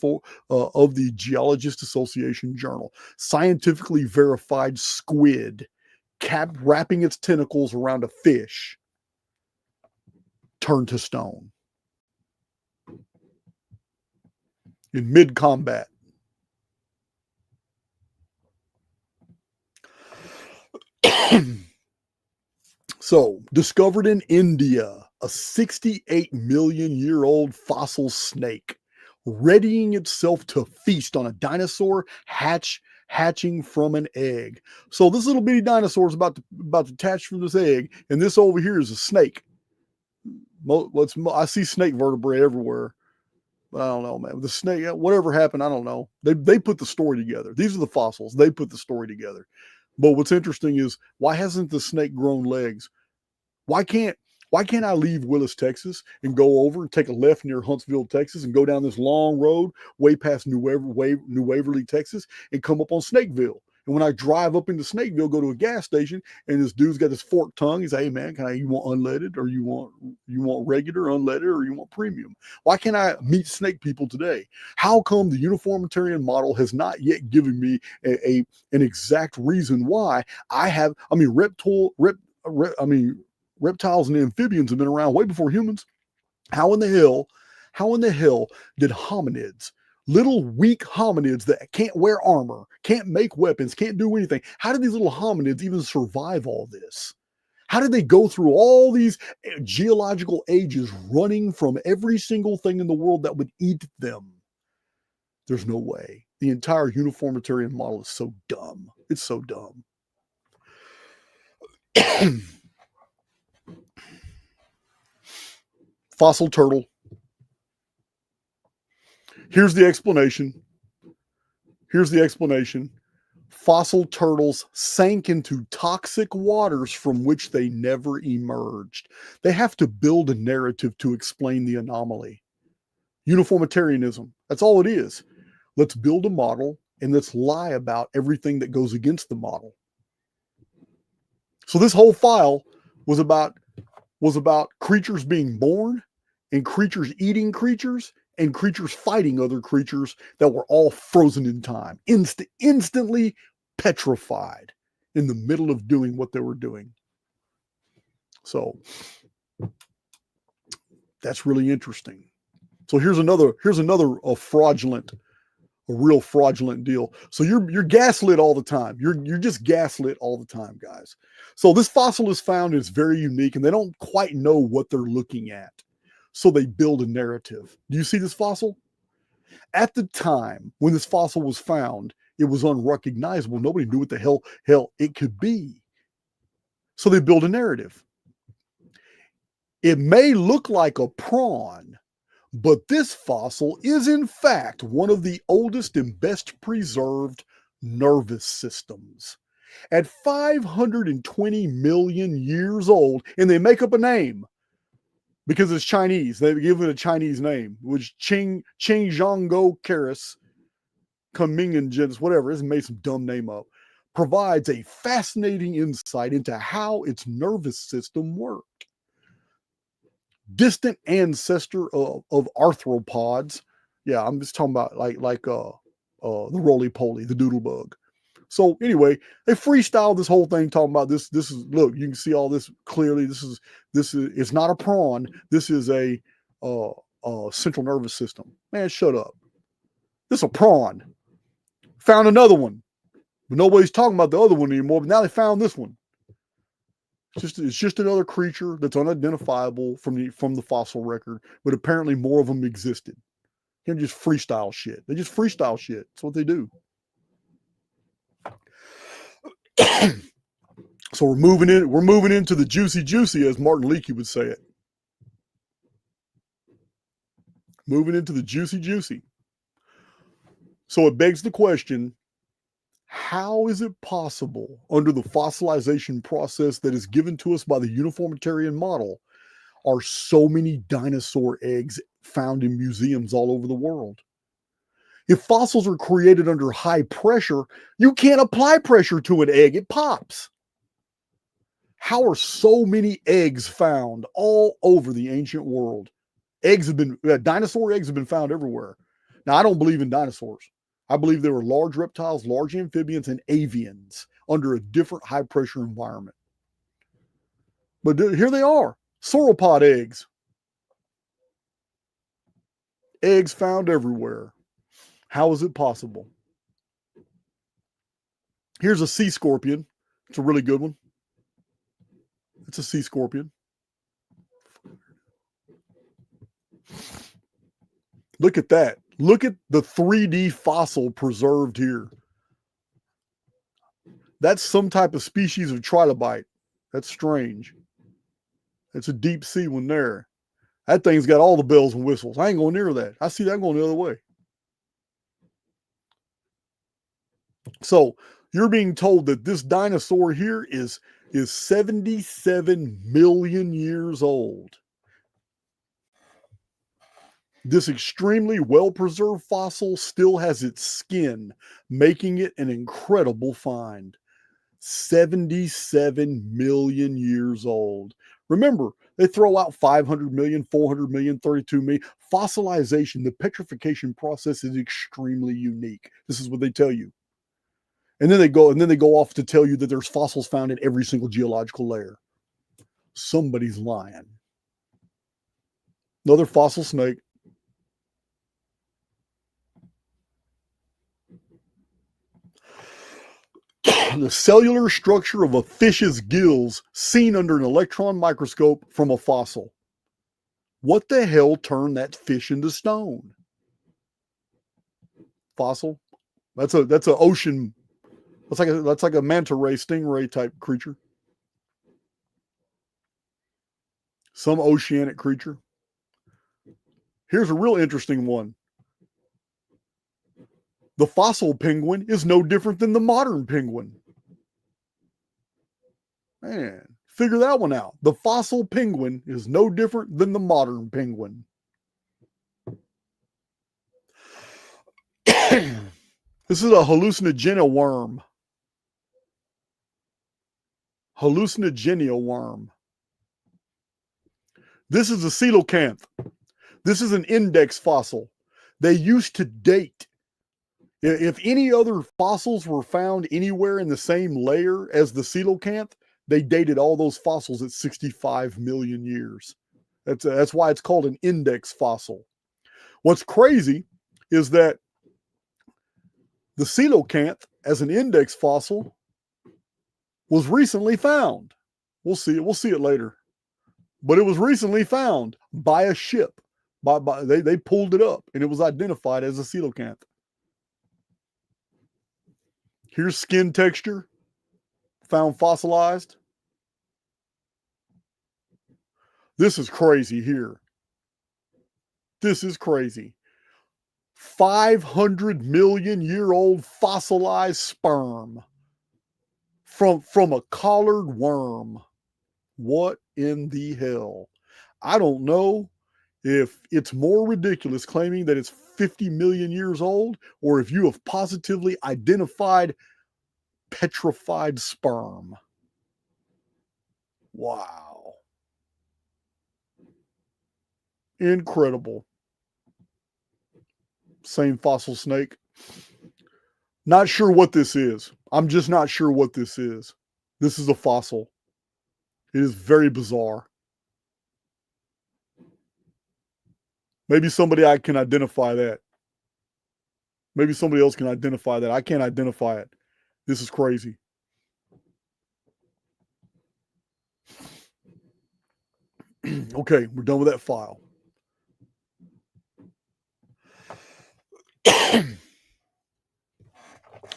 of the Geologist Association Journal. Scientifically verified squid wrapping its tentacles around a fish turned to stone in mid-combat. So, discovered in India, a 68 million year old fossil snake readying itself to feast on a dinosaur hatching from an egg. So this little bitty dinosaur is about to hatch from this egg, and this over here is a snake. I see snake vertebrae everywhere, but I don't know, man. The snake, whatever happened, I don't know. They put the story together. These are the fossils. They put the story together. But what's interesting is, why hasn't the snake grown legs? Why can't I leave Willis, Texas, and go over and take a left near Huntsville, Texas, and go down this long road way past New Waverly, Texas, and come up on Snakeville? And when I drive up into Snakeville, go to a gas station, and this dude's got this forked tongue. He's like, "Hey man, you want unleaded, or you want regular unleaded, or you want premium?" Why can't I meet snake people today? How come the uniformitarian model has not yet given me an exact reason why reptiles and amphibians have been around way before humans. How in the hell did hominids, little weak hominids that can't wear armor, can't make weapons, can't do anything, how did these little hominids even survive all this? How did they go through all these geological ages running from every single thing in the world that would eat them? There's no way. The entire uniformitarian model is so dumb. It's so dumb. Fossil turtle. Here's the explanation. Fossil turtles sank into toxic waters from which they never emerged. They have to build a narrative to explain the anomaly. Uniformitarianism. That's all it is. Let's build a model and let's lie about everything that goes against the model. So this whole file was about creatures being born, and creatures eating creatures, and creatures fighting other creatures that were all frozen in time. Instantly petrified in the middle of doing what they were doing. So that's really interesting. So here's another fraudulent, a real fraudulent deal. So you're gaslit all the time. You're just gaslit all the time, guys. So this fossil is found, it's very unique, and they don't quite know what they're looking at. So they build a narrative. Do you see this fossil? At the time when this fossil was found, it was unrecognizable. Nobody knew what the hell it could be. So they build a narrative. It may look like a prawn, but this fossil is in fact one of the oldest and best preserved nervous systems. At 520 million years old, and they make up a name because it's Chinese. They give it a Chinese name, which Qingzhongo Keris, Kunmingen Gens, whatever. It's made some dumb name up. Provides a fascinating insight into how its nervous system worked. Distant ancestor of arthropods. Yeah, I'm just talking about like the roly-poly, the doodle bug. So anyway, they freestyle this whole thing talking about this. This is, look, you can see all this clearly. This is it's not a prawn. This is a central nervous system. Man, shut up. This is a prawn. Found another one, but nobody's talking about the other one anymore. But now they found this one. It's just another creature that's unidentifiable from the fossil record, but apparently more of them existed. You can just freestyle shit. They just freestyle shit. That's what they do. So we're moving into the juicy, as Martin Leakey would say it. Moving into the juicy. So it begs the question, how is it possible, under the fossilization process that is given to us by the uniformitarian model, are so many dinosaur eggs found in museums all over the world? If fossils are created under high pressure, you can't apply pressure to an egg, it pops. How are so many eggs found all over the ancient world? Dinosaur eggs have been found everywhere. Now, I don't believe in dinosaurs. I believe there were large reptiles, large amphibians, and avians under a different high pressure environment. But here they are, sauropod eggs. Eggs found everywhere. How is it possible? Here's a sea scorpion. It's a really good one. It's a sea scorpion. Look at that. Look at the 3D fossil preserved here. That's some type of species of trilobite. That's strange. It's a deep sea one there. That thing's got all the bells and whistles. I ain't going near that. I see that going the other way. So you're being told that this dinosaur here is 77 million years old. This extremely well-preserved fossil still has its skin, making it an incredible find. 77 million years old. Remember, they throw out 500 million, 400 million, 32 million. Fossilization, the petrification process is extremely unique. This is what they tell you. And then they go off to tell you that there's fossils found in every single geological layer. Somebody's lying. Another fossil snake. The cellular structure of a fish's gills seen under an electron microscope from a fossil. What the hell turned that fish into stone? Fossil? That's an ocean. That's like a manta ray, stingray type creature. Some oceanic creature. Here's a real interesting one. The fossil penguin is no different than the modern penguin. Man, figure that one out. The fossil penguin is no different than the modern penguin. This is a hallucinogenia worm. Hallucinogenia worm. This is a coelacanth. This is an index fossil. They used to date If any other fossils were found anywhere in the same layer as the coelacanth, they dated all those fossils at 65 million years. That's why it's called an index fossil. What's crazy is that the coelacanth as an index fossil was recently found. We'll see it. We'll see it later. But it was recently found by a ship. They pulled it up and it was identified as a coelacanth. Here's skin texture found fossilized. This is crazy here. This is crazy. 500 million year old fossilized sperm from a collared worm. What in the hell? I don't know if it's more ridiculous claiming that it's 50 million years old or if you have positively identified petrified sperm. Wow. Incredible. Same fossil snake. Not sure what this is. I'm just not sure what this is. This is a fossil. It is very bizarre. Maybe somebody I can identify that. Maybe somebody else can identify that. I can't identify it. This is crazy. Okay, we're done with that file.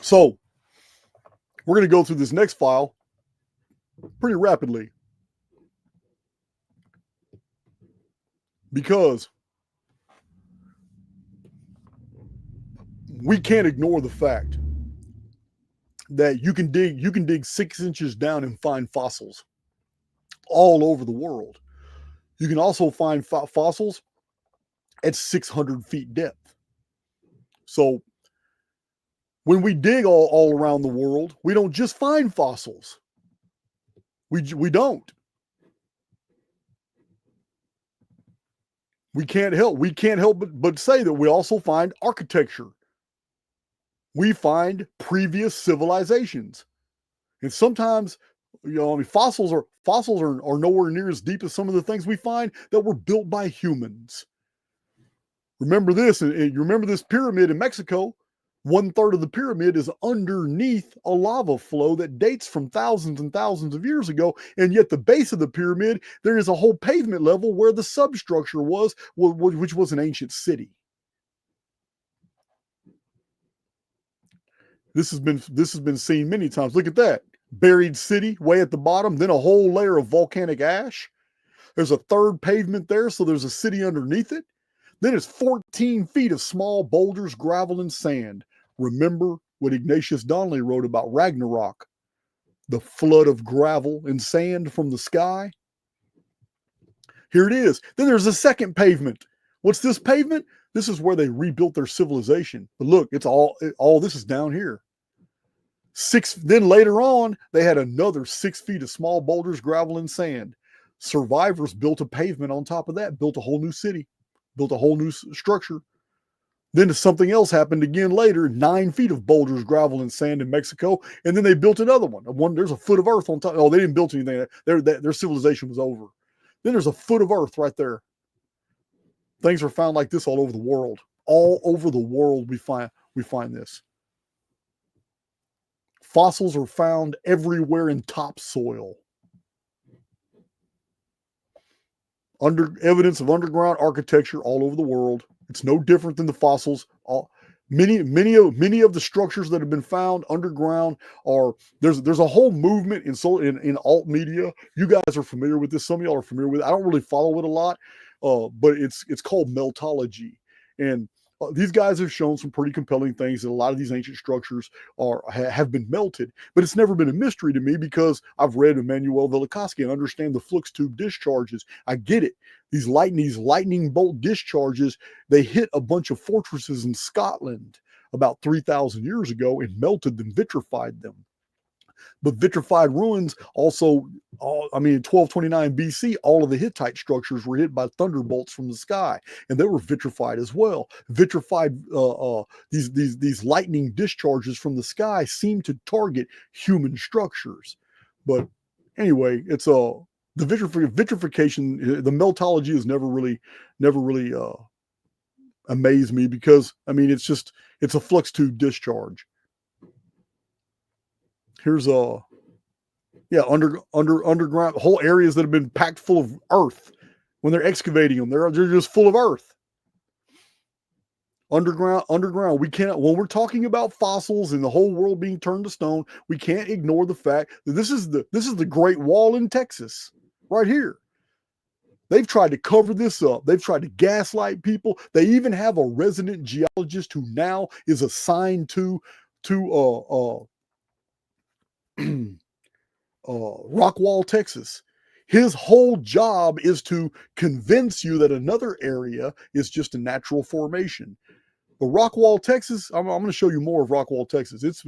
So, we're going to go through this next file pretty rapidly because we can't ignore the fact that you can dig 6 inches down and find fossils all over the world. You can also find fossils at 600 feet depth. So when we dig all around the world, we don't just find fossils. We don't. We can't help but say that we also find architecture. We find previous civilizations. And sometimes, fossils are nowhere near as deep as some of the things we find that were built by humans. Remember this, and you remember this pyramid in Mexico. 1/3 of the pyramid is underneath a lava flow that dates from thousands and thousands of years ago, and yet the base of the pyramid, there is a whole pavement level where the substructure was, which was an ancient city. This has been seen many times. Look at that. Buried city way at the bottom, then a whole layer of volcanic ash. There's a third pavement there, so there's a city underneath it. Then it's 14 feet of small boulders, gravel, and sand. Remember what Ignatius Donnelly wrote about Ragnarok, the flood of gravel and sand from the sky? Here it is. Then there's a second pavement. What's this pavement? This is where they rebuilt their civilization. But look, it's all this is down here. Then later on, they had another 6 feet of small boulders, gravel, and sand. Survivors built a pavement on top of that, built a whole new city, built a whole new structure. Then something else happened again later, 9 feet of boulders, gravel, and sand in Mexico. And then they built another one. There's a foot of earth on top. Oh, they didn't build anything. Their civilization was over. Then there's a foot of earth right there. Things are found like this all over the world. All over the world we find this. Fossils are found everywhere in topsoil. Evidence of underground architecture all over the world. It's no different than the fossils. Many of the structures that have been found underground are there's a whole movement in alt media. You guys are familiar with this. Some of y'all are familiar with it. I don't really follow it a lot, but it's called meltology, and these guys have shown some pretty compelling things that a lot of these ancient structures have been melted. But it's never been a mystery to me because I've read Immanuel Velikovsky and understand the flux tube discharges. I get it. These lightning bolt discharges, they hit a bunch of fortresses in Scotland about 3,000 years ago and melted them, vitrified them. But vitrified ruins also, I mean, in 1229 BC, all of the Hittite structures were hit by thunderbolts from the sky, and they were vitrified as well. Vitrified, these lightning discharges from the sky seem to target human structures. But anyway, it's the vitrification, the meltology has never really amazed me, because I mean, it's a flux tube discharge. Here's underground whole areas that have been packed full of earth. When they're excavating them, they're just full of earth. Underground. We can't, when we're talking about fossils and the whole world being turned to stone, we can't ignore the fact that this is the Great Wall in Texas, right here. They've tried to cover this up. They've tried to gaslight people. They even have a resident geologist who now is assigned to Rockwall, Texas. His whole job is to convince you that another area is just a natural formation. But Rockwall, Texas, I'm going to show you more of Rockwall, Texas. It's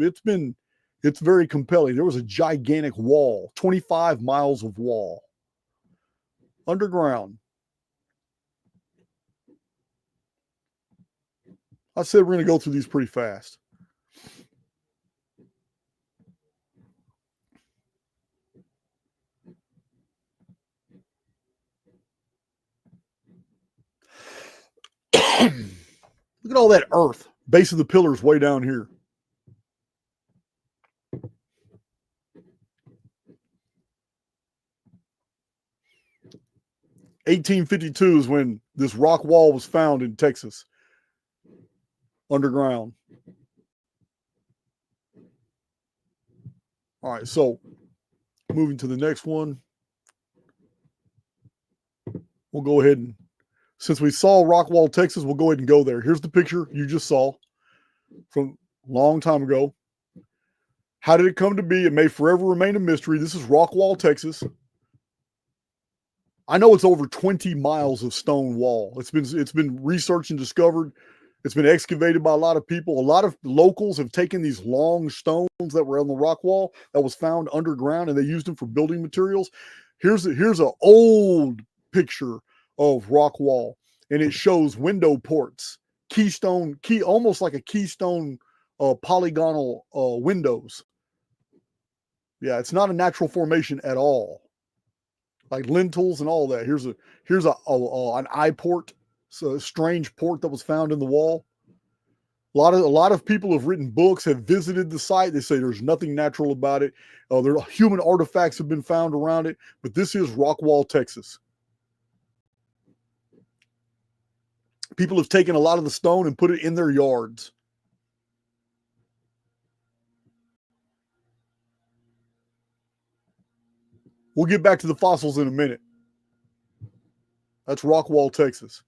very compelling. There was a gigantic wall, 25 miles of wall. Underground. I said we're going to go through these pretty fast. Look at all that earth. Base of the pillars way down here. (1852) is when this rock wall was found in Texas. Underground. All right, so moving to the next one. We'll go ahead and, since we saw Rockwall, Texas, we'll go ahead and go there. Here's the picture you just saw from a long time ago. How did it come to be? It may forever remain a mystery. This is Rockwall, Texas. I know it's over 20 miles of stone wall. It's been researched and discovered. It's been excavated by a lot of people. A lot of locals have taken these long stones that were on the rock wall that was found underground, and they used them for building materials. Here's an old picture of rock wall, and it shows window ports, almost like a keystone polygonal windows. Yeah, it's not a natural formation at all. Like lintels and all that. Here's an eye port, so a strange port that was found in the wall. A lot of people have written books, have visited the site. They say there's nothing natural about it. There human artifacts have been found around it, but this is Rockwall, Texas. People have taken a lot of the stone and put it in their yards. We'll get back to the fossils in a minute. That's Rockwall, Texas.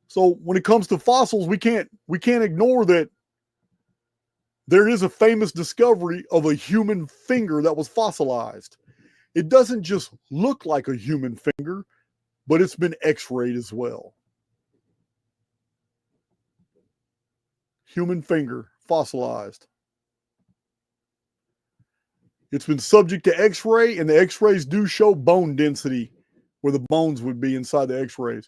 So when it comes to fossils, we can't ignore that there is a famous discovery of a human finger that was fossilized. It doesn't just look like a human finger, but it's been X-rayed as well. Human finger fossilized. It's been subject to X-ray, and the X-rays do show bone density where the bones would be inside the X-rays.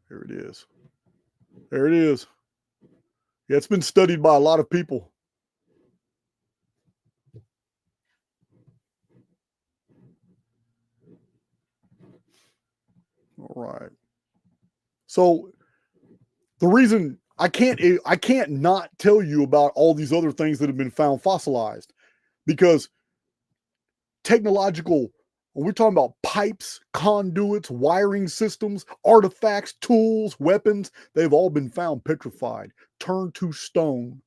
There it is. There it is. Yeah, it's been studied by a lot of people. All right. So the reason I can't not tell you about all these other things that have been found fossilized, because technological, when we're talking about pipes, conduits, wiring systems, artifacts, tools, weapons, they've all been found petrified, turned to stone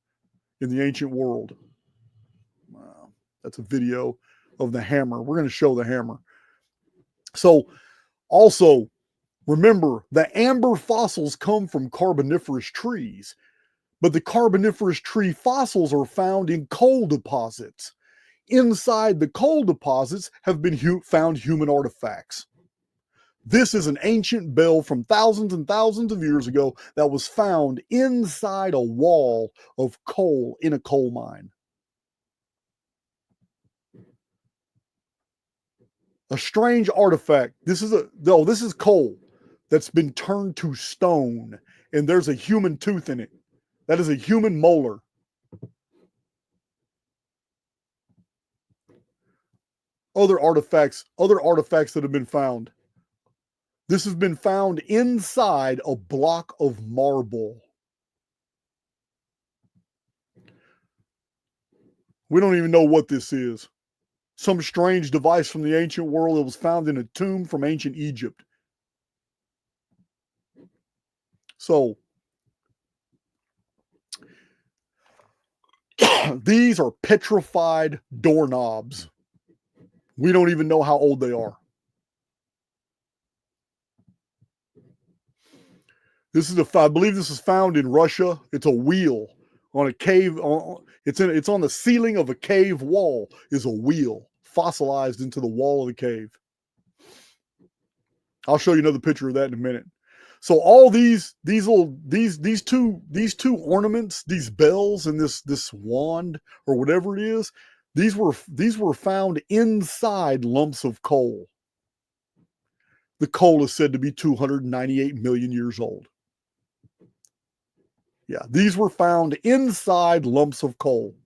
in the ancient world. Wow. That's a video of the hammer. We're going to show the hammer. So also, remember, the amber fossils come from Carboniferous trees, but the Carboniferous tree fossils are found in coal deposits. Inside the coal deposits have been found human artifacts. This is an ancient bell from thousands and thousands of years ago that was found inside a wall of coal in a coal mine. A strange artifact. This is coal that's been turned to stone, and there's a human tooth in it. That is a human molar. Other artifacts that have been found. This has been found inside a block of marble. We don't even know what this is. Some strange device from the ancient world that was found in a tomb from ancient Egypt. So, these are petrified doorknobs. We don't even know how old they are. I believe this is found in Russia. It's a wheel on a cave. It's on the ceiling of a cave wall. Is a wheel fossilized into the wall of the cave. I'll show you another picture of that in a minute. So all these two ornaments, these bells and this wand or whatever it is, these were found inside lumps of coal. The coal is said to be 298 million years old. Yeah, these were found inside lumps of coal.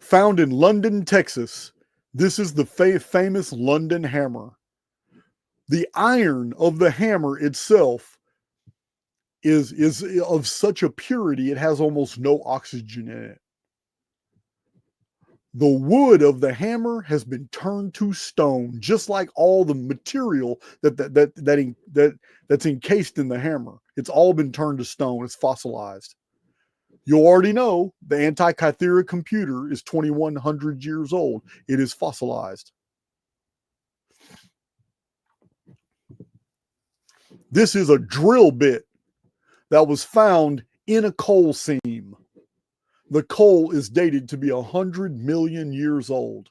Found in London, Texas. This is the famous London hammer. The iron of the hammer itself is of such a purity it has almost no oxygen in it. The wood of the hammer has been turned to stone, just like all the material that's encased in the hammer. It's all been turned to stone. It's fossilized. You already know the Antikythera computer is 2,100 years old. It is fossilized. This is a drill bit that was found in a coal seam. The coal is dated to be 100 million years old.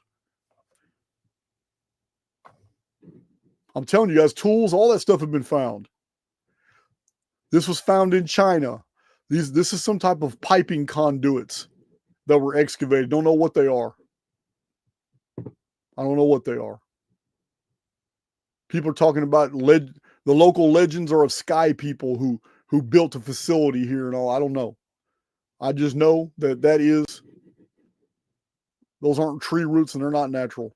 I'm telling you guys, tools, all that stuff have been found. This was found in China. This is some type of piping conduits that were excavated. Don't know what they are. I don't know what they are. People are talking about the local legends are of sky people who built a facility here and all. I don't know. I just know that those aren't tree roots and they're not natural.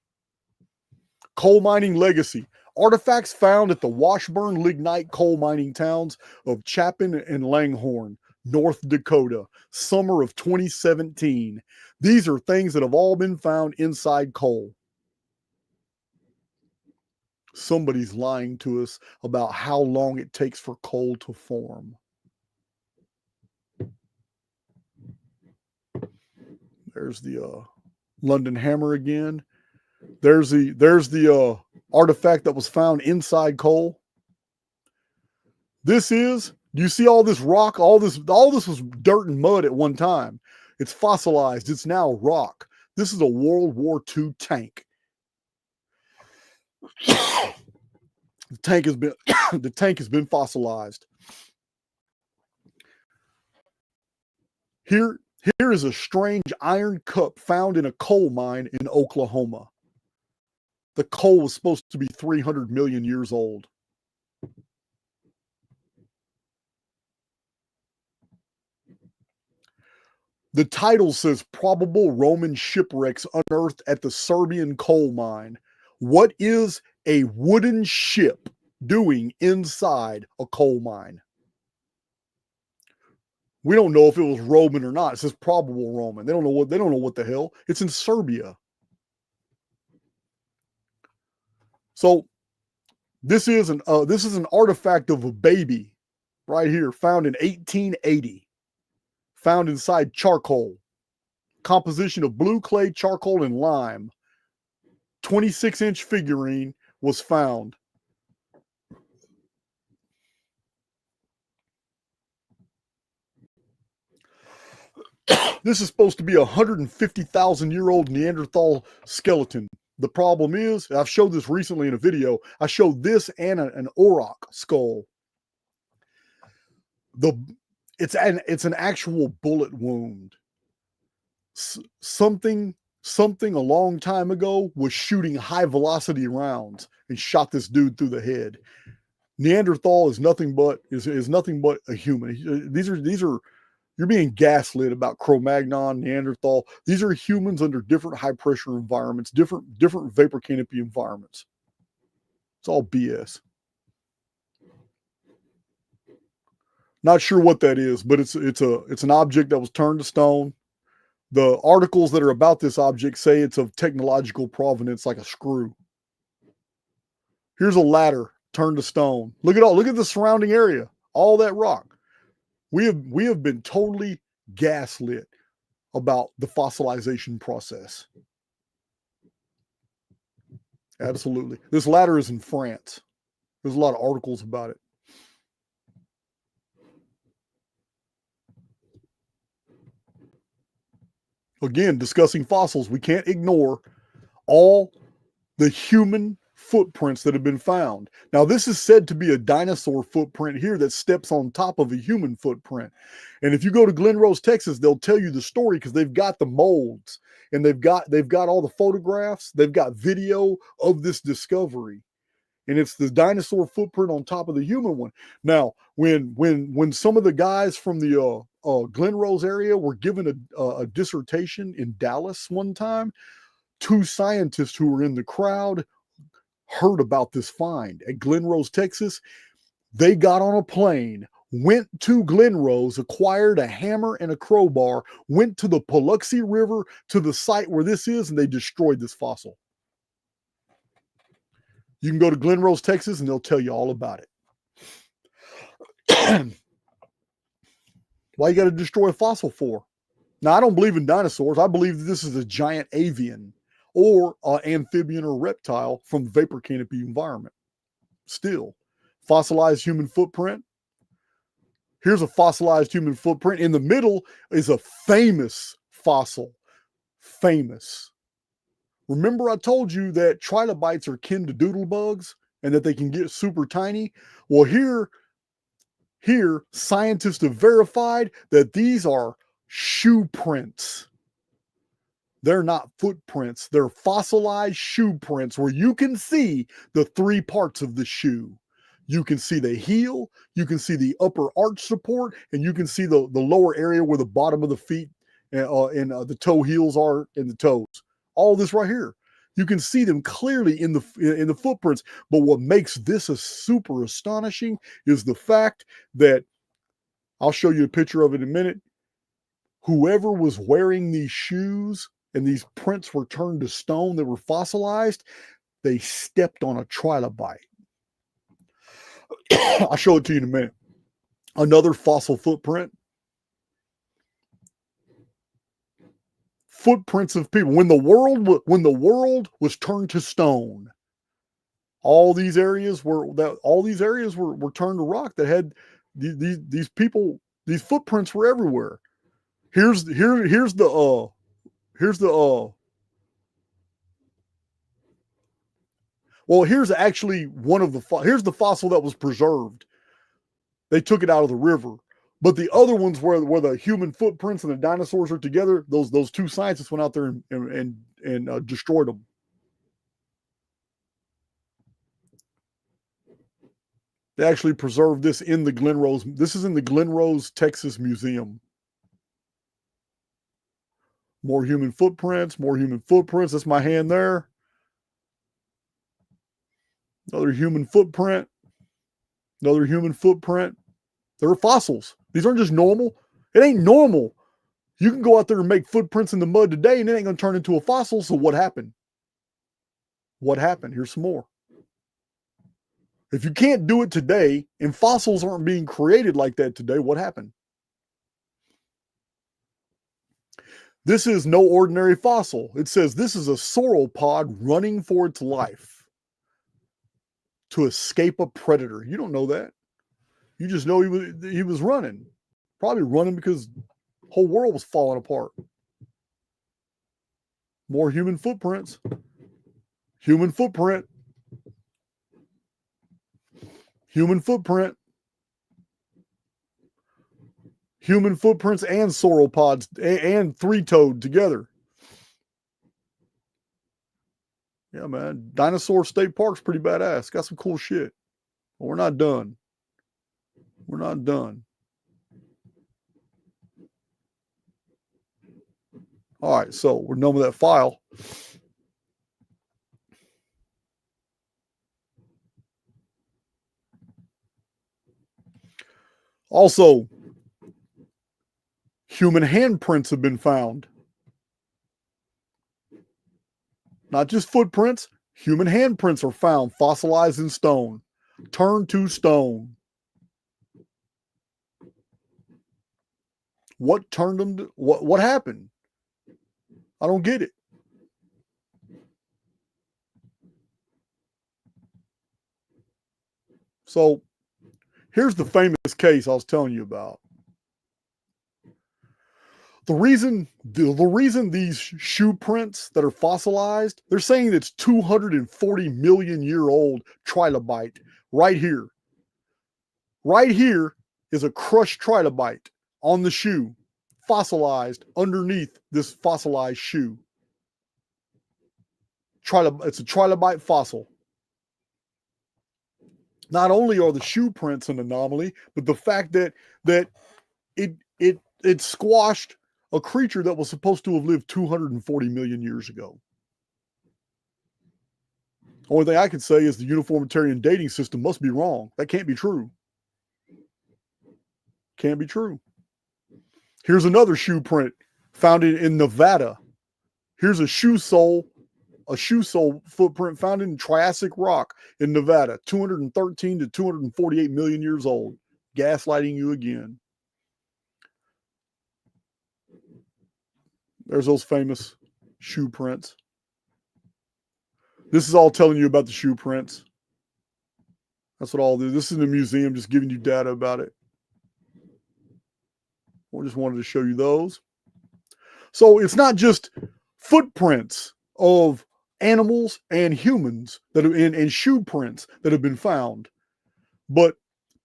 Coal mining legacy. Artifacts found at the Washburn lignite coal mining towns of Chapin and Langhorne, North Dakota, summer of 2017. These are things that have all been found inside coal. Somebody's lying to us about how long it takes for coal to form. There's the London hammer again. There's the artifact that was found inside coal. Do you see all this rock? All this was dirt and mud at one time. It's fossilized. It's now rock. This is a World War II tank. The tank has been fossilized. Here is a strange iron cup found in a coal mine in Oklahoma. The coal was supposed to be 300 million years old. The title says probable Roman shipwrecks unearthed at the Serbian coal mine. What is a wooden ship doing inside a coal mine? We don't know if it was Roman or not. It says probable Roman. They don't know what the hell. It's in Serbia. So this is an artifact of a baby right here, found in 1880. Found inside charcoal. Composition of blue clay, charcoal, and lime. 26-inch figurine was found. This is supposed to be a 150,000-year-old Neanderthal skeleton. The problem is, I've showed this recently in a video, I showed this and an auroch skull. It's an actual bullet wound. Something a long time ago was shooting high velocity rounds and shot this dude through the head. Neanderthal is nothing but a human. These are you're being gaslit about Cro-Magnon, Neanderthal. These are humans under different high pressure environments, different vapor canopy environments. It's all BS. Not sure what that is, but it's an object that was turned to stone. The articles that are about this object say it's of technological provenance, like a screw. Here's a ladder turned to stone. Look at the surrounding area, all that rock. We have been totally gaslit about the fossilization process. Absolutely. This ladder is in France. There's a lot of articles about it. Again, discussing fossils, we can't ignore all the human footprints that have been found. Now, this is said to be a dinosaur footprint here that steps on top of a human footprint. And if you go to Glen Rose, Texas, they'll tell you the story because they've got the molds and they've got all the photographs, they've got video of this discovery. And it's the dinosaur footprint on top of the human one. Now, when some of the guys from the Glen Rose area were given a dissertation in Dallas one time, two scientists who were in the crowd heard about this find at Glen Rose, Texas. They got on a plane, went to Glen Rose, acquired a hammer and a crowbar, went to the Paluxy River to the site where this is, and they destroyed this fossil. You can go to Glen Rose, Texas, and they'll tell you all about it. Why you got to destroy a fossil for? Now, I don't believe in dinosaurs. I believe that this is a giant avian or an amphibian or reptile from the vapor canopy environment. Still, fossilized human footprint. Here's a fossilized human footprint. In the middle is a famous fossil. Famous. Remember I told you that trilobites are kin to doodlebugs and that they can get super tiny? Well, here scientists have verified that these are shoe prints. They're not footprints. They're fossilized shoe prints where you can see the three parts of the shoe. You can see the heel, you can see the upper arch support, and you can see the lower area where the bottom of the feet and the toe heels are and the toes. All this right here. You can see them clearly in the footprints. But what makes this a super astonishing is the fact that, I'll show you a picture of it in a minute, whoever was wearing these shoes and these prints were turned to stone that were fossilized, they stepped on a trilobite. I'll show it to you in a minute. Another fossil footprint. Footprints of people. When the world was turned to stone, all these areas were turned to rock that had these people. These footprints were everywhere. Here's the well, here's actually here's the fossil that was preserved. They took it out of the river. But the other ones where the human footprints and the dinosaurs are together, those two scientists went out there and destroyed them. They actually preserved this in the Glen Rose. This is in the Glen Rose, Texas Museum. More human footprints, more human footprints. That's my hand there. Another human footprint. Another human footprint. They're fossils. These aren't just normal. It ain't normal. You can go out there and make footprints in the mud today and it ain't going to turn into a fossil. So what happened? What happened? Here's some more. If you can't do it today and fossils aren't being created like that today, what happened? This is no ordinary fossil. It says this is a sauropod running for its life to escape a predator. You don't know that. You just know he was running. Probably running because Whole world was falling apart. More human footprints. Human footprint. Human footprint. Human footprints and sauropods and three-toed together. Yeah, man. Dinosaur State Park's pretty badass. Got some cool shit. But we're not done. We're not done. All right, so we're done with that file. Also, human handprints have been found. Not just footprints, human handprints are found fossilized in stone, turned to stone. What turned them to, what happened? I don't get it. So here's the famous case I was telling you about. The reason these shoe prints that are fossilized, they're saying it's 240 million year old trilobite right here. Right here is a crushed trilobite on the shoe, fossilized underneath this fossilized shoe. It's a trilobite fossil. Not only are the shoe prints an anomaly, but the fact that it squashed a creature that was supposed to have lived 240 million years ago. Only thing I can say is the uniformitarian dating system must be wrong. That can't be true. Can't be true. Here's another shoe print found in Nevada. Here's a shoe sole footprint found in Triassic rock in Nevada, 213 to 248 million years old. Gaslighting you again. There's those famous shoe prints. This is all telling you about the shoe prints. That's what I'll do. This is in a museum, just giving you data about it. I just wanted to show you those. So it's not just footprints of animals and humans that are in shoe prints that have been found, but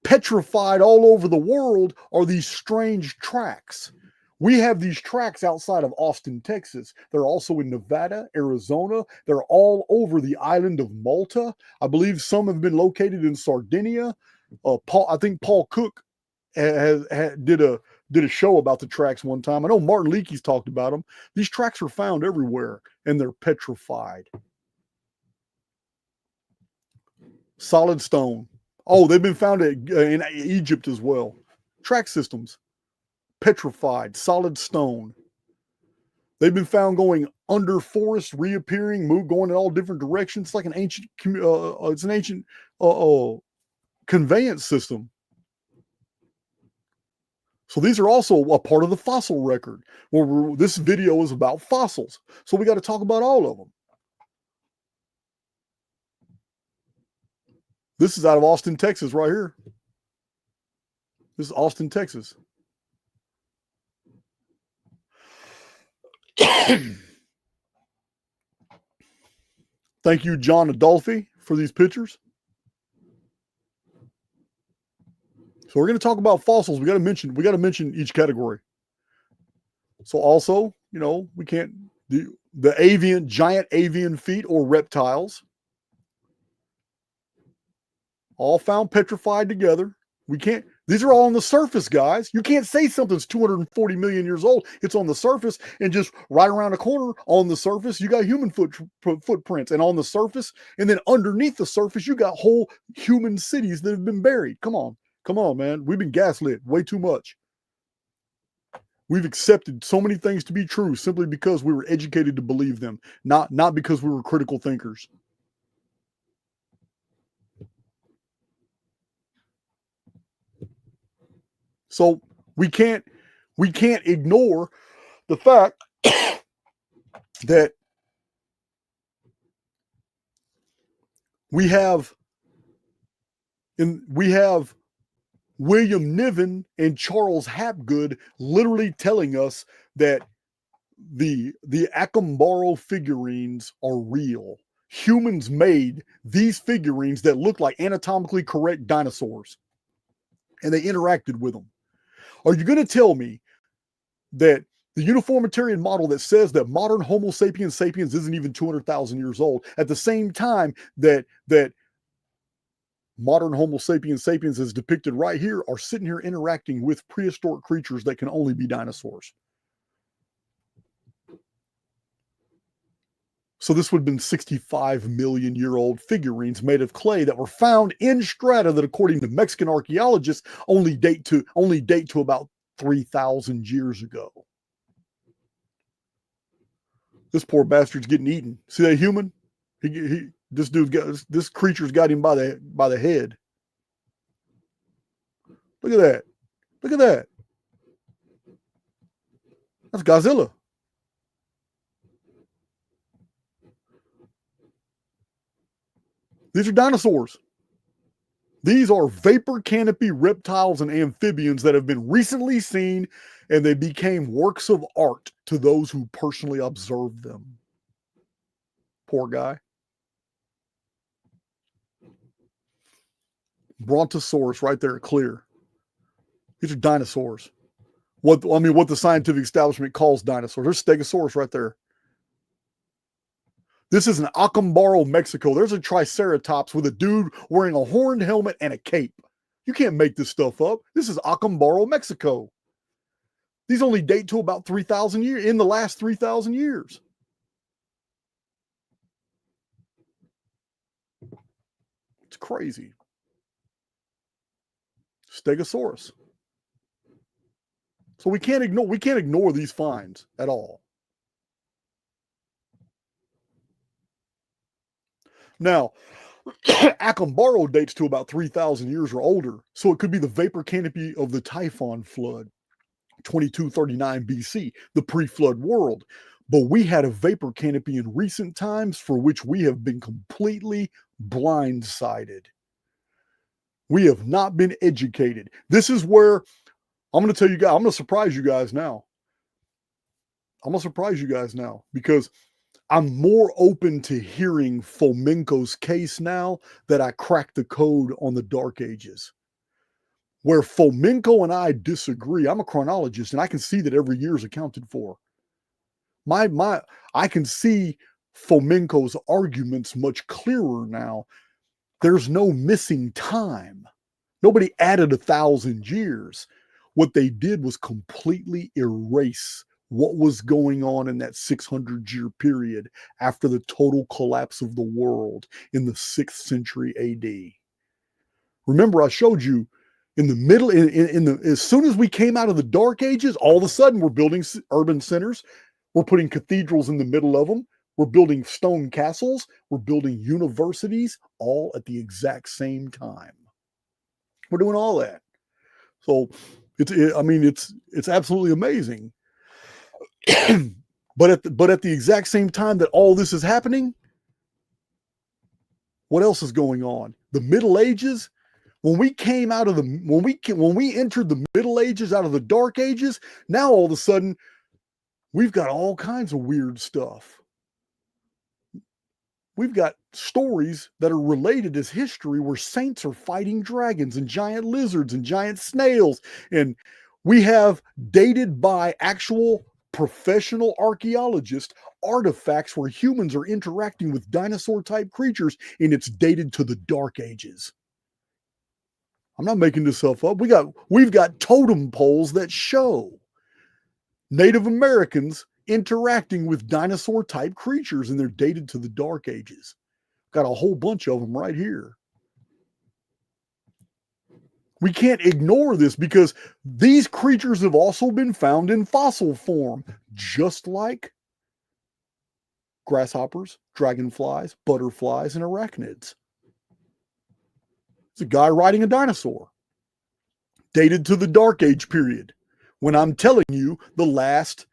petrified all over the world are these strange tracks. We have these tracks outside of Austin, Texas. They're also in Nevada, Arizona. They're all over the island of Malta. I believe some have been located in Sardinia. I think Paul Cook did a show about the tracks one time. I know Martin Leakey's talked about them. These tracks are found everywhere, and they're petrified. Solid stone. Oh, they've been found in Egypt as well. Track systems. Petrified, solid stone. They've been found going under forest, reappearing, going in all different directions. It's like an ancient, conveyance system. So these are also a part of the fossil record. This video is about fossils, so we got to talk about all of them. This is out of Austin, Texas, right here. This is Austin, Texas. Thank you, John Adolphi, for these pictures. So we're going to talk about fossils. We got to mention each category. So also, we can't the giant avian feet or reptiles, all found petrified together. These are all on the surface, guys. You can't say something's 240 million years old. It's on the surface, and just right around the corner on the surface, you got human footprints, and on the surface, and then underneath the surface, you got whole human cities that have been buried. Come on, man. We've been gaslit way too much. We've accepted so many things to be true simply because we were educated to believe them, not because we were critical thinkers. So we can't ignore the fact that we have William Niven and Charles Hapgood literally telling us that the Acambaro figurines are real. Humans made these figurines that look like anatomically correct dinosaurs, and they interacted with them. Are you going to tell me that the uniformitarian model that says that modern Homo sapiens sapiens isn't even 200,000 years old, at the same time that modern Homo sapiens sapiens is depicted right here, are sitting here interacting with prehistoric creatures that can only be dinosaurs? So this would have been 65 million year old figurines made of clay that were found in strata that, according to Mexican archaeologists, only date to about 3,000 years ago. This poor bastard's getting eaten. See that human? This creature's got him by the head. Look at that. Look at that. That's Godzilla. These are dinosaurs. These are vapor canopy reptiles and amphibians that have been recently seen, and they became works of art to those who personally observed them. Poor guy. Brontosaurus right there, clear. These are dinosaurs. What the scientific establishment calls dinosaurs. There's Stegosaurus right there. This is an Acambaro, Mexico. There's a Triceratops with a dude wearing a horned helmet and a cape. You can't make this stuff up. This is Acambaro, Mexico. These only date to about 3,000 years, in the last 3,000 years. It's crazy. Stegosaurus. So we can't ignore these finds at all. Now, Acambaro dates to about 3,000 years or older, so it could be the vapor canopy of the Typhon flood, 2239 BC, the pre-flood world. But we had a vapor canopy in recent times for which we have been completely blindsided. We have not been educated. This is where I'm going to tell you guys, I'm going to surprise you guys now. Because I'm more open to hearing Fomenko's case now that I cracked the code on the Dark Ages. Where Fomenko and I disagree, I'm a chronologist and I can see that every year is accounted for. I can see Fomenko's arguments much clearer now. There's no missing time. Nobody added 1,000 years. What they did was completely erase what was going on in that 600-year period after the total collapse of the world in the 6th century AD. Remember, I showed you in the middle, as soon as we came out of the Dark Ages, all of a sudden we're building urban centers. We're putting cathedrals in the middle of them. We're building stone castles. We're building universities, all at the exact same time. We're doing all that. So it's absolutely amazing. but at the exact same time that all this is happening, what else is going on? The Middle Ages. When we entered the Middle Ages out of the Dark Ages, now all of a sudden we've got all kinds of weird stuff. We've got stories that are related as history where saints are fighting dragons and giant lizards and giant snails. And we have, dated by actual professional archaeologists, artifacts where humans are interacting with dinosaur-type creatures, and it's dated to the Dark Ages. I'm not making this stuff up. We've got totem poles that show Native Americans interacting with dinosaur-type creatures, and they're dated to the Dark Ages. Got a whole bunch of them right here. We can't ignore this because these creatures have also been found in fossil form, just like grasshoppers, dragonflies, butterflies, and arachnids. It's a guy riding a dinosaur, dated to the Dark Age period. When I'm telling you the last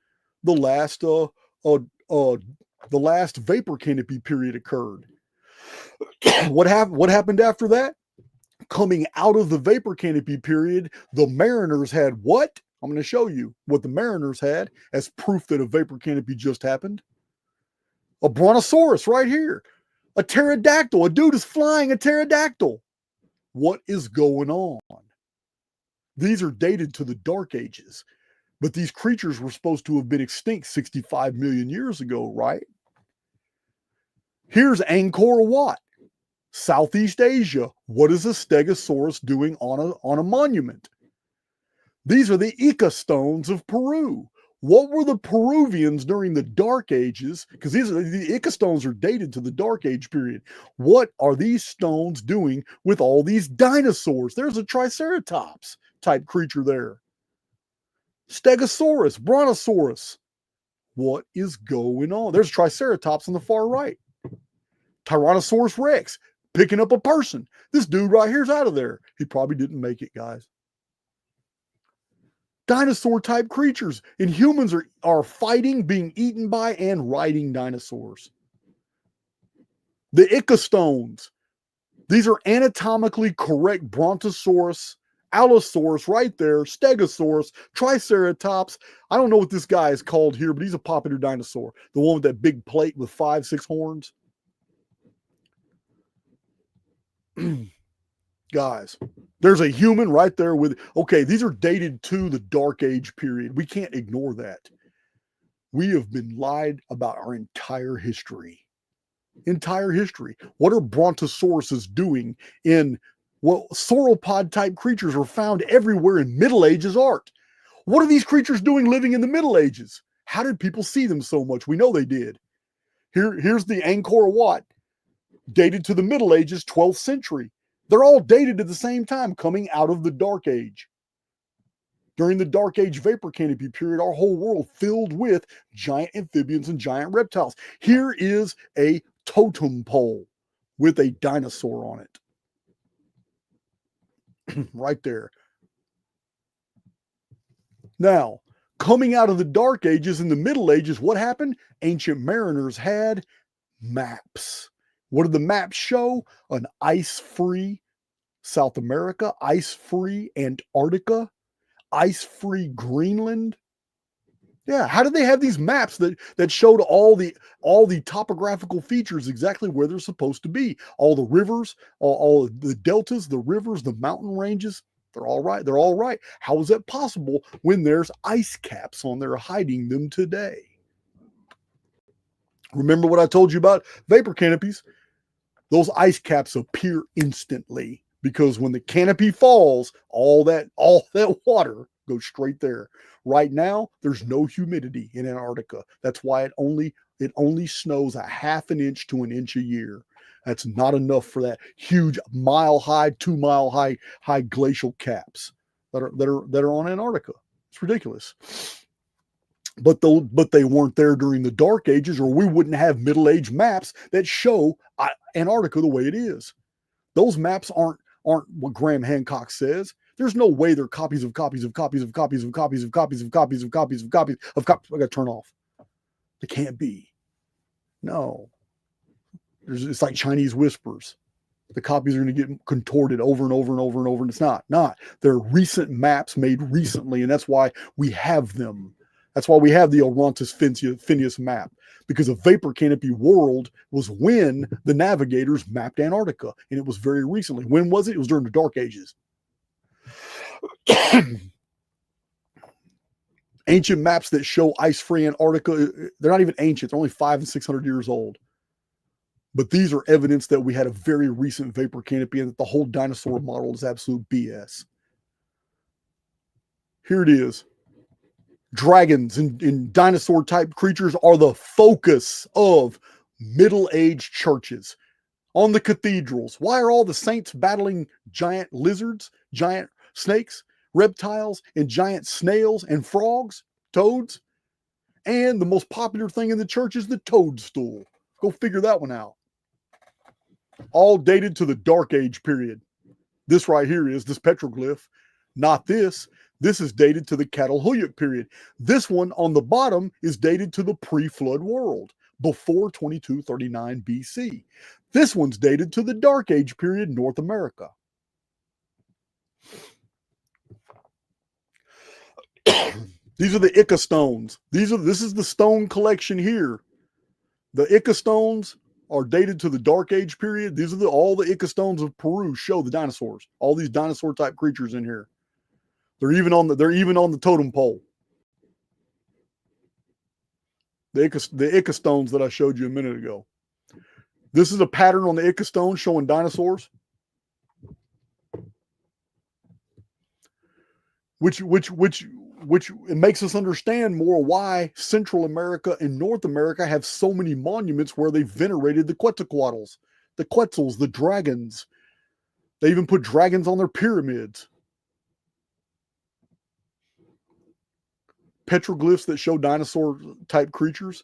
vapor canopy period occurred. What happened after that? Coming out of the vapor canopy period, the mariners had what? I'm going to show you what the mariners had as proof that a vapor canopy just happened. A brontosaurus right here. A pterodactyl. A dude is flying a pterodactyl. What is going on? These are dated to the Dark Ages, but these creatures were supposed to have been extinct 65 million years ago, right? Here's Angkor Wat, Southeast Asia. What is a stegosaurus doing on a monument? These are the Ica stones of Peru. What were the Peruvians during the Dark Ages? Because the Ica stones are dated to the Dark Age period. What are these stones doing with all these dinosaurs? There's a Triceratops type creature there. Stegosaurus, Brontosaurus. What is going on? There's Triceratops on the far right. Tyrannosaurus Rex picking up a person. This dude right here's out of there. He probably didn't make it, guys. Dinosaur type creatures, and humans are fighting, being eaten by, and riding dinosaurs. The Ica stones. These are anatomically correct Brontosaurus, Allosaurus right there, Stegosaurus, Triceratops. I don't know what this guy is called here, but he's a popular dinosaur. The one with that big plate with 5-6 horns. Guys, there's a human right there with, okay, these are dated to the Dark Age period. We can't ignore that. We have been lied about our entire history. Entire history. What are brontosauruses doing in, well, sauropod type creatures are found everywhere in Middle Ages art. What are these creatures doing living in the Middle Ages? How did people see them so much? We know they did. Here's the Angkor Wat, dated to the Middle Ages, 12th century. They're all dated at the same time, coming out of the Dark Age. During the Dark Age vapor canopy period, our whole world filled with giant amphibians and giant reptiles. Here is a totem pole with a dinosaur on it. Right there. Now, coming out of the Dark Ages and the Middle Ages, what happened? Ancient mariners had maps. What did the maps show? An ice-free South America, ice-free Antarctica, ice-free Greenland. Yeah, how did they have these maps that showed all the topographical features exactly where they're supposed to be? All the rivers, all the deltas, the rivers, the mountain ranges, they're all right. They're all right. How is that possible when there's ice caps on there hiding them today? Remember what I told you about vapor canopies? Those ice caps appear instantly because when the canopy falls, all that water goes straight there. Right now, there's no humidity in Antarctica. That's why it only snows 1/2 inch to 1 inch a year. That's not enough for that huge mile-high, 2-mile-high glacial caps that are on Antarctica. It's ridiculous. But they weren't there during the Dark Ages, or we wouldn't have Middle Age maps that show Antarctica the way it is. Those maps aren't what Graham Hancock says. There's no way they're copies of copies of copies of copies of copies of copies of copies of copies of copies of copies. I got to turn off. They can't be. No. It's like Chinese whispers. The copies are going to get contorted over and over and over and over, and it's not. They're recent maps made recently, and that's why we have them. That's why we have the Orontes Phineas map, because a vapor canopy world was when the navigators mapped Antarctica, and it was very recently. When was it? It was during the Dark Ages. Ancient maps that show ice-free Antarctica, they're not even ancient. They're only 500 and 600 years old. But these are evidence that we had a very recent vapor canopy and that the whole dinosaur model is absolute BS. Here it is. Dragons and dinosaur-type creatures are the focus of Middle-Age churches. On the cathedrals, why are all the saints battling giant lizards, giant snakes, reptiles, and giant snails and frogs, toads? And the most popular thing in the church is the toadstool. Go figure that one out. All dated to the Dark Age period. This right here is this petroglyph, not this. This is dated to the Catalhoyuk period. This one on the bottom is dated to the pre-flood world, before 2239 BC. This one's dated to the Dark Age period, North America. These are the Ica stones. This is the stone collection here. The Ica stones are dated to the Dark Age period. These are all the Ica stones of Peru show the dinosaurs. All these dinosaur type creatures in here. They're even on the totem pole. The Ica stones that I showed you a minute ago. This is a pattern on the Ica stone showing dinosaurs. Which it makes us understand more why Central America and North America have so many monuments where they venerated the Quetzalcoatlus, the Quetzals, the dragons. They even put dragons on their pyramids. Petroglyphs that show dinosaur type creatures.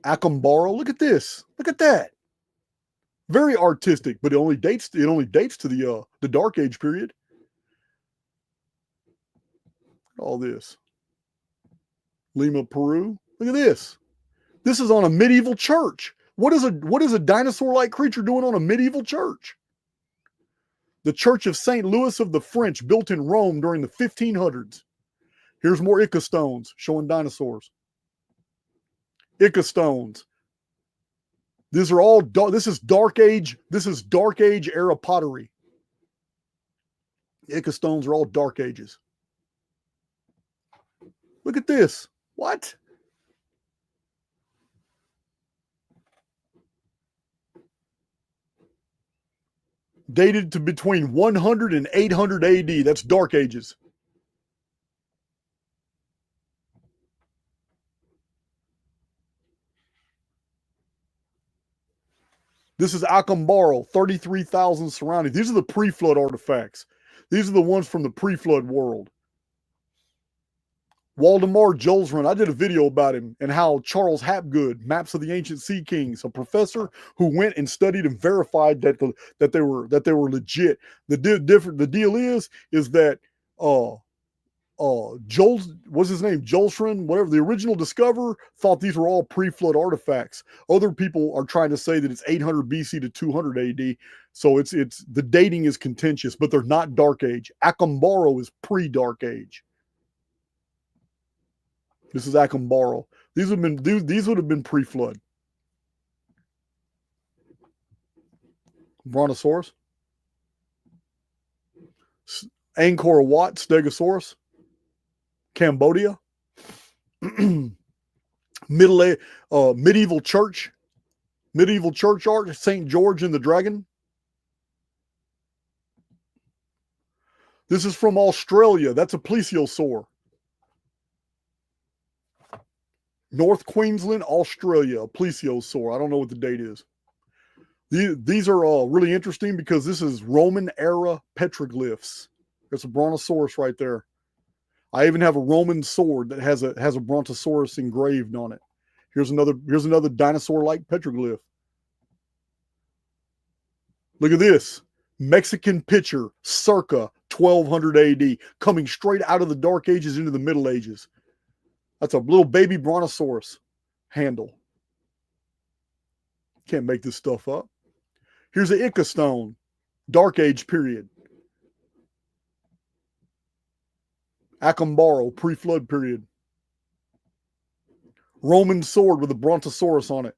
Acambaro, look at this. Look at that. Very artistic, but it only dates to the Dark Age period. All this. Lima, Peru. Look at this. This is on a medieval church. What is a dinosaur-like creature doing on a medieval church? The Church of St. Louis of the French, built in Rome during the 1500s. Here's more Ica stones showing dinosaurs. Ica stones. These are all this is Dark Age era pottery. Ica stones are all Dark Ages. Look at this. What? Dated to between 100 and 800 AD. That's Dark Ages. This is Acambaro, 33,000 surrounding. These are the pre-flood artifacts. These are the ones from the pre-flood world. Waldemar Jolsrun, I did a video about him and how Charles Hapgood, Maps of the Ancient Sea Kings, a professor who went and studied and verified that they were legit. The deal is that Joel's, what's his name, Jolsrun, whatever, the original discoverer, thought these were all pre-flood artifacts. Other people are trying to say that it's 800 BC to 200 AD. So it's the dating is contentious, but they're not Dark Age. Acambaro is pre-Dark Age. This is Acambaro. These would have been pre-flood. Brontosaurus. Angkor Wat, Stegosaurus. Cambodia. Medieval church art, St. George and the Dragon. This is from Australia. That's a plesiosaur. North Queensland, Australia, a plesiosaur. I don't know what the date is. These are really interesting because this is Roman era petroglyphs. There's a brontosaurus right there. I even have a Roman sword that has a brontosaurus engraved on it. Here's another dinosaur-like petroglyph. Look at this. Mexican pitcher, circa 1200 AD, coming straight out of the Dark Ages into the Middle Ages. That's a little baby brontosaurus handle. Can't make this stuff up. Here's an Ica stone, Dark Age period. Acambaro, pre-flood period. Roman sword with a brontosaurus on it.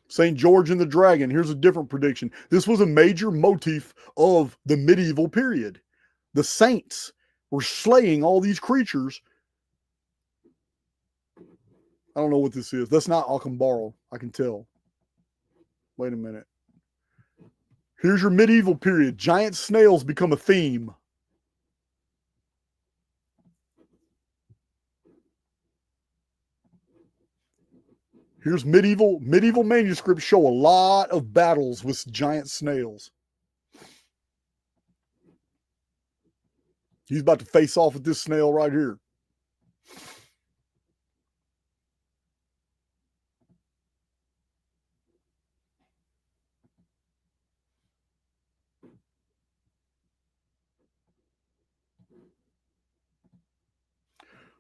St. George and the Dragon. Here's a different prediction. This was a major motif of the medieval period. The saints were slaying all these creatures. I don't know what this is. That's not Acambaro. I can tell. Wait a minute. Here's your medieval period. Giant snails become a theme. Here's medieval manuscripts show a lot of battles with giant snails. He's about to face off with this snail right here.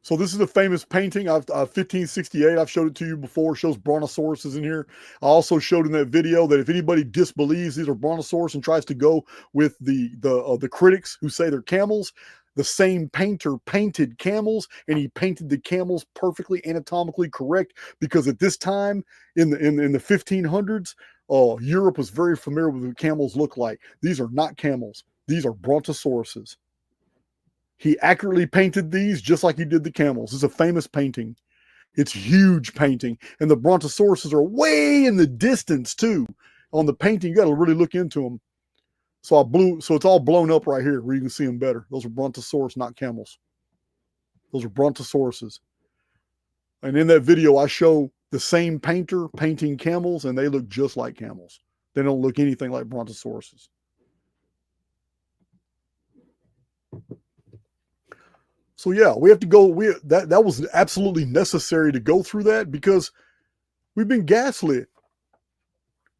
So this is a famous painting. 1568. I've showed it to you before. It shows brontosauruses in here. I also showed in that video that if anybody disbelieves these are brontosaurus and tries to go with the critics who say they're camels, the same painter painted camels, and he painted the camels perfectly anatomically correct, because at this time in the 1500s, Europe was very familiar with what camels look like. These are not camels. These are brontosauruses. He accurately painted these just like he did the camels. It's a famous painting. It's huge painting. And the brontosauruses are way in the distance too. On the painting, you got to really look into them. So it's all blown up right here where you can see them better. Those are brontosaurus, not camels. Those are brontosauruses. And in that video, I show the same painter painting camels, and they look just like camels. They don't look anything like brontosauruses. So yeah, we have to go. That was absolutely necessary to go through that, because we've been gaslit.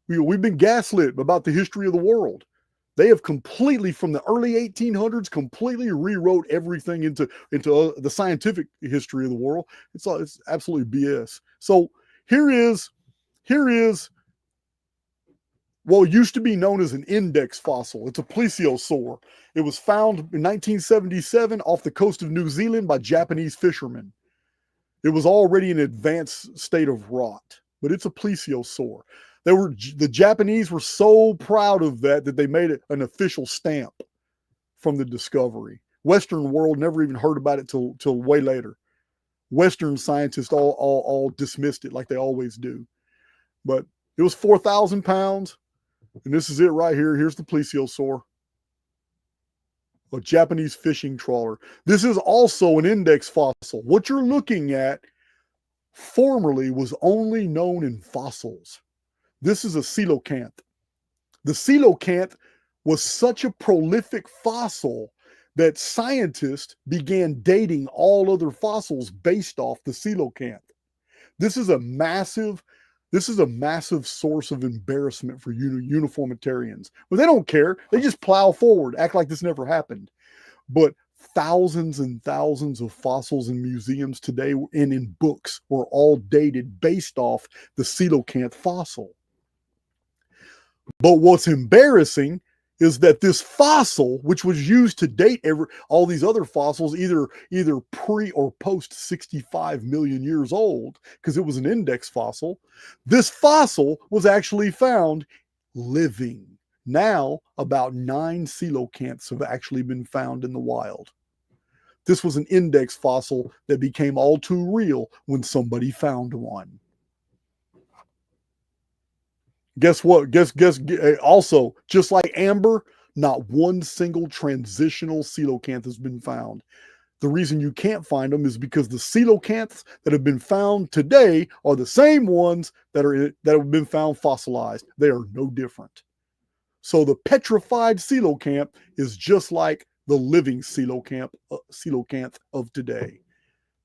We've been gaslit about the history of the world. They have completely, from the early 1800s, completely rewrote everything into the scientific history of the world. It's absolutely BS. So here is what used to be known as an index fossil. It's a plesiosaur. It was found in 1977 off the coast of New Zealand by Japanese fishermen. It was already in an advanced state of rot, but it's a plesiosaur. The Japanese were so proud of that they made it an official stamp from the discovery. Western world never even heard about it till way later. Western scientists all dismissed it like they always do. But it was 4,000 pounds. And this is it right here. Here's the plesiosaur, a Japanese fishing trawler. This is also an index fossil. What you're looking at formerly was only known in fossils. This is a coelacanth. The coelacanth was such a prolific fossil that scientists began dating all other fossils based off the coelacanth. This is a massive source of embarrassment for uniformitarians. But they don't care. They just plow forward, act like this never happened. But thousands and thousands of fossils in museums today and in books were all dated based off the coelacanth fossil. But what's embarrassing is that this fossil, which was used to date all these other fossils, either pre or post 65 million years old, because it was an index fossil, this fossil was actually found living. Now, about 9 coelacanths have actually been found in the wild. This was an index fossil that became all too real when somebody found one. Guess what? Also, just like amber, not one single transitional coelacanth has been found. The reason you can't find them is because the coelacanths that have been found today are the same ones that have been found fossilized. They are no different. So the petrified coelacanth is just like the living coelacanth of today.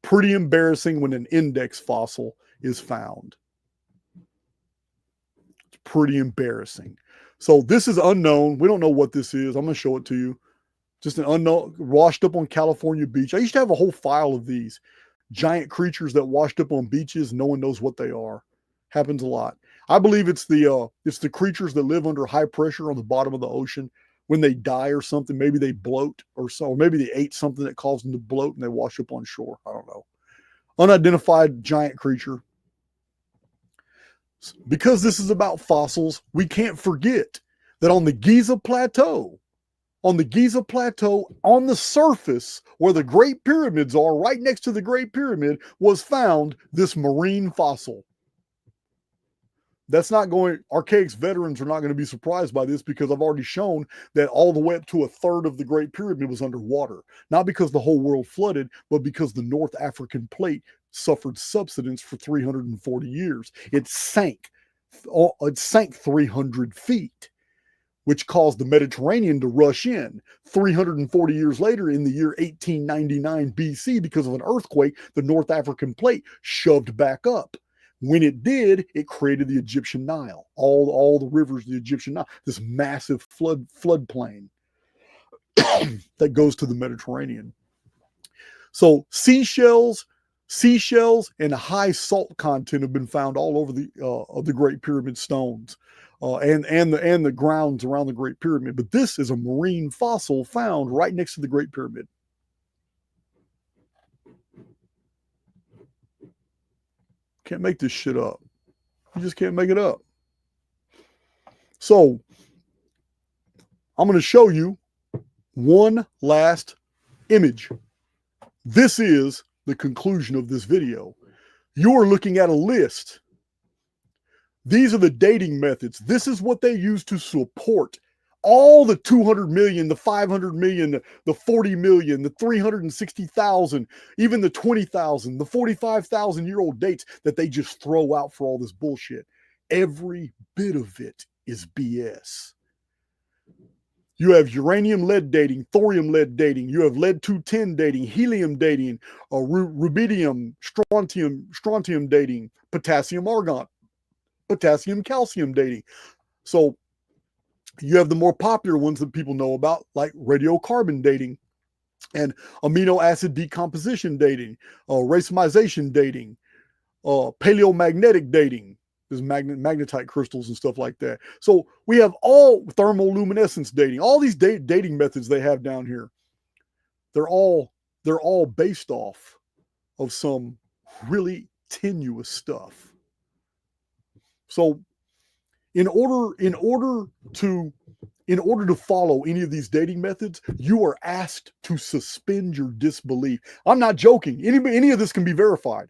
Pretty embarrassing when an index fossil is found. Pretty embarrassing. So this is unknown. We don't know what this is. I'm going to show it to you. Just an unknown, washed up on California beach. I used to have a whole file of these giant creatures that washed up on beaches. No one knows what they are. Happens a lot. I believe it's the creatures that live under high pressure on the bottom of the ocean. When they die or something, maybe they bloat or maybe they ate something that caused them to bloat and they wash up on shore. I don't know. Unidentified giant creature. Because this is about fossils, we can't forget that on the Giza Plateau, on the surface where the Great Pyramids are, right next to the Great Pyramid, was found this marine fossil. Archaix veterans are not going to be surprised by this, because I've already shown that all the way up to a third of the Great Pyramid was underwater. Not because the whole world flooded, but because the North African plate suffered subsidence for 340 years. It sank 300 feet, which caused the Mediterranean to rush in. 340 years later, in the year 1899 BC, because of an earthquake, the North African plate shoved back up. When it did, it created the Egyptian Nile, all the rivers of the Egyptian Nile, this massive floodplain that goes to the Mediterranean. So seashells and high salt content have been found all over the Great Pyramid stones, and the grounds around the Great Pyramid. But this is a marine fossil found right next to the Great Pyramid. Can't make this shit up. You just can't make it up. So I'm going to show you one last image. This is the conclusion of this video. You're looking at a list. These are the dating methods. This is what they use to support all the 200 million, the 500 million, the 40 million, the 360,000, even the 20,000, the 45,000-year-old dates that they just throw out for all this bullshit. Every bit of it is BS. You have uranium-lead dating, thorium-lead dating. You have lead-210 dating, helium dating, rubidium, strontium dating, potassium-argon, potassium-calcium dating. So you have the more popular ones that people know about, like radiocarbon dating and amino acid decomposition dating, racemization dating, paleomagnetic dating. There's magnetite crystals and stuff like that. So we have all thermoluminescence dating, all these dating methods they have down here. They're all based off of some really tenuous stuff. So in order to follow any of these dating methods, you are asked to suspend your disbelief. I'm not joking. Any of this can be verified.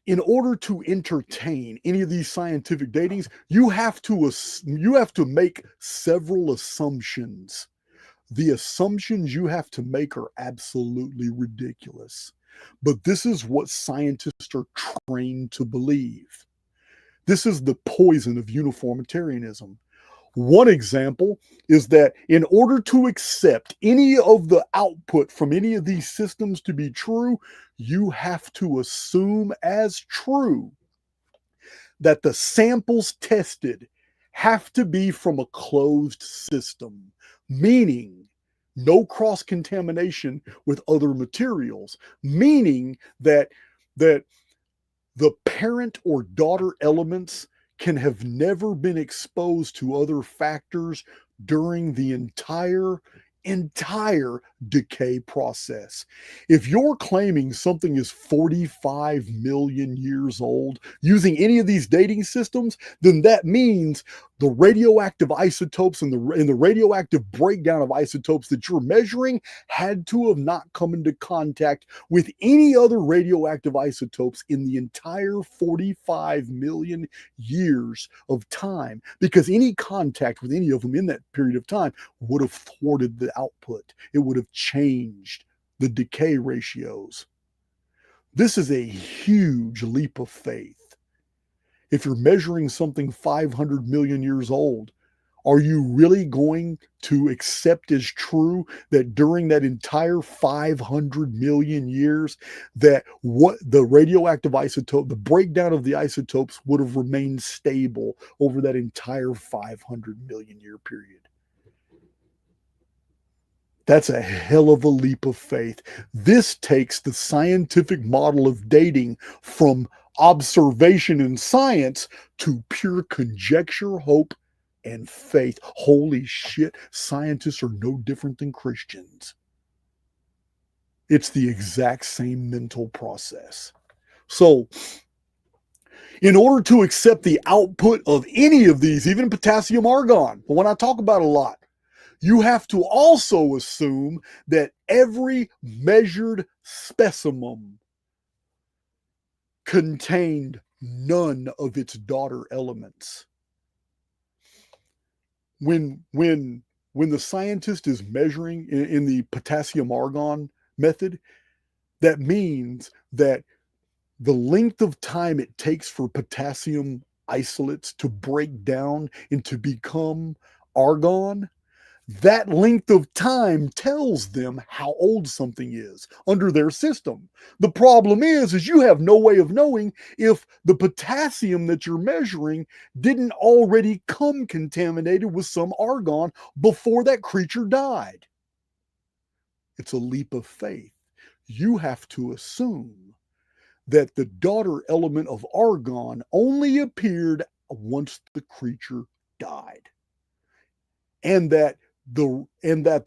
In order to entertain any of these scientific datings, you have to make several assumptions. The assumptions you have to make are absolutely ridiculous. But this is what scientists are trained to believe. This is the poison of uniformitarianism. One example is that in order to accept any of the output from any of these systems to be true, you have to assume as true that the samples tested have to be from a closed system, meaning no cross-contamination with other materials, meaning that the parent or daughter elements can have never been exposed to other factors during the entire decay process. If you're claiming something is 45 million years old using any of these dating systems, then that means the radioactive isotopes and the radioactive breakdown of isotopes that you're measuring had to have not come into contact with any other radioactive isotopes in the entire 45 million years of time, because any contact with any of them in that period of time would have thwarted the output. It would have changed the decay ratios. This is a huge leap of faith. If you're measuring something 500 million years old, are you really going to accept as true that during that entire 500 million years, that what the radioactive isotope, the breakdown of the isotopes would have remained stable over that entire 500 million year period? That's a hell of a leap of faith. This takes the scientific model of dating from observation and science to pure conjecture, hope, and faith. Holy shit, scientists are no different than Christians. It's the exact same mental process. So, in order to accept the output of any of these, even potassium argon, the one I talk about a lot, you have to also assume that every measured specimen contained none of its daughter elements. When the scientist is measuring in the potassium argon method, that means that the length of time it takes for potassium isolates to break down and to become argon, that length of time tells them how old something is under their system. The problem is you have no way of knowing if the potassium that you're measuring didn't already come contaminated with some argon before that creature died. It's a leap of faith. You have to assume that the daughter element of argon only appeared once the creature died, and that the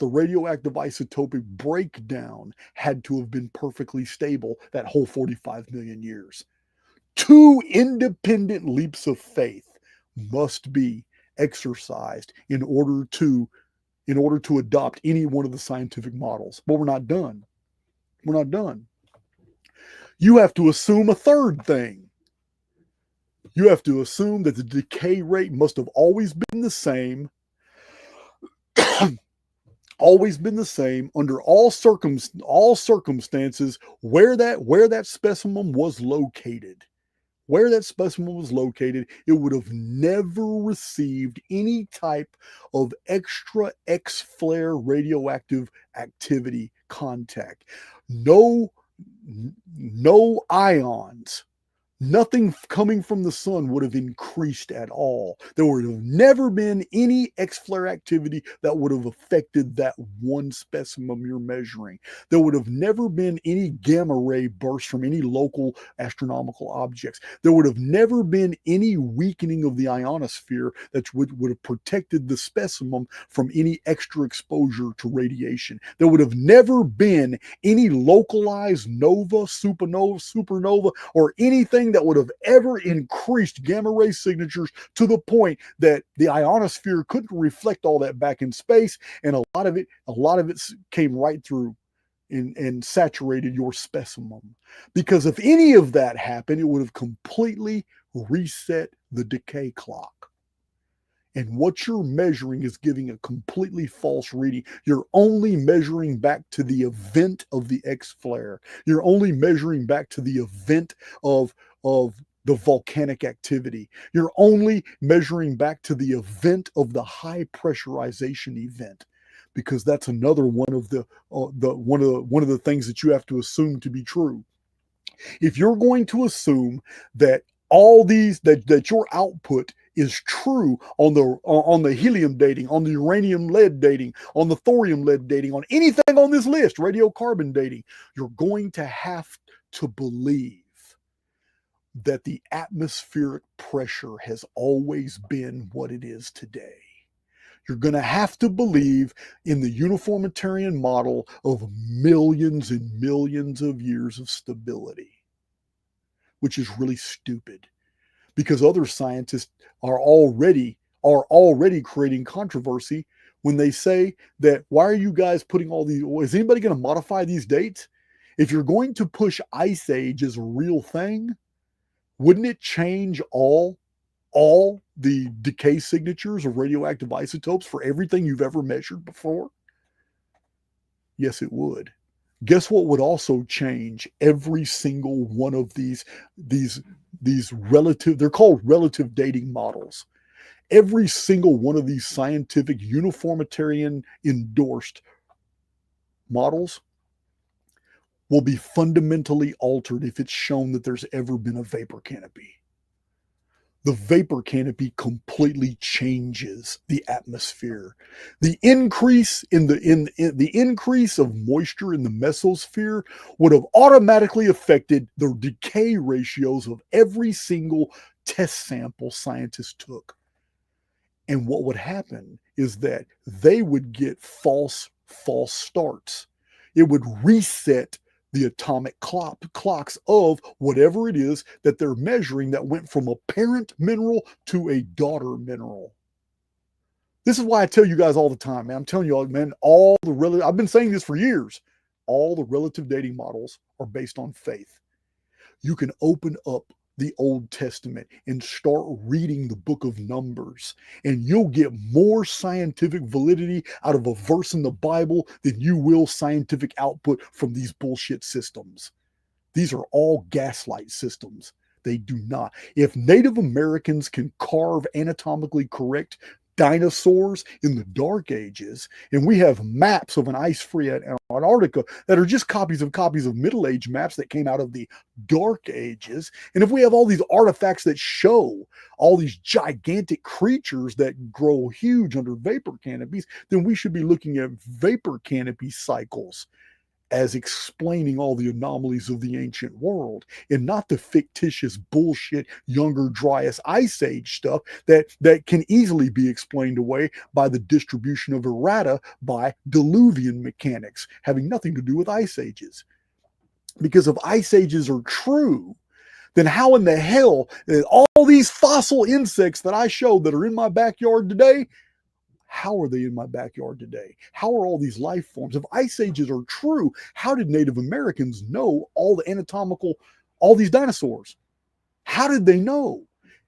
radioactive isotopic breakdown had to have been perfectly stable that whole 45 million years. Two independent leaps of faith must be exercised in order to adopt any one of the scientific models. But we're not done. We're not done. You have to assume a third thing. You have to assume that the decay rate must have always been the same, under all circumstances where that specimen was located. Where that specimen was located, it would have never received any type of extra X-flare radioactive activity contact. No ions, nothing coming from the sun would have increased at all. There would have never been any X-flare activity that would have affected that one specimen you're measuring. There would have never been any gamma ray bursts from any local astronomical objects. There would have never been any weakening of the ionosphere that would have protected the specimen from any extra exposure to radiation. There would have never been any localized nova, supernova, or anything that would have ever increased gamma ray signatures to the point that the ionosphere couldn't reflect all that back in space, and a lot of it came right through and saturated your specimen. Because if any of that happened, it would have completely reset the decay clock. And what you're measuring is giving a completely false reading. You're only measuring back to the event of the X flare. You're only measuring back to the event of the volcanic activity. You're only measuring back to the event of the high pressurization event, because that's another one of the things that you have to assume to be true. If you're going to assume that that your output is true on the helium dating, on the uranium lead dating, on the thorium lead dating, on anything on this list, radiocarbon dating, you're going to have to believe that the atmospheric pressure has always been what it is today. You're going to have to believe in the uniformitarian model of millions and millions of years of stability, which is really stupid, because other scientists are already creating controversy when they say that, why are you guys putting all these, is anybody going to modify these dates? If you're going to push Ice Age as a real thing, wouldn't it change all the decay signatures of radioactive isotopes for everything you've ever measured before? Yes, it would. Guess what would also change every single one of these relative, they're called relative dating models. Every single one of these scientific uniformitarian endorsed models will be fundamentally altered if it's shown that there's ever been a vapor canopy. The vapor canopy completely changes the atmosphere. The increase in the increase of moisture in the mesosphere would have automatically affected the decay ratios of every single test sample scientists took. And what would happen is that they would get false starts. It would reset the atomic clocks of whatever it is that they're measuring that went from a parent mineral to a daughter mineral. This is why I tell you guys all the time, man. I'm telling you all, man, I've been saying this for years. All the relative dating models are based on faith. You can open up the Old Testament and start reading the book of Numbers, and you'll get more scientific validity out of a verse in the Bible than you will scientific output from these bullshit systems. These are all gaslight systems. They do not. If Native Americans can carve anatomically correct dinosaurs in the dark ages, and we have maps of an ice-free Antarctica that are just copies of Middle Age maps that came out of the dark ages. And if we have all these artifacts that show all these gigantic creatures that grow huge under vapor canopies, then we should be looking at vapor canopy cycles as explaining all the anomalies of the ancient world, and not the fictitious bullshit Younger Dryas Ice Age stuff that can easily be explained away by the distribution of errata by diluvian mechanics, having nothing to do with ice ages. Because if ice ages are true, then how in the hell all these fossil insects that I showed that are in my backyard today, how are they in my backyard today? How are all these life forms? If ice ages are true, how did Native Americans know all these dinosaurs? How did they know?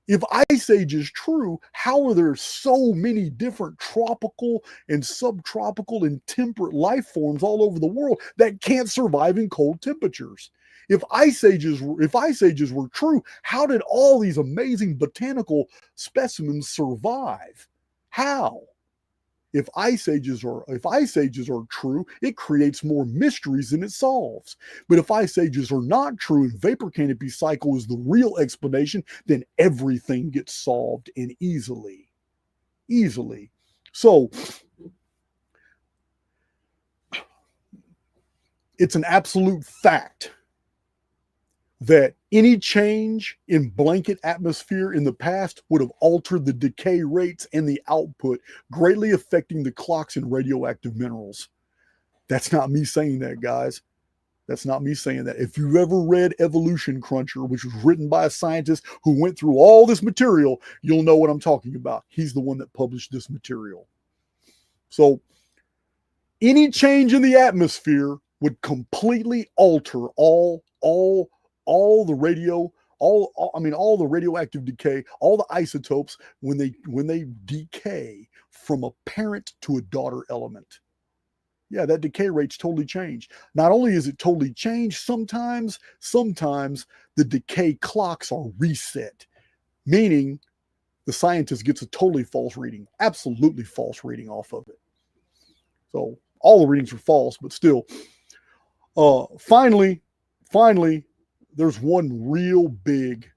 If ice age is true, how are there so many different tropical and subtropical and temperate life forms all over the world that can't survive in cold temperatures? If ice ages were true, how did all these amazing botanical specimens survive? How? If ice ages are true, it creates more mysteries than it solves. But if ice ages are not true and vapor canopy cycle is the real explanation, then everything gets solved and easily. So it's an absolute fact that any change in blanket atmosphere in the past would have altered the decay rates and the output, greatly affecting the clocks in radioactive minerals. That's not me saying that, guys. That's not me saying that. If you've ever read Evolution Cruncher, which was written by a scientist who went through all this material, you'll know what I'm talking about. He's the one that published this material. So any change in the atmosphere would completely alter all the radioactive decay, all the isotopes when they decay from a parent to a daughter element. Yeah, that decay rate's totally changed. Not only is it totally changed, sometimes the decay clocks are reset, meaning the scientist gets a totally false reading, absolutely false reading off of it. So all the readings are false, but still. Finally, there's one real big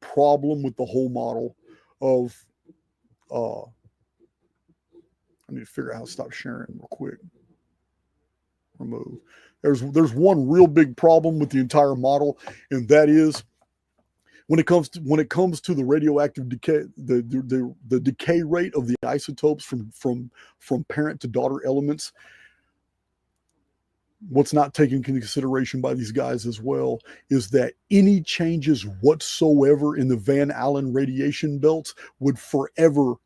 problem with the whole model of I need to figure out how to stop sharing real quick. Remove. There's one real big problem with the entire model, and that is when it comes to the radioactive decay, the decay rate of the isotopes from parent to daughter elements. What's not taken into consideration by these guys as well is that any changes whatsoever in the Van Allen radiation belts would forever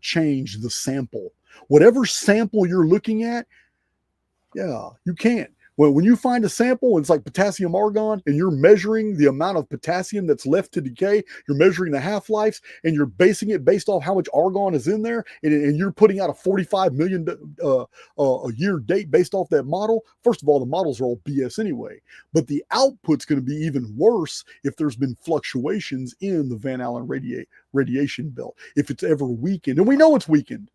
change the sample. Whatever sample you're looking at, yeah, you can't. When you find a sample and it's like potassium argon and you're measuring the amount of potassium that's left to decay, you're measuring the half-lives and you're basing it based off how much argon is in there, and you're putting out a 45 million a year date based off that model. First of all, the models are all BS anyway, but the output's going to be even worse if there's been fluctuations in the Van Allen radiation belt, if it's ever weakened. And we know it's weakened.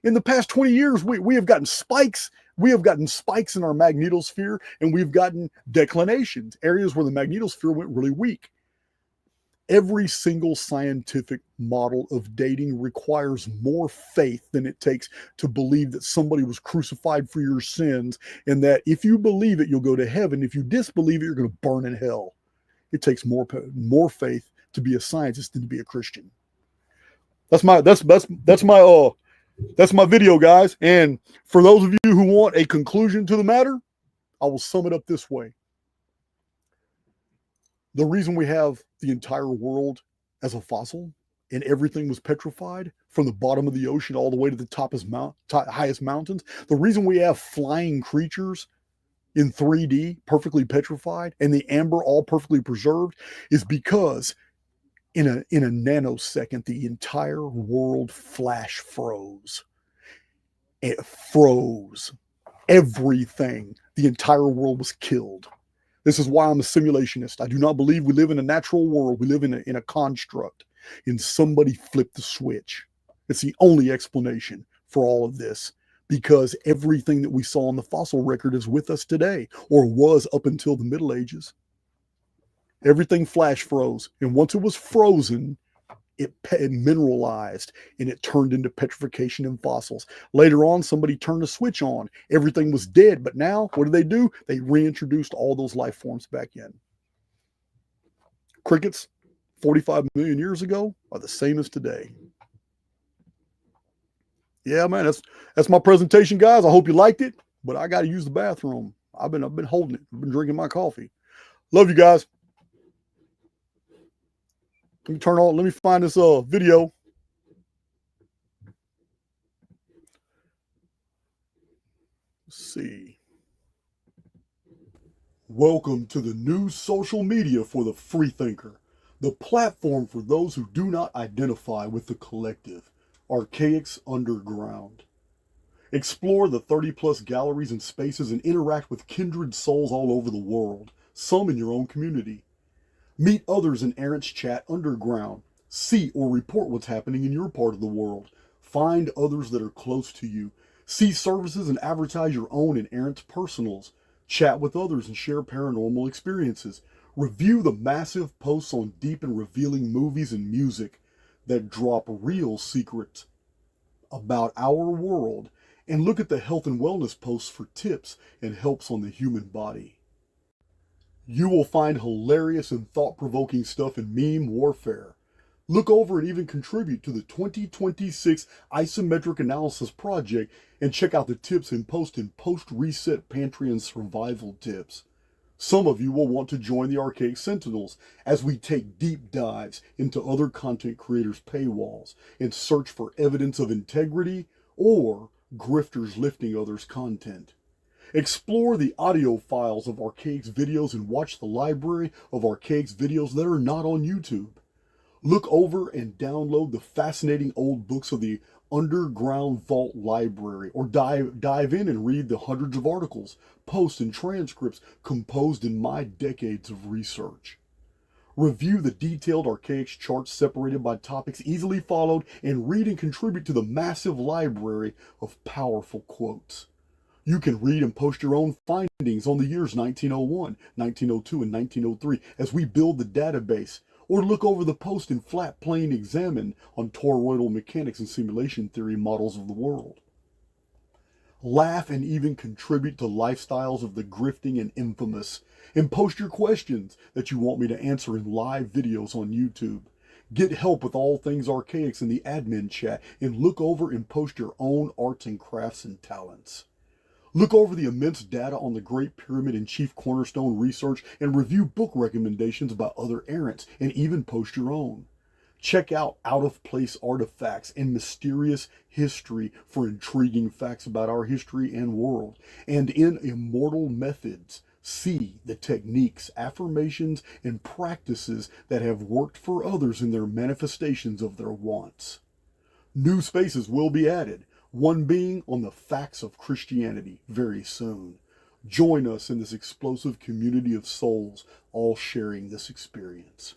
In the past 20 years, we have gotten spikes. We have gotten spikes in our magnetosphere, and we've gotten declinations, areas where the magnetosphere went really weak. Every single scientific model of dating requires more faith than it takes to believe that somebody was crucified for your sins, and that if you believe it, you'll go to heaven. If you disbelieve it, you're going to burn in hell. It takes more faith to be a scientist than to be a Christian. That's my video, guys. And for those of you who want a conclusion to the matter, I will sum it up this way. The reason we have the entire world as a fossil and everything was petrified from the bottom of the ocean all the way to the highest mountains, the reason we have flying creatures in 3D perfectly petrified and the amber all perfectly preserved is because in a nanosecond, the entire world flash froze. It froze. Everything. The entire world was killed. This is why I'm a simulationist. I do not believe we live in a natural world. We live in a construct. and somebody flipped the switch. It's the only explanation for all of this, because everything that we saw on the fossil record is with us today, or was up until the Middle Ages. Everything flash froze, and once it was frozen, it mineralized and it turned into petrification and fossils. Later on, somebody turned a switch on. Everything was dead, but now what do? They reintroduced all those life forms back in. Crickets, 45 million years ago, are the same as today. Yeah, man, that's my presentation, guys. I hope you liked it, but I got to use the bathroom. I've been holding it. I've been drinking my coffee. Love you guys. Let me find this video. Let's see. Welcome to the new social media for the freethinker, the platform for those who do not identify with the collective, Archaix Underground. Explore the 30+ galleries and spaces and interact with kindred souls all over the world, some in your own community. Meet others in Errant's chat underground. See or report what's happening in your part of the world. Find others that are close to you. See services and advertise your own in Errant's personals. Chat with others and share paranormal experiences. Review the massive posts on deep and revealing movies and music that drop real secrets about our world. And look at the health and wellness posts for tips and helps on the human body. You will find hilarious and thought-provoking stuff in meme warfare. Look over and even contribute to the 2026 Isometric Analysis Project and check out the tips and post-reset pantry and survival tips. Some of you will want to join the Archaix Sentinels as we take deep dives into other content creators' paywalls and search for evidence of integrity or grifters lifting others' content. Explore the audio files of Archaix videos and watch the library of Archaix videos that are not on YouTube. Look over and download the fascinating old books of the Underground Vault Library, or dive in and read the hundreds of articles, posts, and transcripts composed in my decades of research. Review the detailed Archaix charts separated by topics easily followed, and read and contribute to the massive library of powerful quotes. You can read and post your own findings on the years 1901, 1902, and 1903 as we build the database, or look over the post in Flat Plane Examine on toroidal mechanics and simulation theory models of the world. Laugh and even contribute to lifestyles of the grifting and infamous, and post your questions that you want me to answer in live videos on YouTube. Get help with all things Archaix in the admin chat, and look over and post your own arts and crafts and talents. Look over the immense data on the Great Pyramid and Chief Cornerstone research, and review book recommendations about other errants, and even post your own. Check out out-of-place artifacts and mysterious history for intriguing facts about our history and world. And in Immortal Methods, see the techniques, affirmations, and practices that have worked for others in their manifestations of their wants. New spaces will be added, one being on the facts of Christianity very soon. Join us in this explosive community of souls, all sharing this experience.